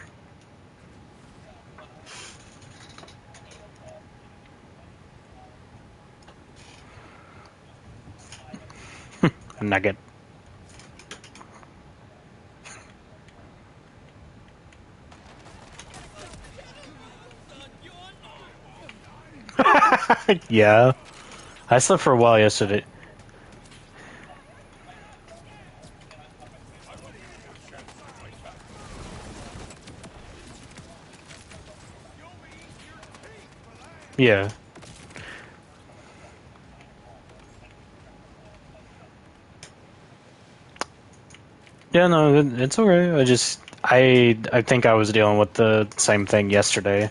Speaker 1: Nugget. Yeah, I slept for a while yesterday. Yeah. Yeah, no, it's okay. I think I was dealing with the same thing yesterday.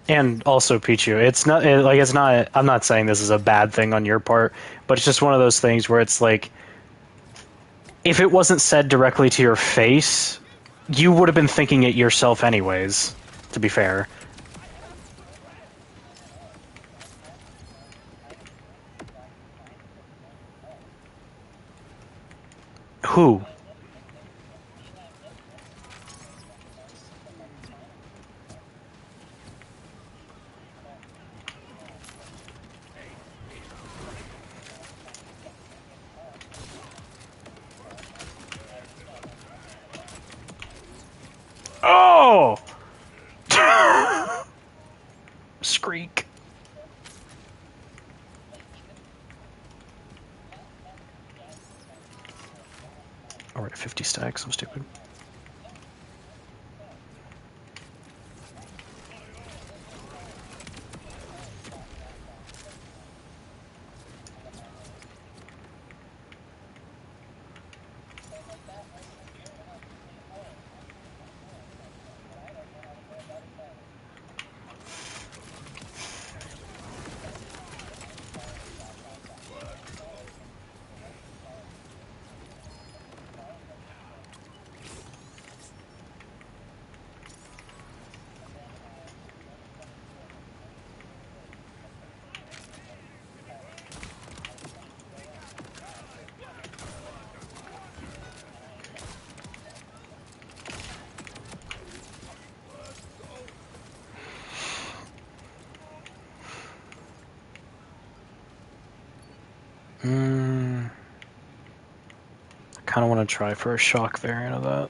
Speaker 1: And also, Pichu, it's not like it's not. I'm not saying this is a bad thing on your part, but it's just one of those things where it's like, if it wasn't said directly to your face, you would have been thinking it yourself anyways. To be fair, who? Oh, Screek. All right, 50 stacks. I'm stupid. I kind of want to try for a shock variant of that.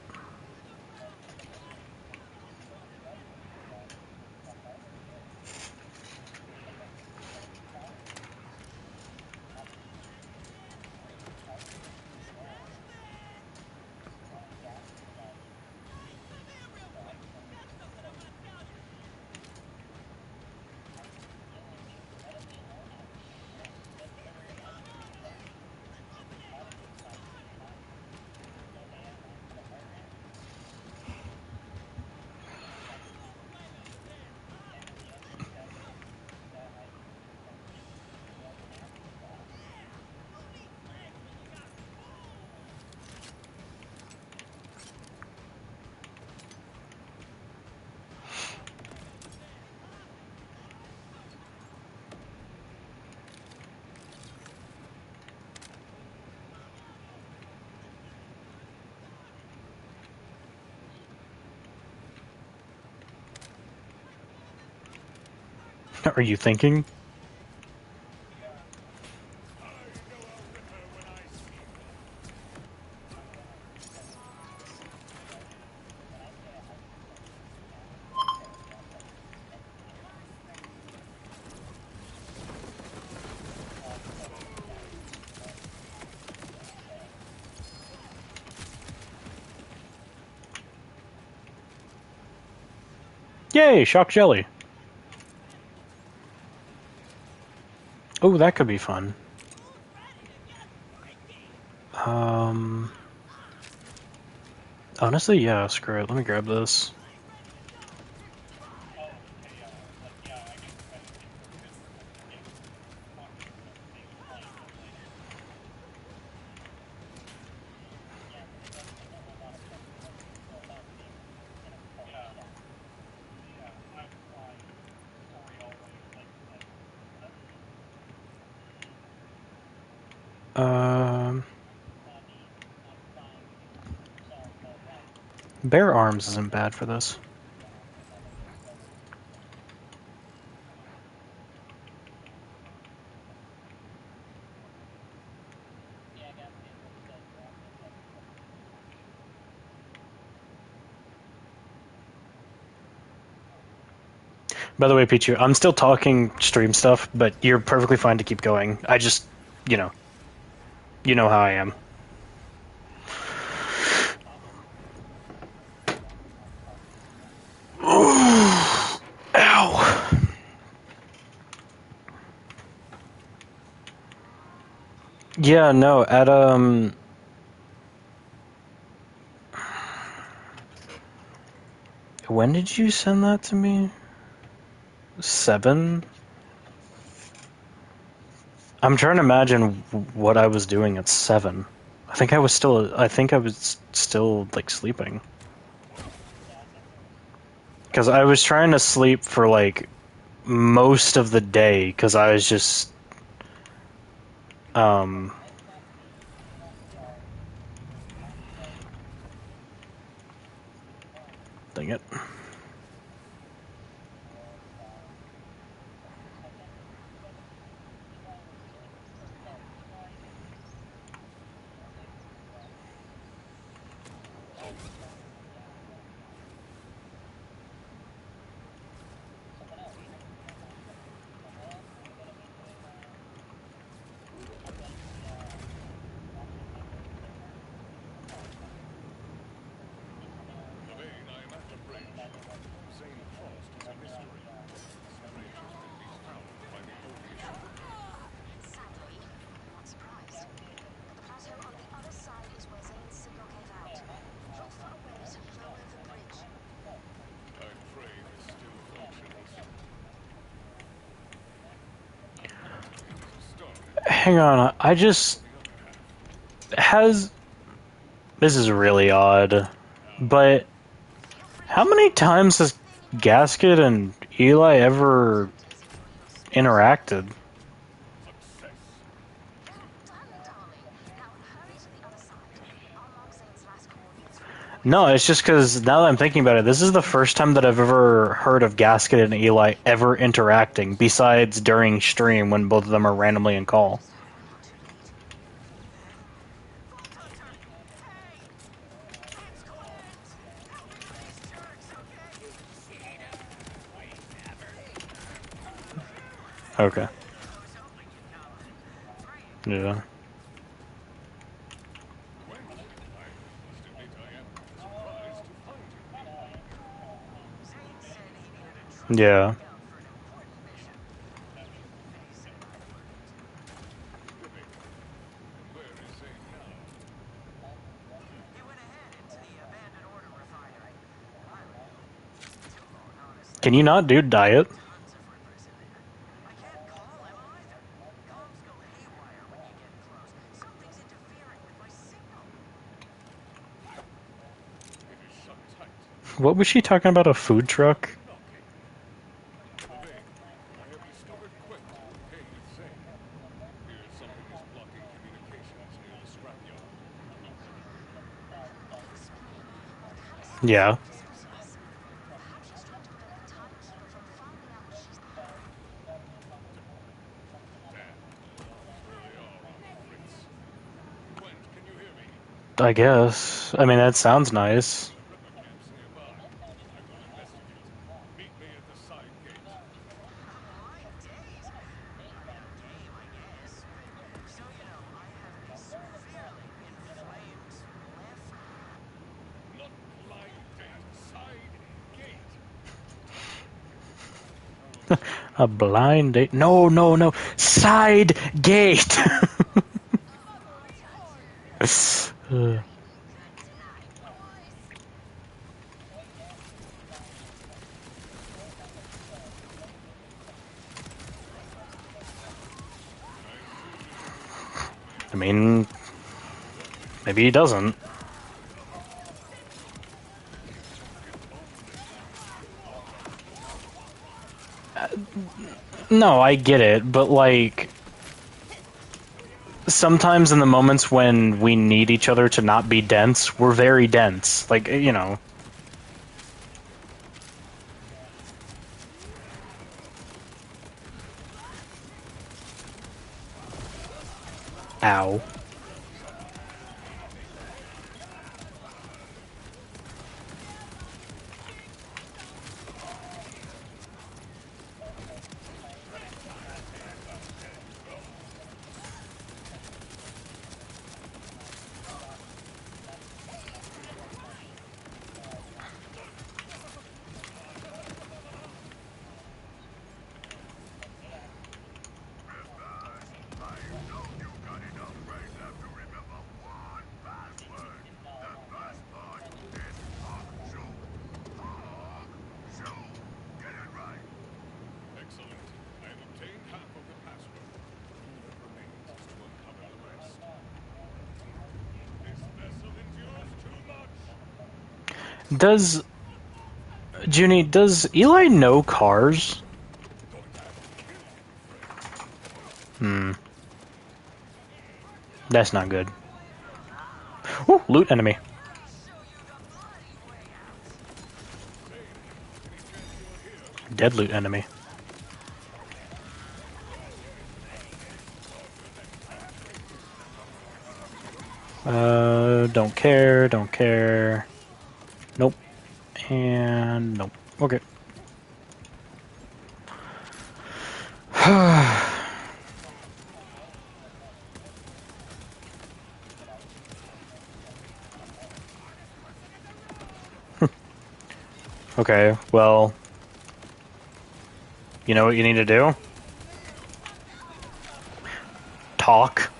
Speaker 1: Are you thinking? Yay, shock jelly. Oh, that could be fun. Um, honestly, yeah, screw it. Let me grab this. Um, Bare arms isn't bad for this. By the way, Pichu, I'm still talking stream stuff, but you're perfectly fine to keep going. I just, you know, how I am. Ow. Yeah, no, when did you send that to me? 7? I'm trying to imagine what I was doing at 7. I think I was still like sleeping. Because I was trying to sleep for like most of the day because I was just dang it.
Speaker 3: Levine, I am at the bridge. Zane Frost is a mystery. This bridge has been befouled by the omission.
Speaker 4: Sadly, I'm not surprised. But the plateau on the other side is where Zane's signal gave out. Look for a way to lower the bridge.
Speaker 3: I'm afraid it's still functionless. It is a start.
Speaker 1: Hang on, I just
Speaker 3: The other half.
Speaker 1: has this is really odd, but
Speaker 4: Feel free
Speaker 1: how
Speaker 4: to
Speaker 1: many
Speaker 4: use
Speaker 1: times has
Speaker 4: anything in
Speaker 1: Gasket and Eli ever
Speaker 4: dizzy for your space.
Speaker 1: interacted?
Speaker 3: Success.
Speaker 4: Well done, darling. Now hurry to the other side. I'll mark Zane's last coordinates from the
Speaker 1: No, it's just because now that I'm thinking about it, this is the first time that I've ever heard of Gasket and Eli ever interacting, besides during stream when both of them are randomly in call.
Speaker 4: Just hope we're not too late. Vault Hunter! Hey! It's Clint! Help me with these jerks, okay?
Speaker 1: Okay.
Speaker 4: I was hoping you'd come. Free.
Speaker 1: Yeah.
Speaker 3: Quent, I must admit I am surprised to find you here.
Speaker 4: Zane said he needed a
Speaker 1: Yeah.
Speaker 4: scout for an important mission. And he said I wouldn't.
Speaker 3: Really? And where is Zane now?
Speaker 4: He went ahead into the abandoned order refinery a while ago. Too long, honestly.
Speaker 1: Can you not do diet?
Speaker 4: Tons of rippers in there. I can't call him either. Comms go haywire when you get close. Something's interfering with my signal.
Speaker 3: It is shut tight.
Speaker 1: What was she talking about? A food truck?
Speaker 3: Knocking. Levine, I have discovered Quent working with Zane. Here's something is blocking communications near the scrapyard.
Speaker 4: Explain. Callus
Speaker 1: Yeah.
Speaker 4: whispers to us. Perhaps she's trying to prevent the timekeeper from finding out what she's behind.
Speaker 3: Damn. So they are on Fritz. Quent, can you hear me?
Speaker 1: I guess. I mean, that sounds nice.
Speaker 3: Ripper camps nearby. I will investigate. Meet me at the side gate.
Speaker 4: My days. No game, I guess. So, you know, I have a severely inflamed left.
Speaker 3: Not blind date. Side gate.
Speaker 1: A blind date? No, no, no. Side gate. Uh, I mean, maybe he doesn't. No, I get it, but like sometimes in the moments when we need each other to not be dense, we're very dense. Like, you know. Ow. Does Junie? Does Eli know cars? Hmm. That's not good. Ooh, loot enemy. Dead loot enemy. Don't care, don't care. Nope. And nope. Okay. Okay, well, you know what you need to do? Talk.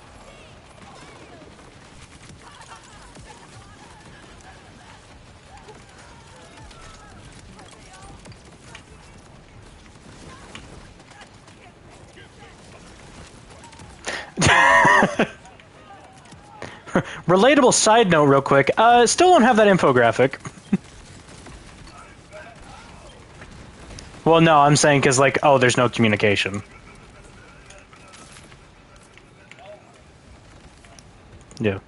Speaker 1: Relatable side note real quick. Still don't have that infographic. Well, no, I'm saying because, like, oh, there's no communication. Yeah.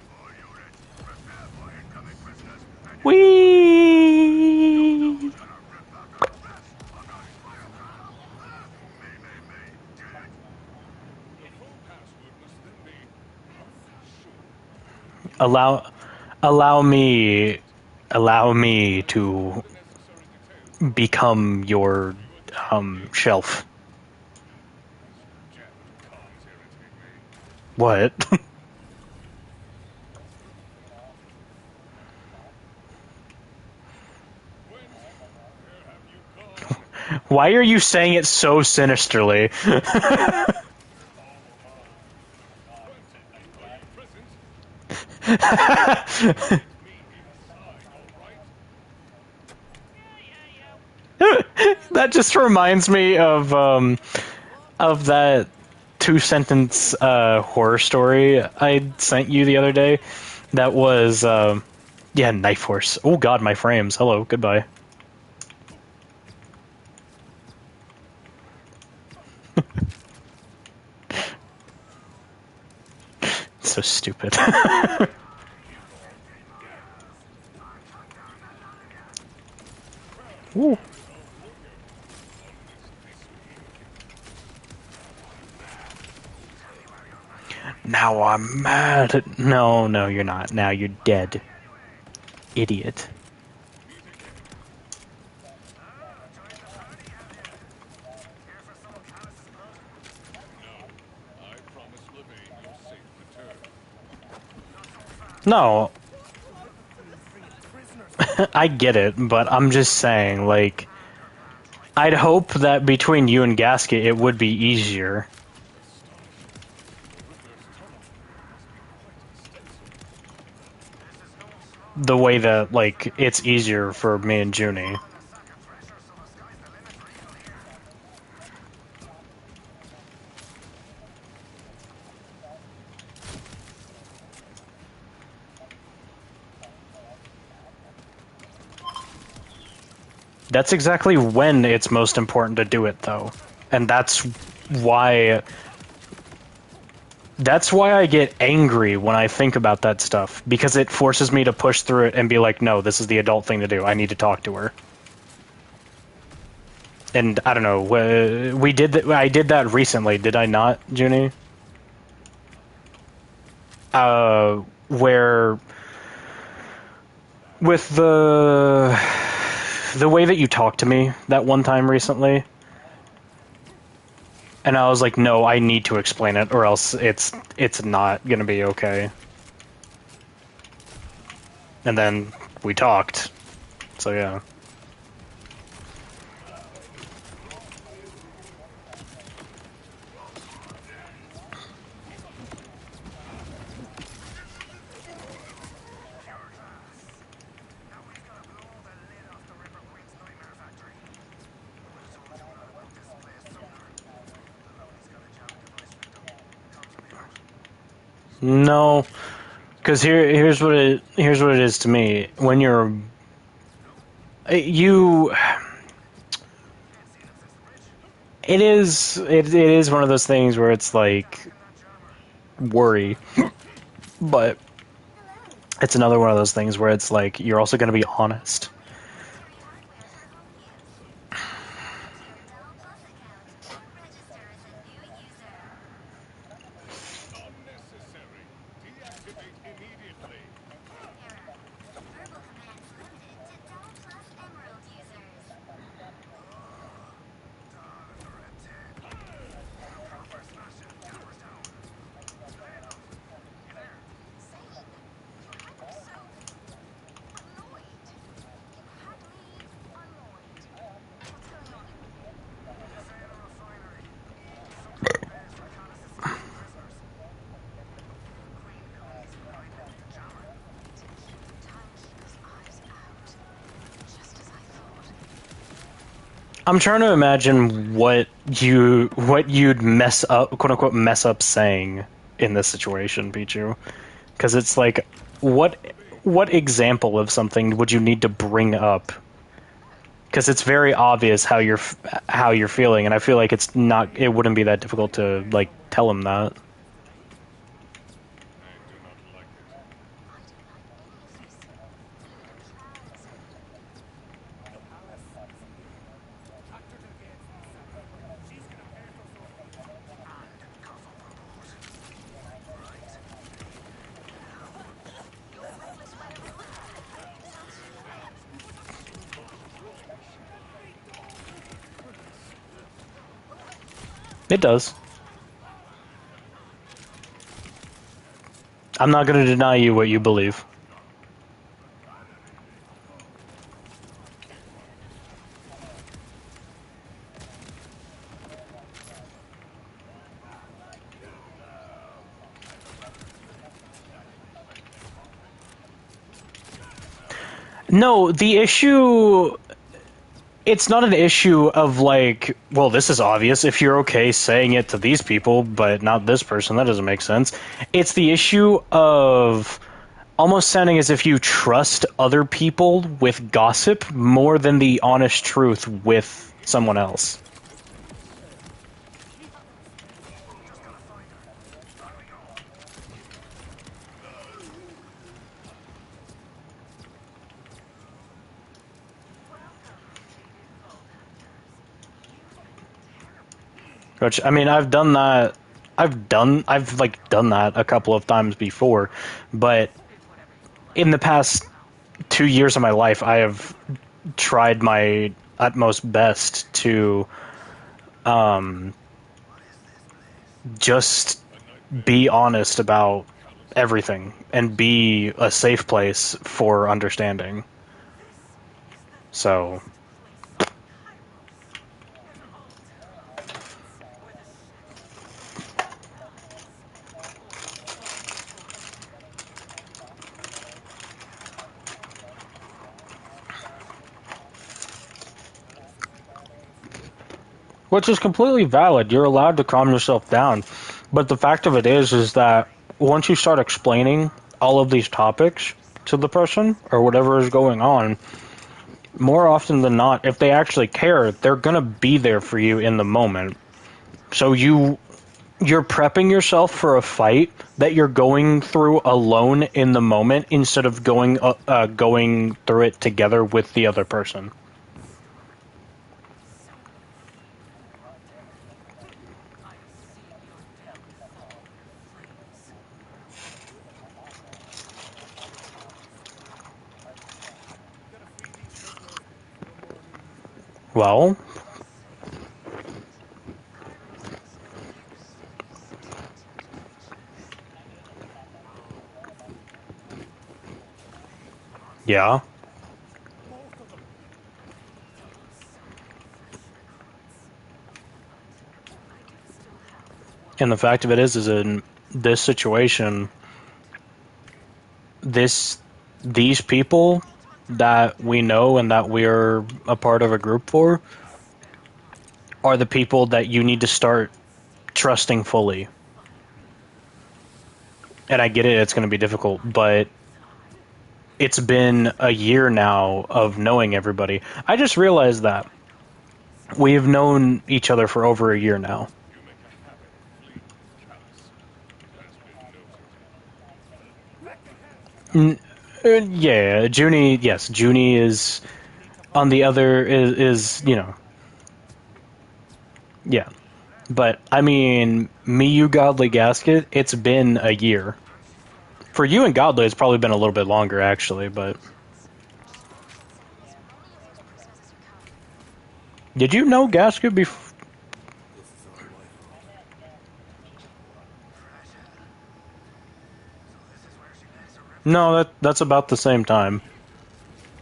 Speaker 1: Whee! Allow, allow me to become your, shelf. What? Why are you saying it so sinisterly? That just reminds me of that two-sentence horror story I sent you the other day. That was yeah, Knife Horse. Oh God, my frames. Hello, goodbye. So stupid. Ooh. Now I'm mad. No, no, you're not. Now you're dead. Idiot.
Speaker 3: I promise Levine your safe return.
Speaker 1: No. I get it, but I'm just saying, like, I'd hope that between you and Gasket it would be easier. The way that, like, it's easier for me and Junie. That's exactly when it's most important to do it, though. And why... That's why I get angry when I think about that stuff, because it forces me to push through it and be like, no, this is the adult thing to do. I need to talk to her. And I don't know, we did I did that recently, did I not, Junie? Where with the way that you talked to me that one time recently, and I was like, no, I need to explain it, or else it's not gonna be okay. And then we talked, so yeah. No, because here's what it is to me. When you're You, it is one of those things where it's like worry, but it's another one of those things where it's like you're also going to be honest.
Speaker 3: Unnecessary. Deactivate immediately.
Speaker 1: I'm trying to imagine what you'd mess up, quote unquote, mess up saying in this situation, Pichu, because it's like, what what example of something would you need to bring up? Because it's very obvious how you're feeling, and I feel like it wouldn't be that difficult to like tell him that.
Speaker 3: I do not like it.
Speaker 1: It does. I'm not going to deny you what you believe. No, the issue, it's not an issue of like, well, this is obvious. If you're okay saying it to these people, but not this person, that doesn't make sense. It's the issue of almost sounding as if you trust other people with gossip more than the honest truth with someone else. Which, I mean, I've done that. I've like done that a couple of times before, but in the past 2 years of my life, I have tried my utmost best to just be honest about everything and be a safe place for understanding. So, which is completely valid. You're allowed to calm yourself down. But the fact of it is that once you start explaining all of these topics to the person or whatever is going on, more often than not, if they actually care, they're going to be there for you in the moment. So you're prepping yourself for a fight that you're going through alone in the moment instead of going through it together with the other person. Well, yeah. And the fact of it is in this situation, this these people that we know and that we're a part of a group for are the people that you need to start trusting fully. And I get it, it's going to be difficult, but it's been a year now of knowing everybody. I just realized that we have known each other for over a year now.
Speaker 3: You make a habit of fleeing with Callus. It has been noted.
Speaker 1: Yeah, Junie. Yes, Junie is on the other is yeah. But I mean, me, you, Godly Gasket. It's been a year. For you and Godly, it's probably been a little bit longer actually. But
Speaker 8: Just focus on saving as many of those prisoners as you can.
Speaker 1: did you know Gasket before?
Speaker 7: This is our lighthouse.
Speaker 4: So this is where she lays her rip.
Speaker 1: No, that's about the same time.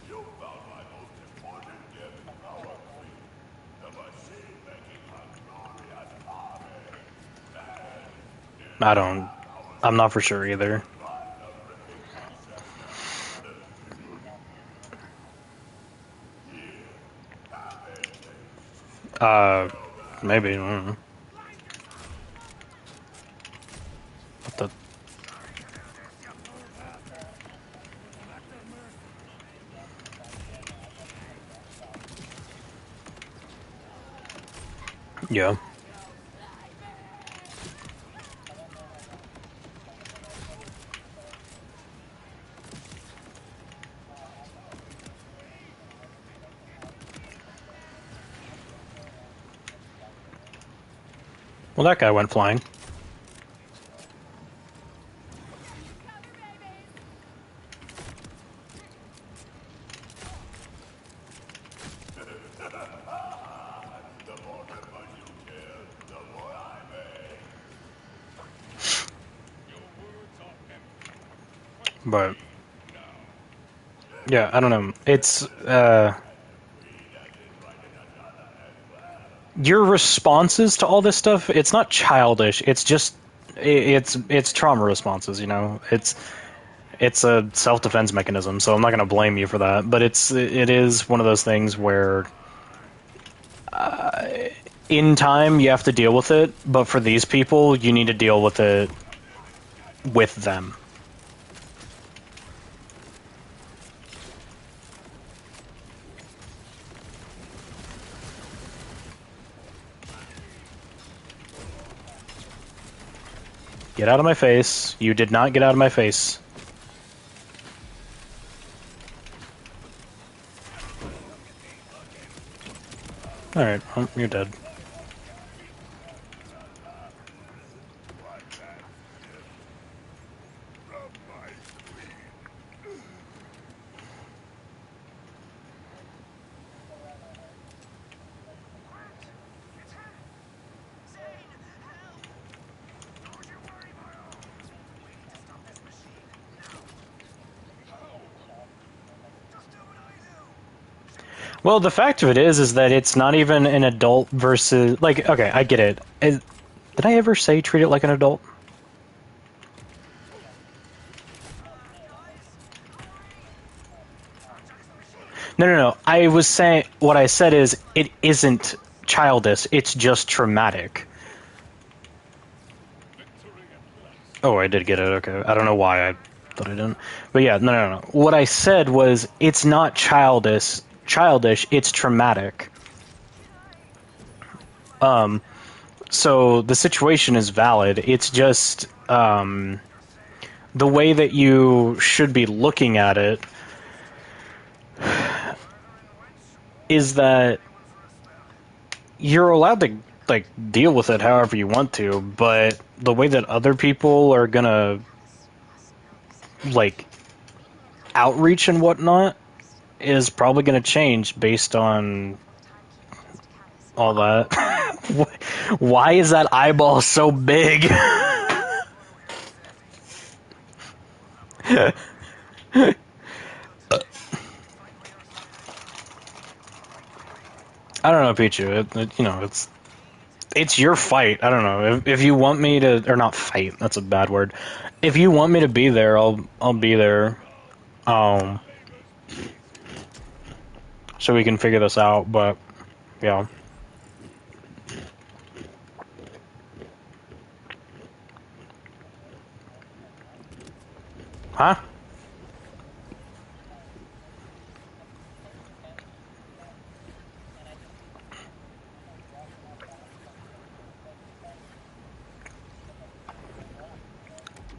Speaker 5: You found my most important gift in our fleet, the machine making a glorious army.
Speaker 1: I'm not for sure either. Uh, maybe. I don't know. What the? Yeah. Well, that guy went flying.
Speaker 3: Your words are empty.
Speaker 1: But yeah, I don't know. It's your responses to all this stuff. It's not childish. It's just it's trauma responses. It's a self defense mechanism. So I'm not going to blame you for that. But it is one of those things where in time you have to deal with it. But for these people, you need to deal with it with them. Get out of my face. You did not get out of my face. Alright, well, you're dead.
Speaker 4: Zane, help! Don't you worry, Milo. We need to stop this machine now. Just do what I do.
Speaker 1: Well, the fact of it is that it's not even an adult versus... Like, okay, I get it. Did I ever say treat it like an adult? No. I was saying... What I said is, it isn't childish, it's just traumatic. Oh, I did get it, okay. I don't know why I thought I didn't. But yeah, no. What I said was, it's not childish, it's traumatic. So the situation is valid. It's just the way that you should be looking at it is that you're allowed to like deal with it however you want to, but the way that other people are gonna like outreach and whatnot is probably gonna change based on all that. Why is that eyeball so big? I don't know, Pichu. It's your fight. I don't know if you want me to, or not fight. That's a bad word. If you want me to be there, I'll be there. Um, so we can figure this out. But yeah. Huh?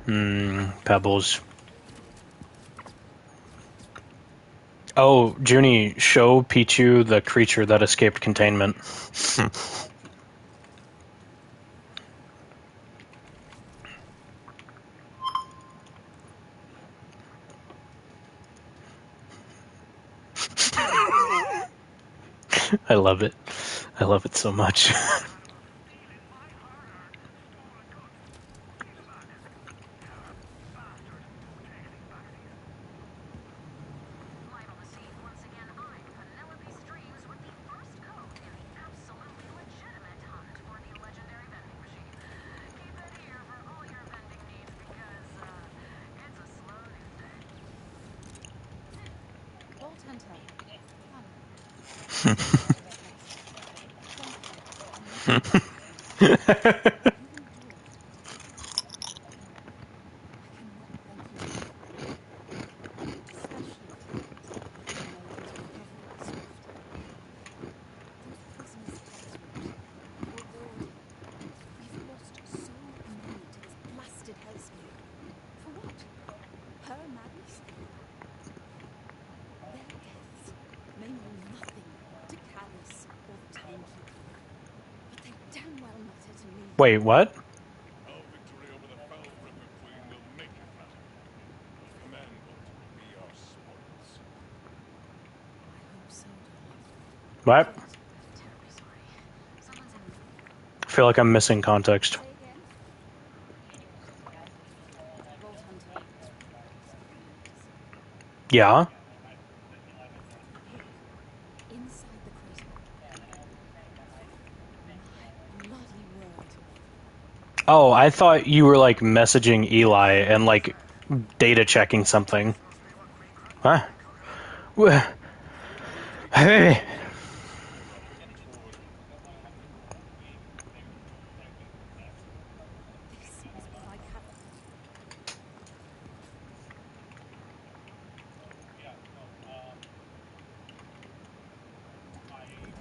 Speaker 1: Pebbles. Oh, Junie, show Pichu the creature that escaped containment. I love it. I love it so much.
Speaker 4: Live on the scene once again, I'm Penelope Streams with the first code in the absolutely legitimate hunt for the legendary vending machine. Keep it here for all your vending needs because, it's a slow news day.
Speaker 8: Vault Hunter. Fun. Subject to request. Thank you. Even here. I cannot thank you enough. Especially for the Mayor's recovery of Swift. Those prisoners' password. Your order. We've lost so many to this blasted hellscape. For what? Her madness? Their deaths may mean nothing to Callus or the Timekeeper, but they damn well matter to me.
Speaker 1: Wait, what?
Speaker 3: Our victory over the fell Ripper Queen will make it matter. The command boat will be our spoils.
Speaker 8: I hope so, darling.
Speaker 1: What?
Speaker 8: But
Speaker 4: Terribly sorry. Someone's in.
Speaker 1: I feel like I'm missing context.
Speaker 8: say again. Vault Hunter.
Speaker 1: Yeah?
Speaker 8: Here, inside the crater. My bloody word.
Speaker 1: Oh, I thought you were like messaging Eli and like data checking something. Huh? Hey.
Speaker 8: This is what I have.
Speaker 4: You sound alarmingly sure of yourself. That crater is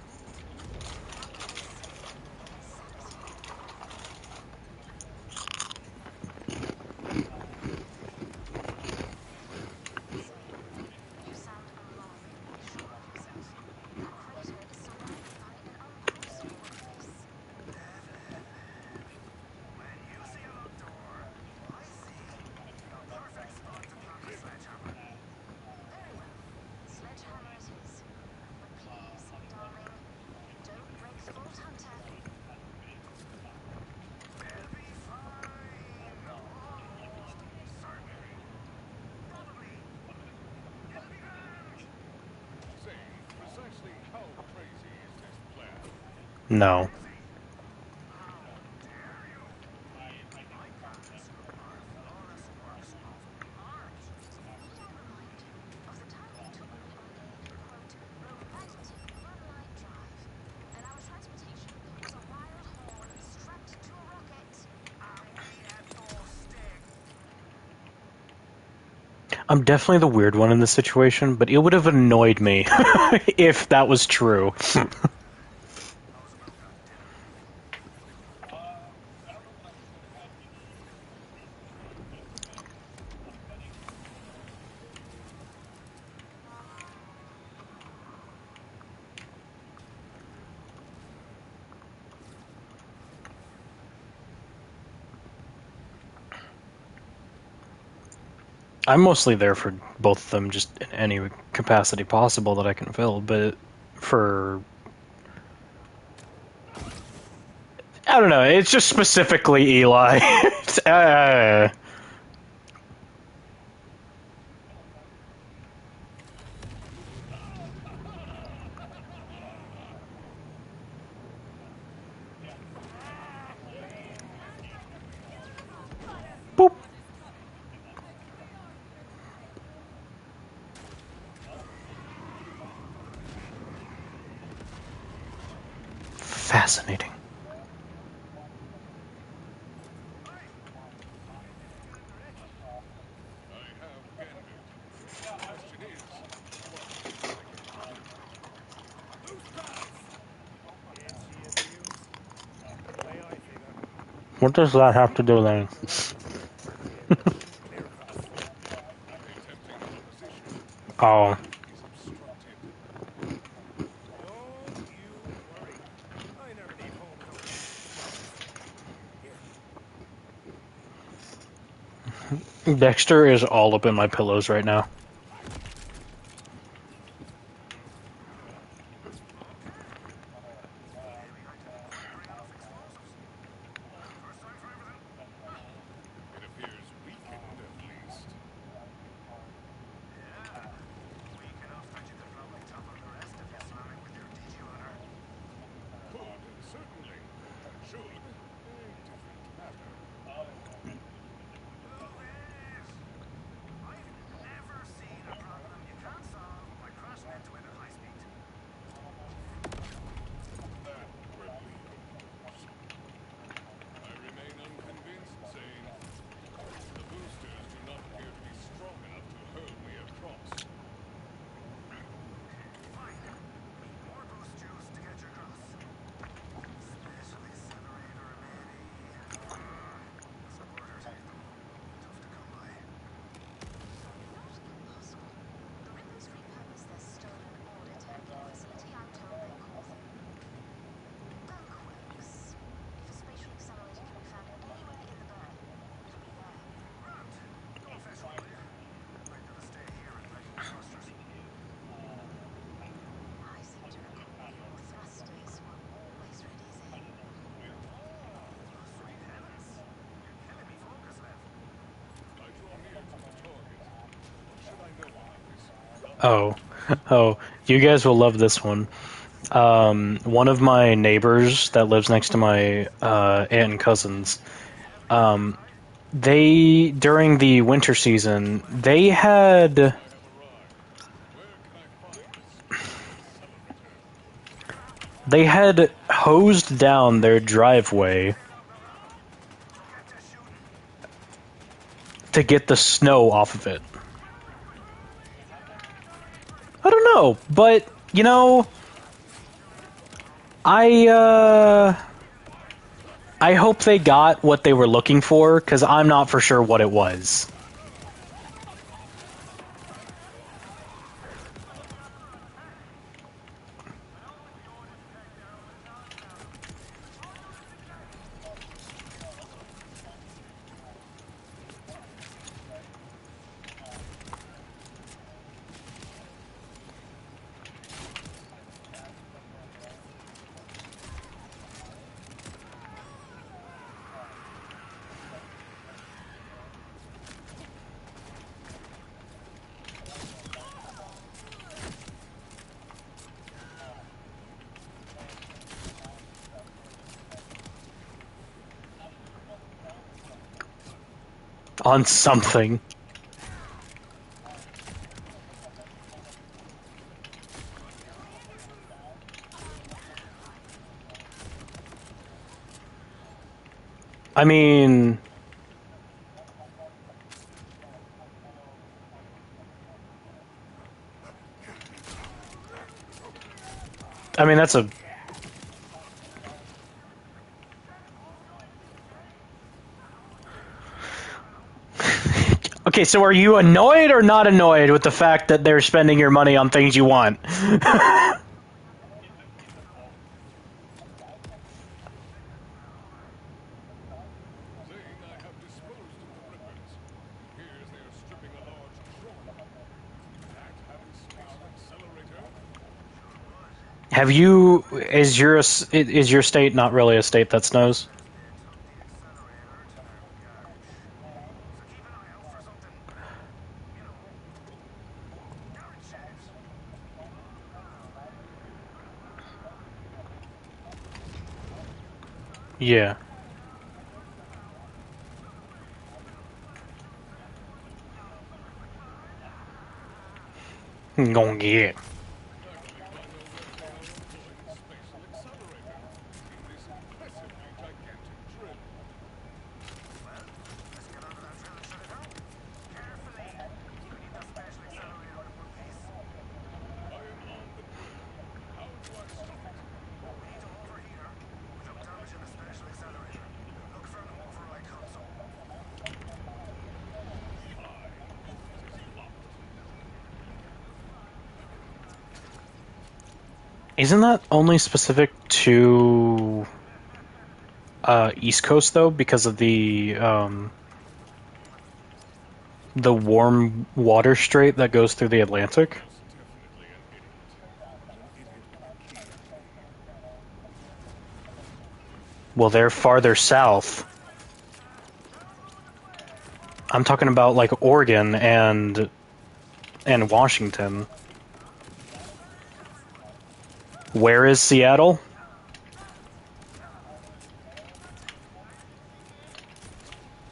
Speaker 4: surrounded by an unpassable abyss.
Speaker 5: When you see a locked door, I see a perfect spot to park a sledgehammer.
Speaker 4: Very well. Sledgehammer it is. But please, darling, don't break the Vault Hunter.
Speaker 5: They'll be fine. Almost. Certainly. Probably. It'll be grand.
Speaker 3: Say, precisely how crazy is this plan?
Speaker 1: No.
Speaker 5: How dare you? My plans are flawless works of art.
Speaker 4: Need I remind you of the time you took me on a, quote, romantic one-night drive, and our transportation was a wild horn strapped to a rocket?
Speaker 5: And we had those sticks.
Speaker 1: I'm definitely the weird one in this situation, but it would have annoyed me if that was true.
Speaker 5: How's about that dinner?
Speaker 1: I'm mostly there for both of them, just in any capacity possible that I can fill, but for... I don't know, it's just specifically Eli. Boop. Fascinating.
Speaker 3: I have Gambit. The question is, what will trigger it?
Speaker 7: Loose pallets! Itchy abuse. The way I figure,
Speaker 1: What does that have to do then? Oh,
Speaker 3: is obstructed.
Speaker 7: Don't you worry. I never leave home without one of these devices. Here.
Speaker 1: Dexter is all up in my pillows right now.
Speaker 3: It appears weakened, at least. Could, certainly. Should, a different matter. That we're leaving, folks. I remain unconvinced, Zane. The boosters do not appear to be strong enough to hurl me across.
Speaker 8: The Rippers repurposed their stolen order taking facility out on their course. Earthquakes. If a spatial accelerator can be found anywhere in the Bay, it'll be there. I seem to recall your thrusters were always ready, Zane.
Speaker 3: I draw near to the target. What should I know about this?
Speaker 1: Oh, oh, you guys will love this one. One of my neighbors that lives next to my aunt and cousins, they during the winter season they had
Speaker 3: I have arrived. Where can I find the special accelerator?
Speaker 1: hosed down their driveway to get the snow off of it. I don't know, but you know, I hope they got what they were looking for because I'm not for sure what it was. On something. I mean, that's a. Okay, so are you annoyed or not annoyed with the fact that they're spending your money on things you want?
Speaker 3: Zane, I have disposed of the Rippers. It appears they are stripping a large drone. Could that have a spatial accelerator?
Speaker 1: Have you? Is your state not really a state that snows? Yeah. Gonna get.
Speaker 3: I believe I know where they are employing the spatial accelerator in this impressively gigantic drill. I am on the drill. How do I stop it? Aye. It is locked.
Speaker 1: Isn't that only specific to East Coast though, because of the warm water strait that goes through the Atlantic?
Speaker 3: Most definitely an idiot. And an idiot with a key, I believe.
Speaker 1: Well, they're farther south. I'm talking about like Oregon and Washington. Where is Seattle?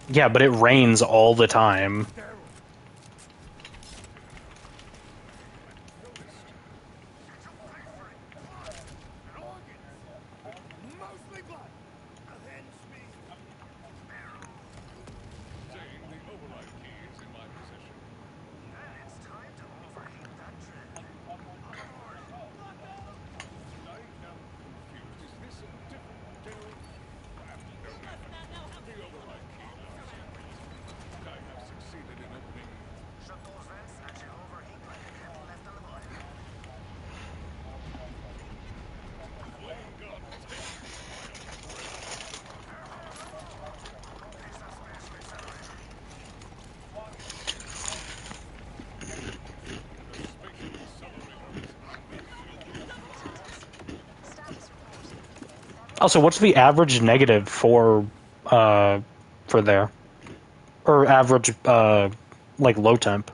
Speaker 1: Yeah, but it rains all the time.
Speaker 3: Noticed
Speaker 7: Blood and organs. Mostly blood. Hence me.
Speaker 3: Zane, the override key is in my possession.
Speaker 4: Then it's time to overheat that dread. On board.
Speaker 3: I am confused. Is this a different Daryl? No matter. The override key lies here. I have succeeded in opening.
Speaker 4: Shut those vents and she'll overheat like a kettle left on the boil.
Speaker 3: Flame God, take me, my old friend.
Speaker 4: Piece of special accelerator.
Speaker 3: The spatial accelerator is unavailable.
Speaker 4: Status report.
Speaker 1: Also, what's the average negative for there? Or average like low temp?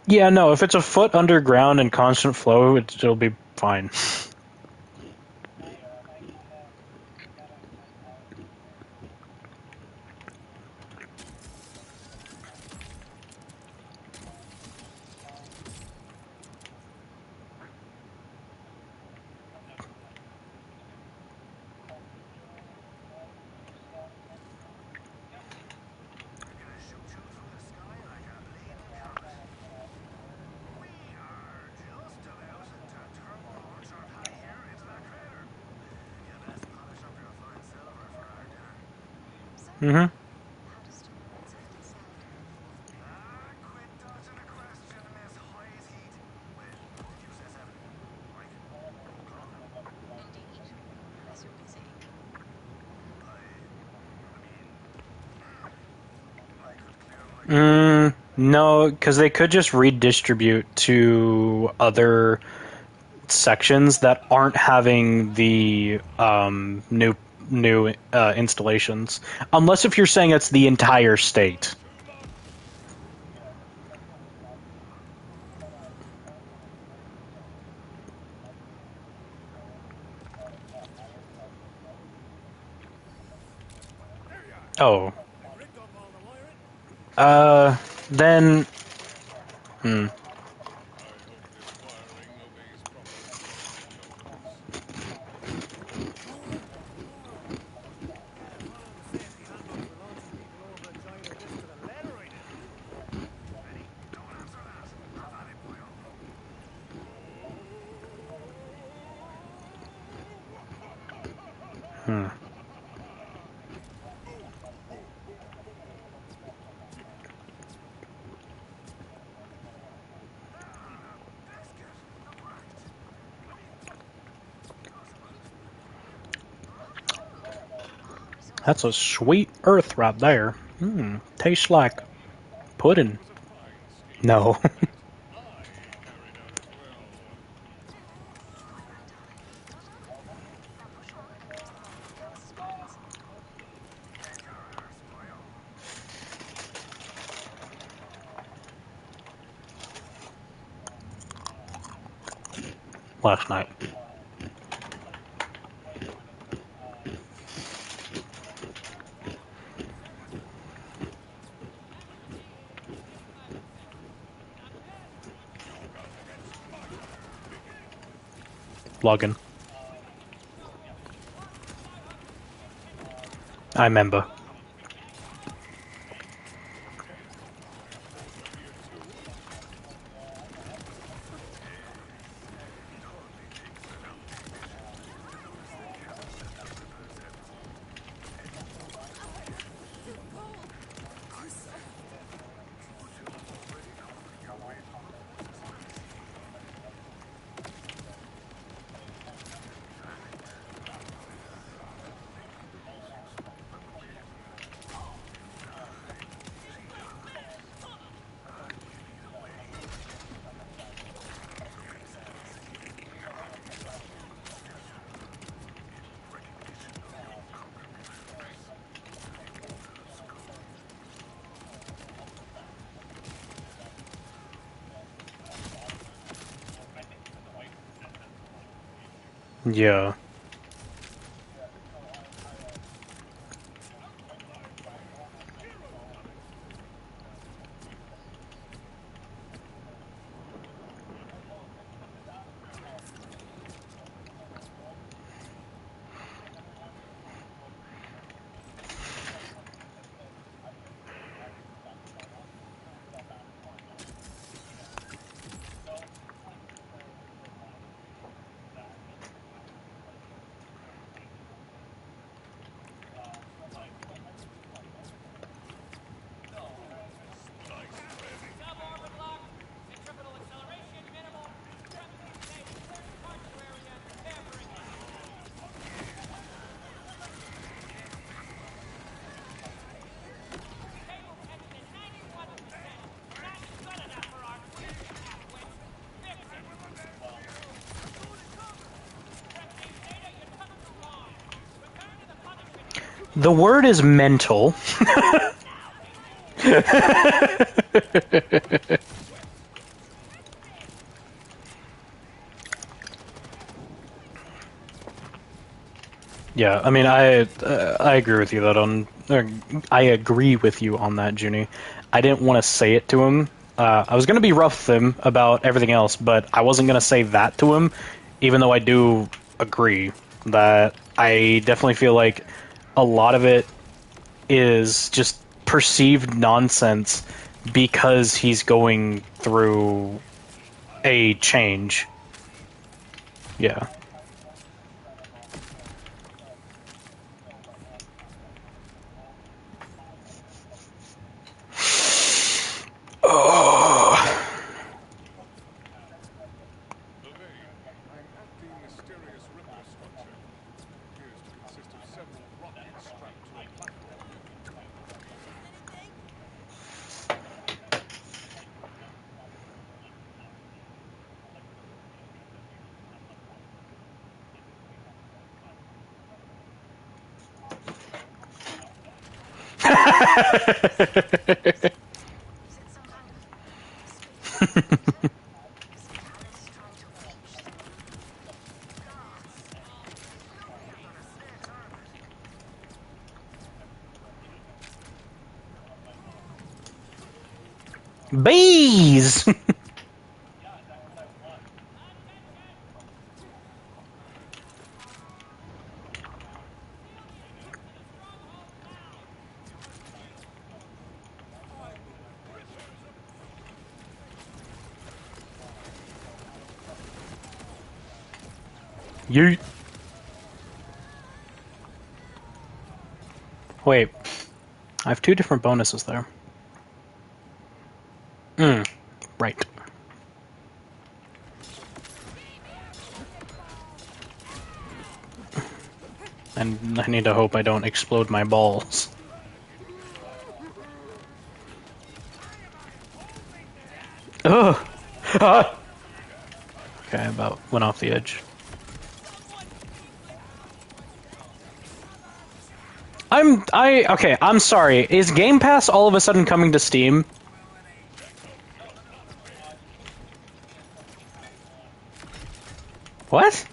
Speaker 1: Yeah, no, if it's a foot underground and constant flow, it'll be fine.
Speaker 4: I'm gonna shoot you through the sky like a bleeding comet. We are just about to turbo launch our pack here into that crater. You best polish up your fine silver for our dinner.
Speaker 1: Mm-hmm.
Speaker 4: Quit dodging the question, Miss High's Heat. Well, if you say seven, Mike, no problem.
Speaker 8: Indeed, as you would say.
Speaker 4: I mean, I could clear my.
Speaker 1: No, because they could just redistribute to other sections that aren't having the new installations. Unless if you're saying it's the entire state.
Speaker 7: There you are.
Speaker 1: Oh.
Speaker 7: I've rigged up all the wiring.
Speaker 1: Then...
Speaker 3: I hope this wiring obeys proper installation protocols.
Speaker 7: Yeah, following the safety handbook for launching people over a giant abyss to the letter, I did.
Speaker 4: Benny, don't answer that. Have at it, boyo. Biscuit. That worked.
Speaker 1: That's a sweet earth right there. Tastes like pudding.
Speaker 3: It was a fine scheme,
Speaker 1: No.
Speaker 3: that I carried out as well.
Speaker 4: Get your arse, boyo.
Speaker 1: Last night. Login. I remember. Yeah.
Speaker 2: Suborbit lock. Centripetal acceleration minimal. Structure stable. Clear departure area. Tampering indicated. Stable tension at 91%. Not good enough for our queen, you half-wits. Fix it. Correcting data, you took too long. Return to the mothership.
Speaker 1: The word is mental. Yeah, I mean, I agree with you that I agree with you on that, Junie. I didn't want to say it to him. I was gonna be rough with him about everything else, but I wasn't gonna say that to him, even though I do agree that I definitely feel like a lot of it is just perceived nonsense because he's going through a change. Yeah. Oh.
Speaker 3: LvL, I'm at the mysterious Ripper structure. Appears to consist of several rockets strapped to a platform.
Speaker 6: Anything?
Speaker 4: Is it some kind of space elevator? Is Callus trying to reach the moon? Gods! They filled me up on a snake's orbit.
Speaker 1: Bees! You. Wait. I have two different bonuses there. Right. And I need to hope I don't explode my balls. Ugh! Ah! Okay, I about went off the edge. Okay, I'm sorry. Is Game Pass all of a sudden coming to Steam? What?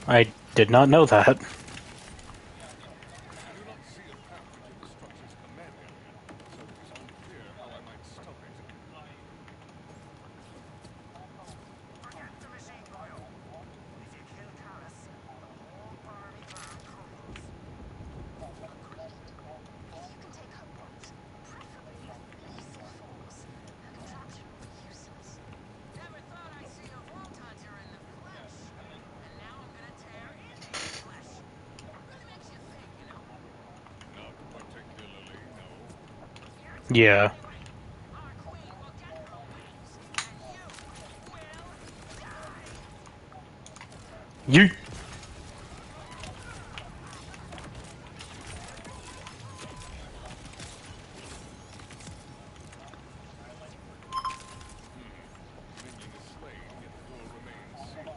Speaker 1: I did not know that.
Speaker 3: I do not see a path into the structure's command area, so it is unclear how I might stop it.
Speaker 4: Forget the machine coil. If you kill Callus, the whole Barmy farm crumbles. Agreed. If you can take her bolt, preferably with lethal force, her contraption will be useless. Never thought I'd see a vault hunter in the flesh. And now I'm gonna tear into the flesh. Really makes you think, you know?
Speaker 3: Not particularly, no.
Speaker 4: You're
Speaker 1: Yeah.
Speaker 4: totally right. Our queen will get her wings, and you will die.
Speaker 1: You.
Speaker 3: Minion is slain, yet the door remains sealed.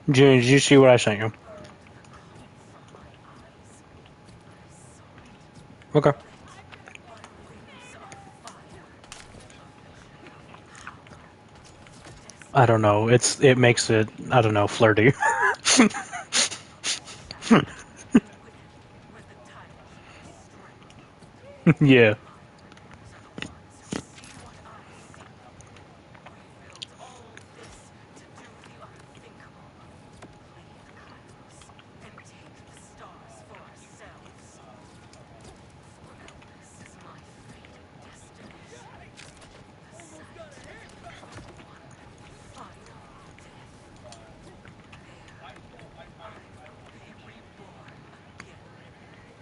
Speaker 1: Did you see what I sent you? Okay. I don't know. It makes it, I don't know, flirty. Yeah.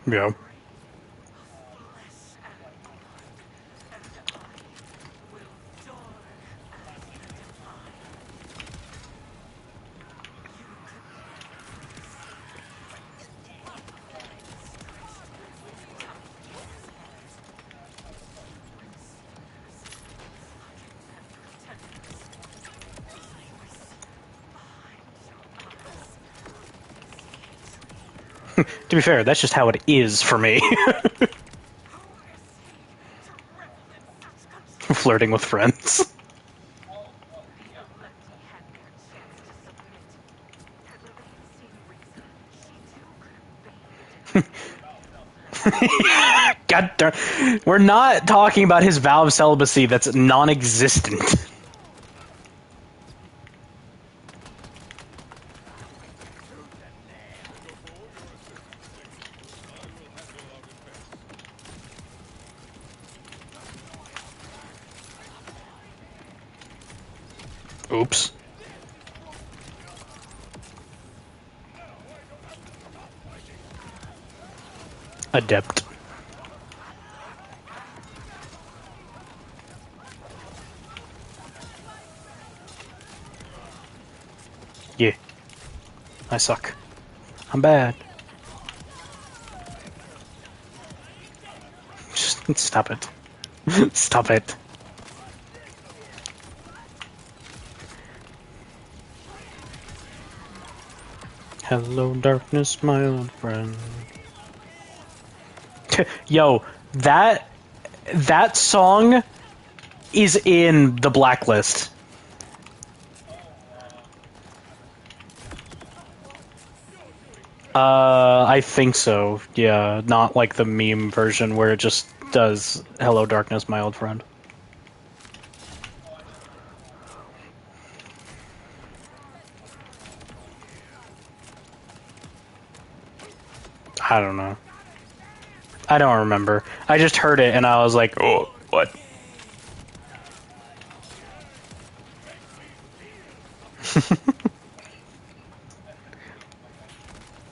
Speaker 1: Yeah. To be fair, that's just how it is for me. Flirting with friends. God darn. We're not talking about his vow of celibacy that's non-existent. Oops. Adept. Yeah. I suck. I'm bad. Just stop it. Stop it. Hello, darkness, my old friend. Yo, that song is in the blacklist. I think so. Yeah, not like the meme version where it just does "Hello, darkness, my old friend." I don't know. I don't remember. I just heard it and I was like, "Oh, what?"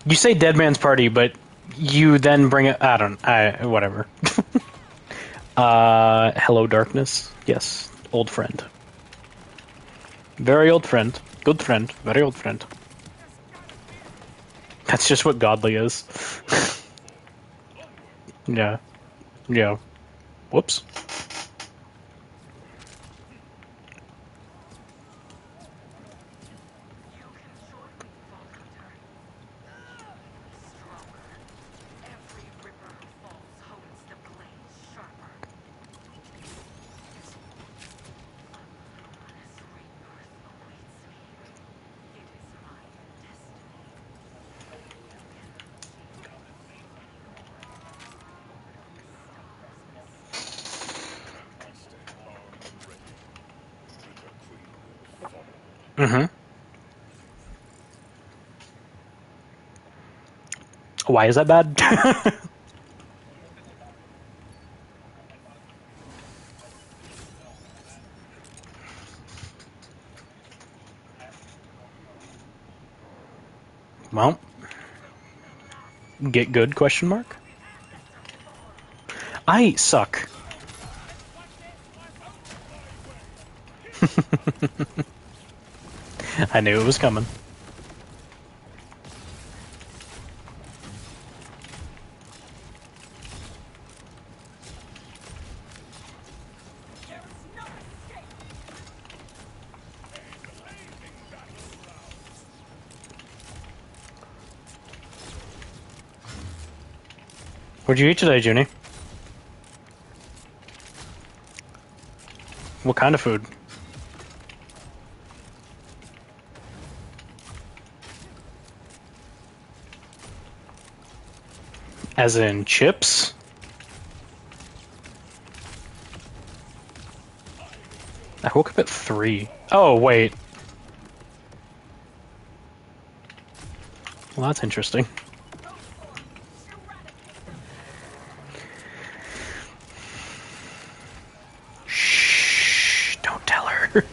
Speaker 1: You say "Dead Man's Party," but you then bring it. I don't. Whatever. Hello, darkness. Yes, old friend. Very old friend. Good friend. Very old friend. That's just what godly is. Yeah. Yeah. Whoops. Mm-hmm. Why is that bad? Well, get good? Question mark. I suck. I knew it was coming. What'd you eat today, Junie? What kind of food? As in chips? I woke up at 3. Oh, wait. Well, that's interesting. Shh, don't tell her.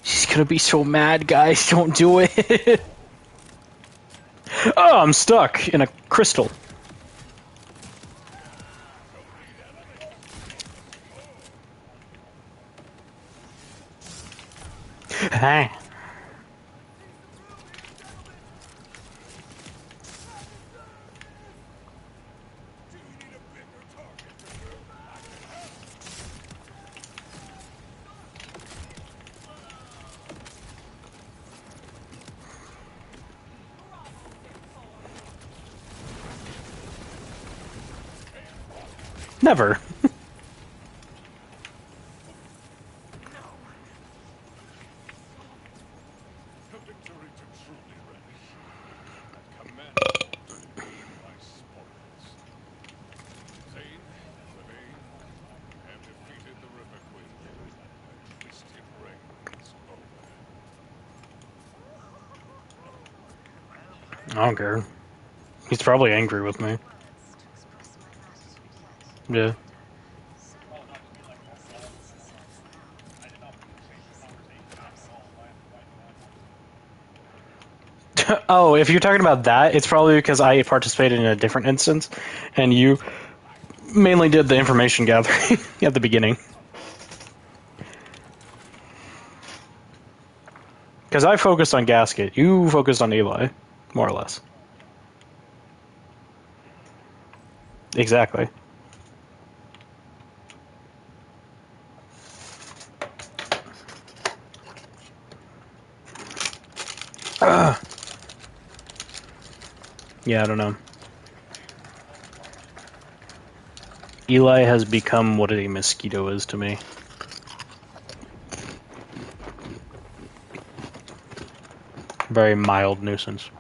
Speaker 1: She's gonna be so mad, guys. Don't do it. Oh, I'm stuck in a crystal. Hey. Never.
Speaker 3: The victory to truly relish. At command my spoils. Zane, LvL, have defeated the River Queen. The twisted reign is over.
Speaker 1: I don't care. He's probably angry with me.
Speaker 4: Words to express my gratitude yet.
Speaker 1: Yeah.
Speaker 4: So, silence is hers now.
Speaker 1: Oh, if you're talking about that, it's probably because I participated in a different instance, and you mainly did the information gathering at the beginning. Because I focused on Gasket, you focused on Eli, more or less. Exactly. Ugh. Yeah, I don't know. Eli has become what a mosquito is to me. Very mild nuisance.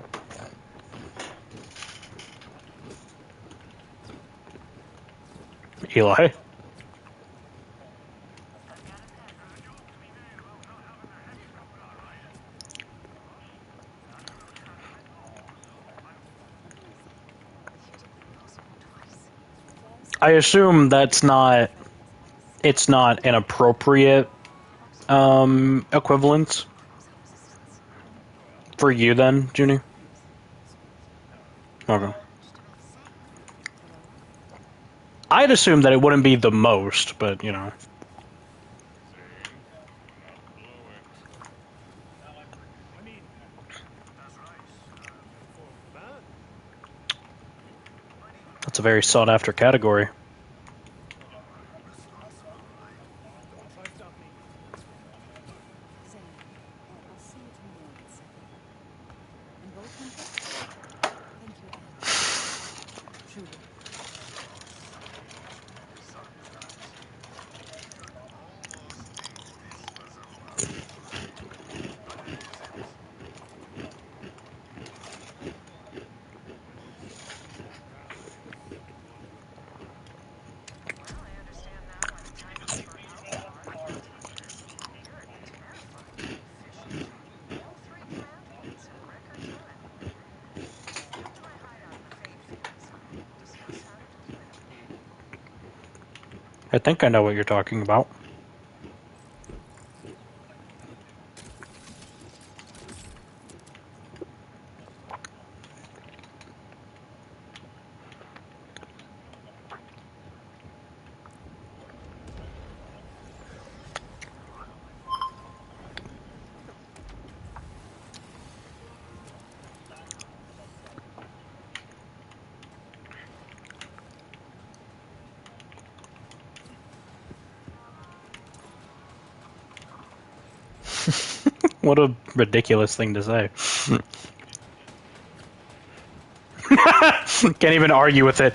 Speaker 1: Eli? I assume that's not... It's not an appropriate equivalence for you then, Junie? Okay. I'd assume that it wouldn't be the most, but you know.
Speaker 3: Zane, do not blow it.
Speaker 7: I mean, that's right. For the band.
Speaker 1: That's a very sought after category.
Speaker 7: Don't try to stop me.
Speaker 8: Zane, I'll see you tomorrow at 7. And Bolt Hunter, thank you again. Truly.
Speaker 4: Well, I understand now why the titles for LvL are contenders. You're terrifyingly efficient. All 3 command points in record time. Come to my hideout in the Fade Fields and we'll discuss how to deploy them.
Speaker 1: I think I know what you're talking about. What a ridiculous thing to say. Can't even argue with it.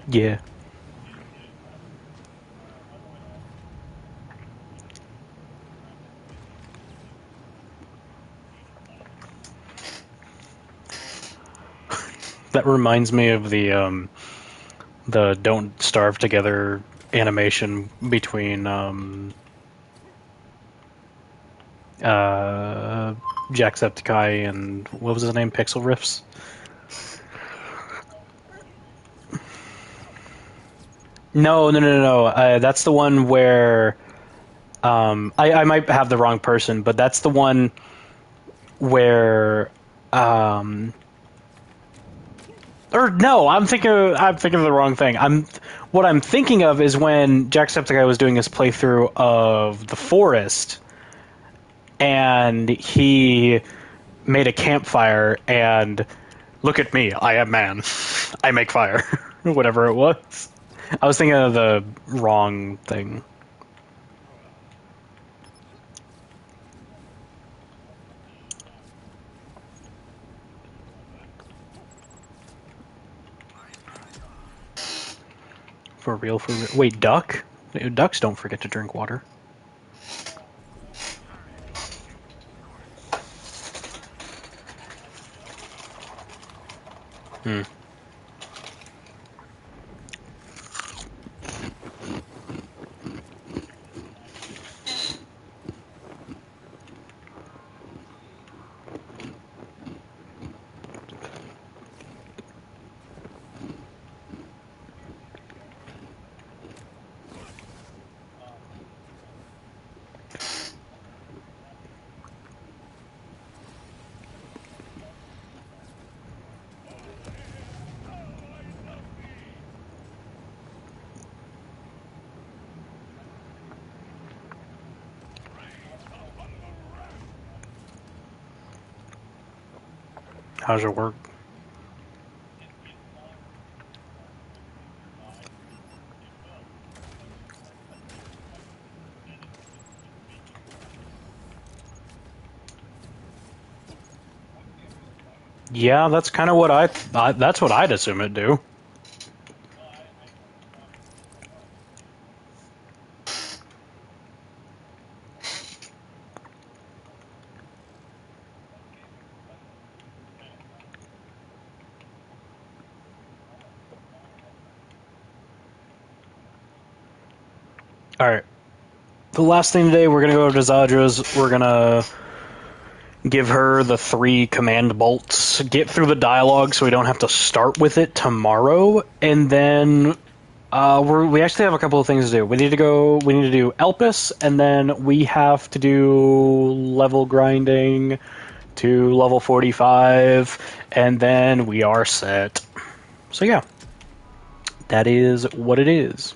Speaker 1: Yeah. That reminds me of the Don't Starve Together animation between uh Jacksepticeye and what was his name? Pixel Riffs? No. That's the one where I might have the wrong person, but that's the one where or no, I'm thinking of the wrong thing. What I'm thinking of is when Jacksepticeye was doing his playthrough of The Forest, and he made a campfire and look at me, I am man. I make fire. Whatever it was. I was thinking of the wrong thing. For real, for real. Wait, duck? Ducks don't forget to drink water. Hmm. How's your work? Yeah, that's kind of what that's what I'd assume it'd do. Alright. The last thing today, we're gonna go over to Zadra's. We're gonna give her the 3 command bolts, get through the dialogue so we don't have to start with it tomorrow, and then we actually have a couple of things to do. We need to do Elpis, and then we have to do level grinding to level 45, and then we are set. So yeah, that is what it is.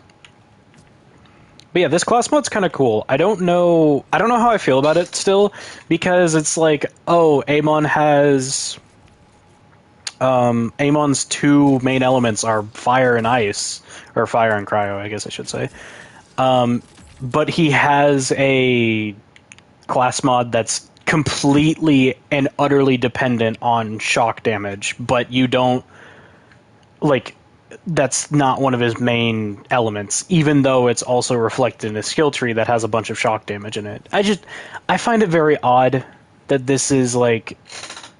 Speaker 1: But yeah, this class mode's kind of cool. I don't know how I feel about it still, because it's like, oh, Amon has Amon's 2 main elements are fire and ice, or fire and cryo, I guess I should say. But he has a class mod that's completely and utterly dependent on shock damage, but you don't like that's not one of his main elements, even though it's also reflected in a skill tree that has a bunch of shock damage in it. I find it very odd that this is like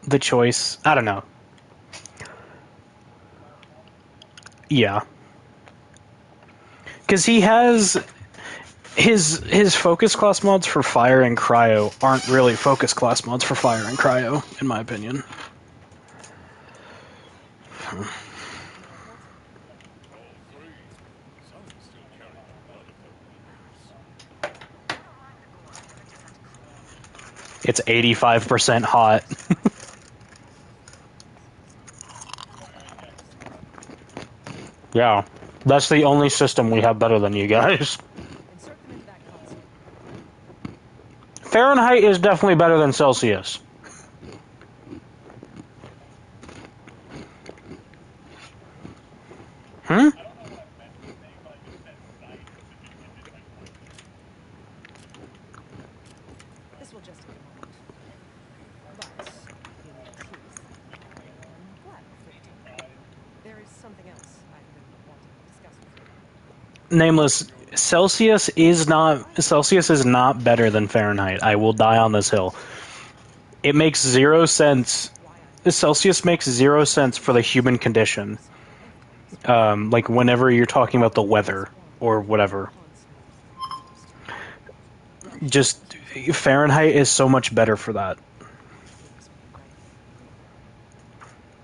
Speaker 1: the choice. I don't know. Yeah. Because he has his focus class mods for fire and cryo aren't really focus class mods for fire and cryo, in my opinion.
Speaker 3: All 3. Some still carry the blood of their rulers.
Speaker 1: It's 85% hot. Yeah. That's the only system we have better than you guys.
Speaker 6: Insert them into that console.
Speaker 1: Fahrenheit is definitely better than Celsius. Hmm?
Speaker 6: This will just take a moment.
Speaker 1: Nameless, Celsius is not better than Fahrenheit. I will die on this hill. It makes zero sense. Celsius makes zero sense for the human condition. Like whenever you're talking about the weather or whatever. Just Fahrenheit is so much better for that.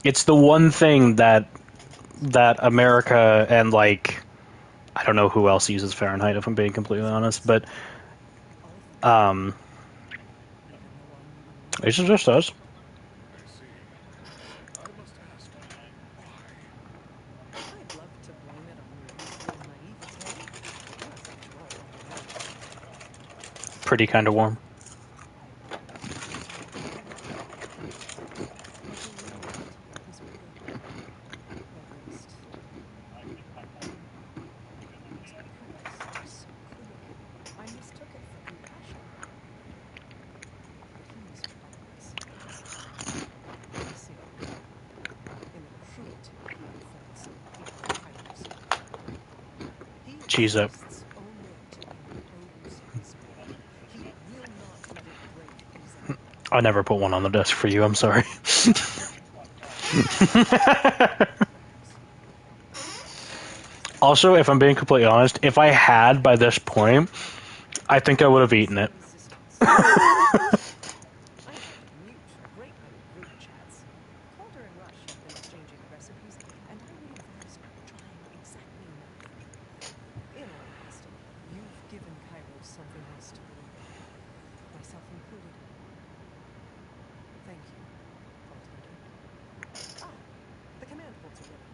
Speaker 1: It's the one thing that America and like I don't know who else uses Fahrenheit if I'm being completely honest, but it's just us.
Speaker 3: I see. I must ask, why?
Speaker 6: I'd love to blame it on your youthful naivete. Yes, after all, what are you?
Speaker 1: Pretty kind of warm.
Speaker 8: I mistook it for compassion. But he mistook otherwise.
Speaker 6: I see. In the cruelty he inflicts on the people of Kairos. He
Speaker 1: Cheese up.
Speaker 6: insists only to impose his will. He will not let it break example.
Speaker 1: I never put one on the desk for you, I'm sorry. Also, if I'm being completely honest, if I had by this point, I think I would have eaten it.
Speaker 6: I had mute a great many group chats. Calder and Rush have been exchanging recipes, and I would advise trying exactly none. In all honesty, you've given Kairos something else to believe in, myself included. Thank you, Vault Hunter. The command bolts are ready.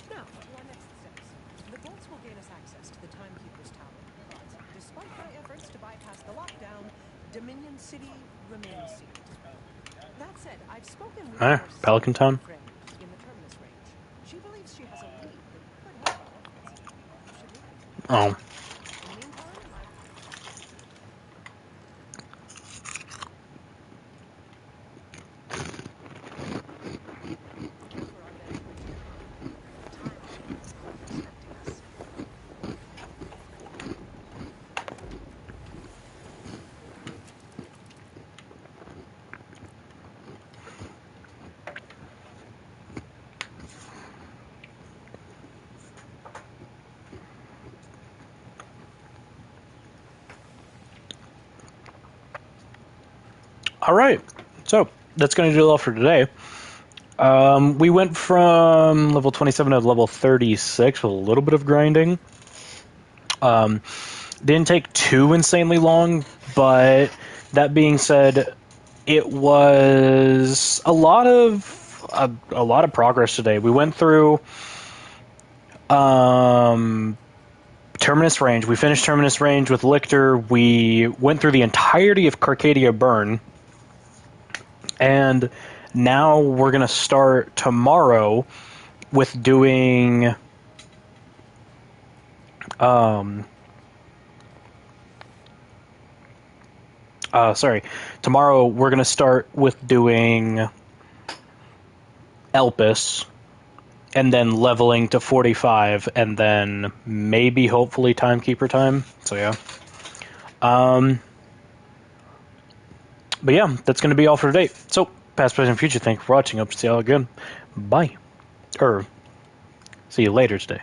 Speaker 6: Now, to our next steps. The bolts will gain us access to the Timekeeper's Tower, but despite my efforts to bypass the lockdown, Dominion City remains sealed. That said, I've spoken with your
Speaker 1: Pelican Town.
Speaker 6: friend in the Terminus range. She believes she has a lead that could help our efforts. You should meet her.
Speaker 1: Oh.
Speaker 6: In the meantime, prepare for our venture into the Con. Time will be expecting us.
Speaker 1: Alright, so that's going to do it all for today. We went from level 27 to level 36 with a little bit of grinding. Didn't take too insanely long, but that being said, it was a lot of progress today. We went through Terminus Range. We finished Terminus Range with Lictor. We went through the entirety of Carcadia Burn. And now we're going to start tomorrow with doing tomorrow we're going to start with doing Elpis and then leveling to 45 and then maybe hopefully Timekeeper time. So yeah. But yeah, that's going to be all for today. So, past, present, future, thank you for watching. Hope to see you all again. Bye. See you later today.